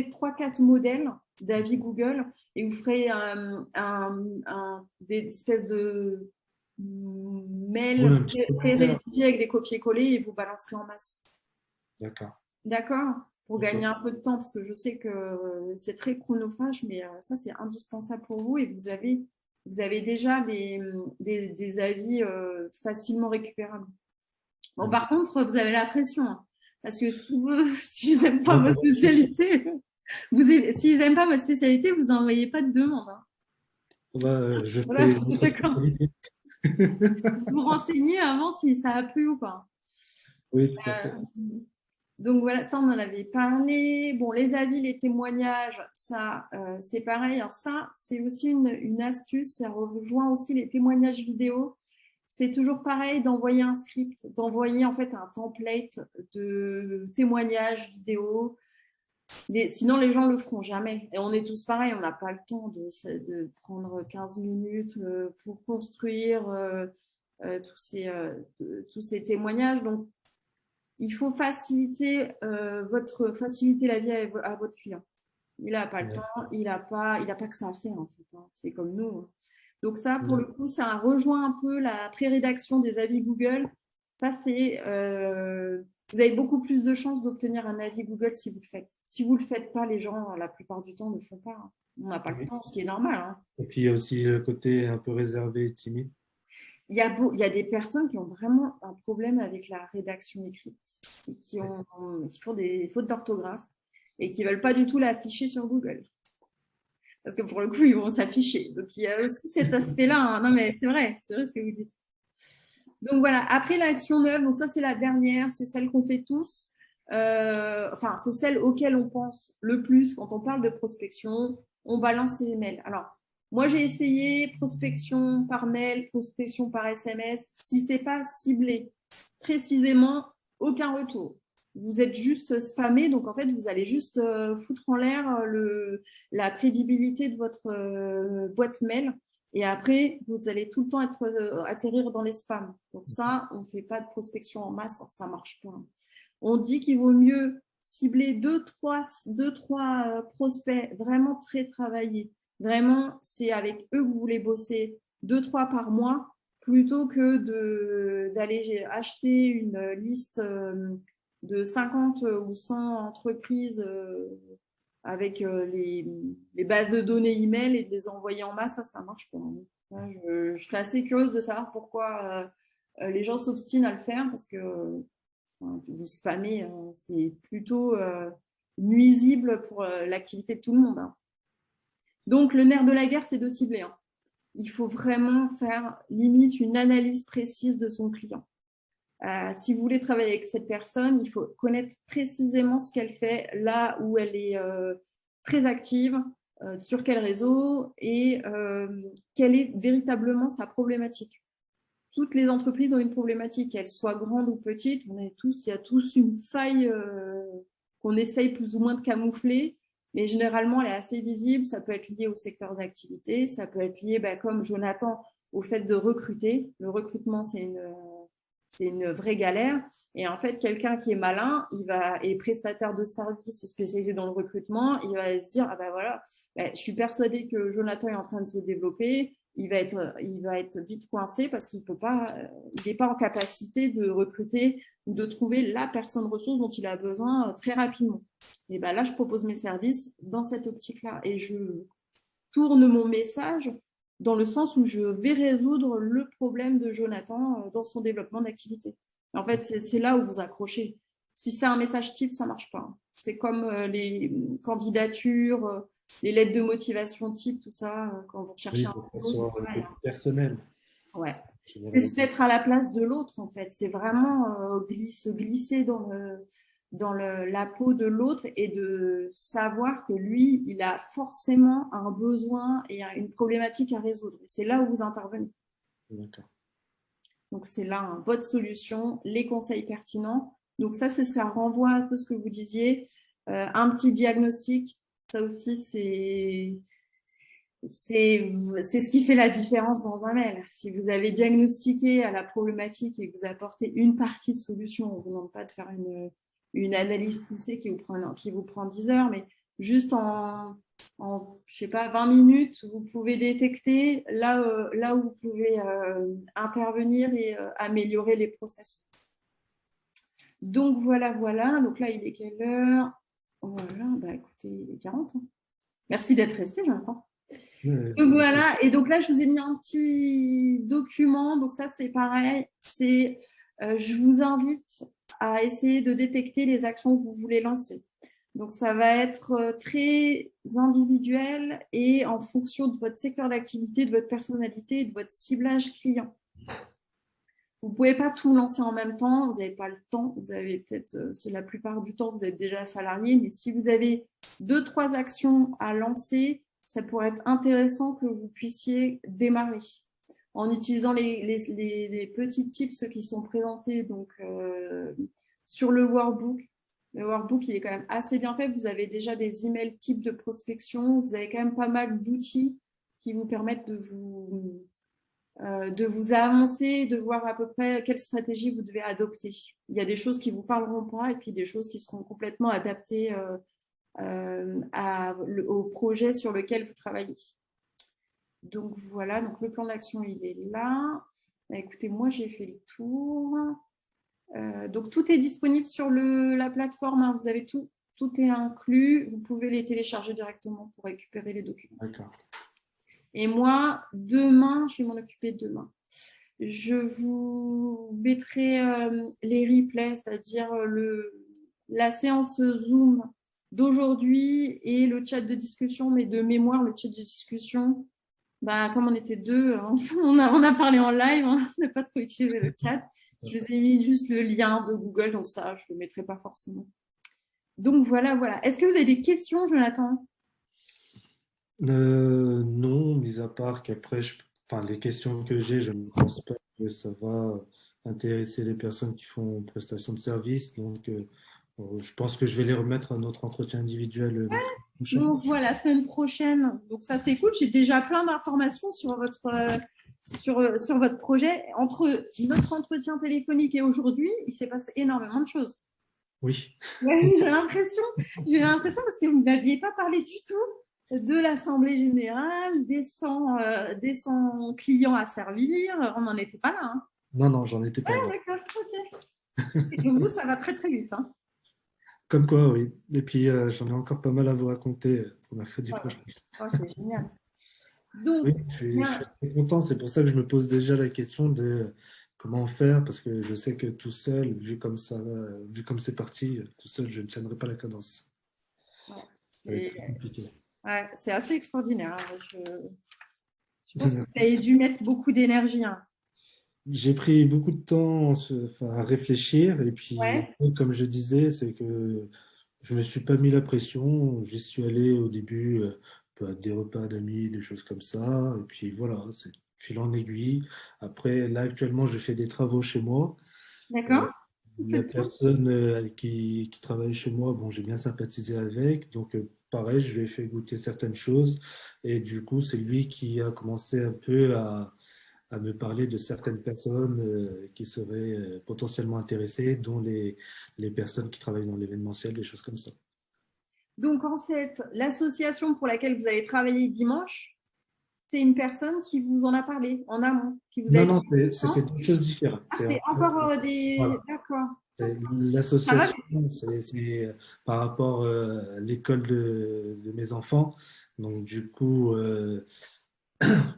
[SPEAKER 1] 3-4 modèles d'avis Google et vous ferez des espèces de mails pré-rédigés avec des copier-coller et vous balancerez en masse.
[SPEAKER 3] D'accord.
[SPEAKER 1] D'accord? Pour gagner un peu de temps, parce que je sais que c'est très chronophage, mais ça c'est indispensable pour vous et vous avez vous avez déjà des avis facilement récupérables. Bon, par contre, vous avez la pression, hein, parce que si ils n'aiment pas votre spécialité, s'ils n'aiment pas votre spécialité, vous n'envoyez pas de demande. Hein.
[SPEAKER 3] Je
[SPEAKER 1] Voilà,
[SPEAKER 3] fais
[SPEAKER 1] vous renseignez avant si ça a plu ou pas.
[SPEAKER 3] Oui, tout à fait.
[SPEAKER 1] Donc voilà, ça on en avait parlé. Bon, les avis, les témoignages, ça c'est pareil. Alors ça, c'est aussi une astuce, ça rejoint aussi les témoignages vidéo. C'est toujours pareil d'envoyer un script, d'envoyer en fait un template de témoignage vidéo. Sinon, les gens ne le feront jamais. Et on est tous pareils, on n'a pas le temps de prendre 15 minutes pour construire tous ces témoignages. Donc, il faut faciliter la vie à votre client. Il n'a pas le temps, il n'a pas que ça à faire en fait. Hein. C'est comme nous. Hein. Donc ça, pour le coup, ça rejoint un peu la pré-rédaction des avis Google. Ça, c'est vous avez beaucoup plus de chances d'obtenir un avis Google si vous le faites. Si vous ne le faites pas, les gens, la plupart du temps, ne le font pas. Hein. On n'a pas le temps, ce qui est normal. Hein.
[SPEAKER 3] Et puis, il y a aussi le côté un peu réservé et timide.
[SPEAKER 1] Il y a des personnes qui ont vraiment un problème avec la rédaction écrite et qui font des fautes d'orthographe et qui ne veulent pas du tout l'afficher sur Google. Parce que pour le coup, ils vont s'afficher. Donc, il y a aussi cet aspect-là. Hein. Non, mais c'est vrai ce que vous dites. Donc, voilà. Après, l'action neuve, donc ça, c'est la dernière. C'est celle qu'on fait tous. C'est celle auquel on pense le plus quand on parle de prospection. On balance les mails. Alors, moi, j'ai essayé prospection par mail, prospection par SMS. Si ce n'est pas ciblé précisément, aucun retour. Vous êtes juste spammé, donc en fait, vous allez juste foutre en l'air la crédibilité de votre boîte mail. Et après, vous allez tout le temps atterrir dans les spams. Donc ça, on ne fait pas de prospection en masse, ça ne marche pas. On dit qu'il vaut mieux cibler deux, trois prospects vraiment très travaillés. Vraiment, c'est avec eux que vous voulez bosser 2-3 par mois plutôt que d'aller acheter une liste de 50 ou 100 entreprises avec les bases de données email et de les envoyer en masse. Ça marche pas. Je suis assez curieuse de savoir pourquoi les gens s'obstinent à le faire parce que vous spammez, c'est plutôt nuisible pour l'activité de tout le monde. Hein. Donc, le nerf de la guerre, c'est de cibler. Hein. Il faut vraiment faire limite une analyse précise de son client. Si vous voulez travailler avec cette personne, il faut connaître précisément ce qu'elle fait, là où elle est très active, sur quel réseau et quelle est véritablement sa problématique. Toutes les entreprises ont une problématique, qu'elles soient grandes ou petites. Il y a tous une faille qu'on essaye plus ou moins de camoufler. Mais généralement, elle est assez visible. Ça peut être lié au secteur d'activité. Ça peut être lié, comme Jonathan, au fait de recruter. Le recrutement, c'est une vraie galère. Et en fait, quelqu'un qui est malin, est prestataire de services spécialisé dans le recrutement, il va se dire, je suis persuadée que Jonathan est en train de se développer. Il va être vite coincé parce qu'il n'est pas en capacité de recruter ou de trouver la personne ressource dont il a besoin très rapidement. Et là, je propose mes services dans cette optique-là et je tourne mon message dans le sens où je vais résoudre le problème de Jonathan dans son développement d'activité. En fait, c'est là où vous accrochez. Si c'est un message type, ça ne marche pas. C'est comme les candidatures, les lettres de motivation type, tout ça, quand vous recherchez un
[SPEAKER 3] boulot. Personnel.
[SPEAKER 1] Ouais. C'est se mettre à la place de l'autre, en fait. C'est vraiment se glisser dans la peau de l'autre et de savoir que lui, il a forcément un besoin et une problématique à résoudre. C'est là où vous intervenez.
[SPEAKER 3] D'accord.
[SPEAKER 1] Donc, c'est là votre solution, les conseils pertinents. Donc, ça renvoie un peu ce que vous disiez. Un petit diagnostic, ça aussi, c'est ce qui fait la différence dans un mail. Si vous avez diagnostiqué à la problématique et que vous apportez une partie de solution, on ne vous demande pas de faire une analyse poussée qui vous prend 10 heures, mais juste en je sais pas, 20 minutes, vous pouvez détecter là où vous pouvez intervenir et améliorer les process. Donc, voilà. Donc là, il est quelle heure? Voilà, écoutez, il est 40. Hein. Merci d'être resté, Jonathan. Donc voilà, et donc là, je vous ai mis un petit document. Donc ça, c'est pareil. Je vous invite à essayer de détecter les actions que vous voulez lancer. Donc ça va être très individuel et en fonction de votre secteur d'activité, de votre personnalité et de votre ciblage client. Vous ne pouvez pas tout lancer en même temps, vous n'avez pas le temps, vous avez peut-être, c'est la plupart du temps, vous êtes déjà salarié, mais si vous avez 2-3 actions à lancer, ça pourrait être intéressant que vous puissiez démarrer en utilisant les petits tips qui sont présentés donc, sur le workbook. Le workbook, il est quand même assez bien fait. Vous avez déjà des emails types de prospection. Vous avez quand même pas mal d'outils qui vous permettent de vous avancer, de voir à peu près quelle stratégie vous devez adopter. Il y a des choses qui ne vous parleront pas et puis des choses qui seront complètement adaptées au projet sur lequel vous travaillez. Donc voilà, donc le plan d'action, il est là. Écoutez, moi, j'ai fait le tour. Donc tout est disponible sur la plateforme. Hein. Vous avez tout est inclus. Vous pouvez les télécharger directement pour récupérer les documents.
[SPEAKER 3] D'accord.
[SPEAKER 1] Et moi, demain, je vais m'en occuper demain. Je vous mettrai les replays, c'est-à-dire la séance Zoom d'aujourd'hui et le chat de discussion, mais de mémoire, le chat de discussion, comme on était deux, on a parlé en live, on n'a pas trop utilisé le chat. Je vous ai mis juste le lien de Google, donc ça, je ne le mettrai pas forcément. Donc voilà. Est-ce que vous avez des questions, Jonathan ?
[SPEAKER 3] Non, mis à part qu'après, les questions que j'ai, je ne pense pas que ça va intéresser les personnes qui font prestation de service. Donc, je pense que je vais les remettre à notre entretien individuel.
[SPEAKER 1] Donc voilà, la semaine prochaine. Donc ça, c'est cool. J'ai déjà plein d'informations sur votre projet. Entre notre entretien téléphonique et aujourd'hui, il s'est passé énormément de choses.
[SPEAKER 3] Oui.
[SPEAKER 1] Ouais, j'ai l'impression parce que vous ne m'aviez pas parlé du tout de l'Assemblée générale, des 100 clients à servir. On n'en était pas là. Hein.
[SPEAKER 3] Non, j'en étais pas là.
[SPEAKER 1] D'accord, ok. Et pour vous, ça va très, très vite. Hein.
[SPEAKER 3] Comme quoi, oui. Et puis, j'en ai encore pas mal à vous raconter pour mercredi prochain.
[SPEAKER 1] Oh, c'est génial. Donc,
[SPEAKER 3] oui, je suis très content. C'est pour ça que je me pose déjà la question de comment faire, parce que je sais que tout seul, vu comme c'est parti, tout seul, je ne tiendrai pas la cadence.
[SPEAKER 1] Ouais, c'est assez extraordinaire. Hein. Je pense que vous avez dû mettre beaucoup d'énergie. Hein.
[SPEAKER 3] J'ai pris beaucoup de temps à réfléchir et puis, comme je disais, c'est que je ne me suis pas mis la pression. J'y suis allé au début à des repas d'amis, des choses comme ça. Et puis voilà, c'est fil en aiguille. Après, là, actuellement, je fais des travaux chez moi.
[SPEAKER 1] D'accord.
[SPEAKER 3] La personne qui travaille chez moi, bon, j'ai bien sympathisé avec. Donc, pareil, je lui ai fait goûter certaines choses. Et du coup, c'est lui qui a commencé un peu à me parler de certaines personnes qui seraient potentiellement intéressées, dont les personnes qui travaillent dans l'événementiel, des choses comme ça.
[SPEAKER 1] Donc, en fait, l'association pour laquelle vous allez travailler dimanche, c'est une personne qui vous en a parlé en amont.
[SPEAKER 3] Non, c'est deux choses différentes.
[SPEAKER 1] C'est encore des… Voilà. D'accord.
[SPEAKER 3] L'association, c'est par rapport à l'école de mes enfants. Donc, du coup…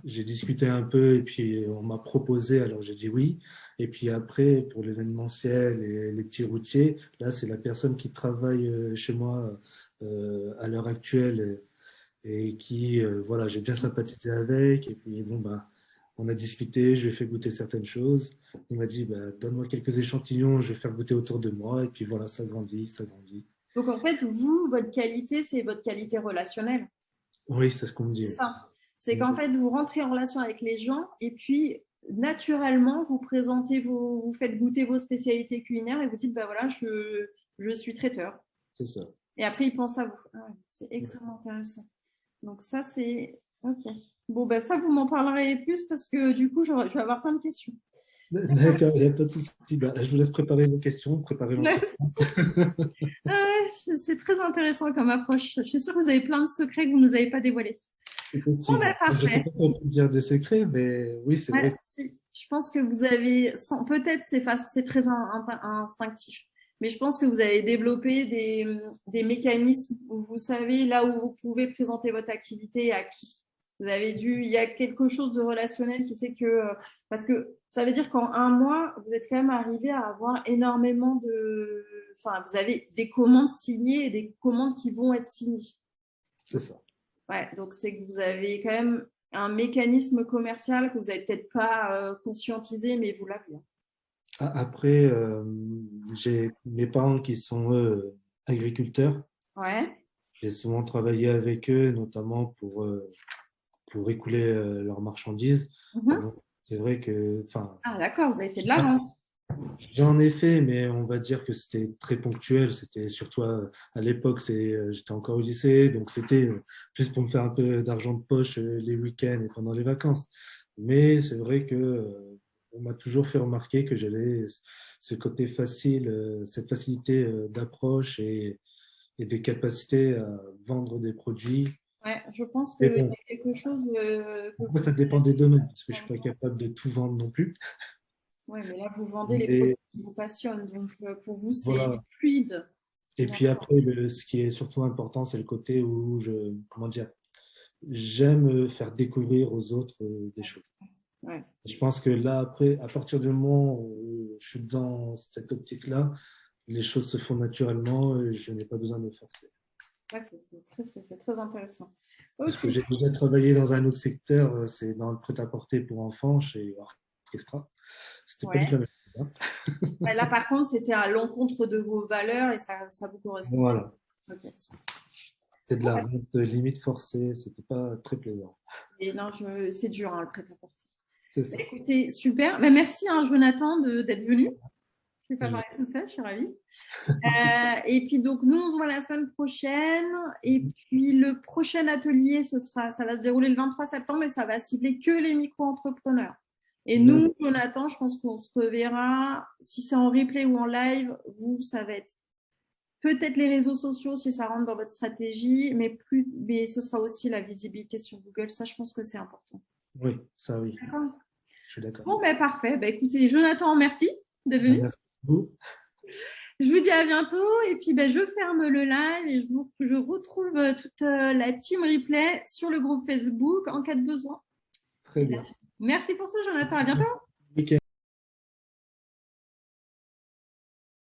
[SPEAKER 3] j'ai discuté un peu et puis on m'a proposé, alors j'ai dit oui. Et puis après, pour l'événementiel et les petits routiers, là, c'est la personne qui travaille chez moi à l'heure actuelle et qui, voilà, j'ai bien sympathisé avec. Et puis, bon, on a discuté, je lui ai fait goûter certaines choses. Il m'a dit, donne-moi quelques échantillons, je vais faire goûter autour de moi. Et puis voilà, ça grandit, ça grandit.
[SPEAKER 1] Donc, en fait, vous, votre qualité, c'est votre qualité relationnelle.
[SPEAKER 3] Oui, c'est ce qu'on me dit.
[SPEAKER 1] C'est ça. C'est qu'en fait, vous rentrez en relation avec les gens et puis, naturellement, vous faites goûter vos spécialités culinaires et vous dites, voilà, je suis traiteur.
[SPEAKER 3] C'est ça.
[SPEAKER 1] Et après, ils pensent à vous. Ah, c'est extrêmement intéressant. Donc ça, c'est… OK. Bon, ça, vous m'en parlerez plus parce que du coup, je vais avoir plein de questions.
[SPEAKER 3] D'accord, il n'y a pas de souci. Je vous laisse préparer vos questions, préparer l'entretien.
[SPEAKER 1] C'est très intéressant comme approche. Je suis sûre que vous avez plein de secrets que vous ne nous avez pas dévoilés.
[SPEAKER 3] Je ne sais pas si on peut dire des secrets, mais oui, c'est vrai.
[SPEAKER 1] Si. Je pense que vous avez… Peut-être c'est très instinctif, mais je pense que vous avez développé des mécanismes où vous savez là où vous pouvez présenter votre activité et à qui. il y a quelque chose de relationnel qui fait que, parce que ça veut dire qu'en un mois, vous êtes quand même arrivé à avoir énormément enfin, vous avez des commandes signées et des commandes qui vont être signées.
[SPEAKER 3] C'est ça.
[SPEAKER 1] Ouais, donc c'est que vous avez quand même un mécanisme commercial que vous n'avez peut-être pas conscientisé, mais vous l'avez.
[SPEAKER 3] Après, j'ai mes parents qui sont agriculteurs.
[SPEAKER 1] Ouais.
[SPEAKER 3] J'ai souvent travaillé avec eux, notamment pour écouler leurs marchandises. Donc, c'est vrai que, enfin,
[SPEAKER 1] Ah, d'accord, vous avez fait de la vente.
[SPEAKER 3] j'en ai fait, mais on va dire que c'était très ponctuel. C'était surtout à l'époque, j'étais encore au lycée, donc c'était juste pour me faire un peu d'argent de poche les week-ends et pendant les vacances. Mais c'est vrai que on m'a toujours fait remarquer que j'avais ce côté facile, cette facilité d'approche et des capacités à vendre des produits.
[SPEAKER 1] Ouais, je pense qu'il
[SPEAKER 3] Mais
[SPEAKER 1] y a
[SPEAKER 3] bon,
[SPEAKER 1] quelque chose
[SPEAKER 3] moi, ça dépend des domaines, parce que je ne suis pas capable de tout vendre non plus.
[SPEAKER 1] Oui, mais là, vous vendez les
[SPEAKER 3] Mais
[SPEAKER 1] produits qui vous passionnent. Donc, pour vous, c'est
[SPEAKER 3] voilà.
[SPEAKER 1] fluide.
[SPEAKER 3] Et puis après, ce qui est surtout important, c'est le côté où comment dire, j'aime faire découvrir aux autres des choses.
[SPEAKER 1] Ouais.
[SPEAKER 3] Je pense que là, après, à partir du moment où je suis dans cette optique-là, les choses se font naturellement et je n'ai pas besoin de me forcer.
[SPEAKER 1] Ouais, c'est très intéressant.
[SPEAKER 3] Parce
[SPEAKER 1] Ok.
[SPEAKER 3] que j'ai déjà travaillé dans un autre secteur, c'est dans le prêt-à-porter pour enfants chez Orchestra. C'était pas du tout
[SPEAKER 1] Ouais.
[SPEAKER 3] la même chose.
[SPEAKER 1] Ouais, là, par contre, c'était à l'encontre de vos valeurs et ça vous correspond.
[SPEAKER 3] Voilà.
[SPEAKER 1] Okay.
[SPEAKER 3] C'était de la vente limite forcée, c'était pas très plaisant.
[SPEAKER 1] Et non, c'est dur, hein, le prêt-à-porter.
[SPEAKER 3] C'est ça.
[SPEAKER 1] Écoutez, super. Mais merci, hein, Jonathan, d'être venu. Je ne vais pas parler tout seul, je suis ravie. Et puis, donc, nous, on se voit la semaine prochaine. Et puis, le prochain atelier, ça va se dérouler le 23 septembre et ça va cibler que les micro-entrepreneurs. Et nous, Jonathan, je pense qu'on se reverra. Si c'est en replay ou en live, ça va être peut-être les réseaux sociaux si ça rentre dans votre stratégie, mais ce sera aussi la visibilité sur Google. Ça, je pense que c'est important.
[SPEAKER 3] Oui, ça oui.
[SPEAKER 1] D'accord.
[SPEAKER 3] Je suis d'accord.
[SPEAKER 1] Bon, ben parfait. Ben, écoutez, Jonathan, merci d'être venu.
[SPEAKER 3] Merci beaucoup.
[SPEAKER 1] Je vous dis à bientôt et puis je ferme le live et je retrouve toute la team replay sur le groupe Facebook en cas de besoin.
[SPEAKER 3] Très bien.
[SPEAKER 1] Merci pour ça, Jonathan. À bientôt.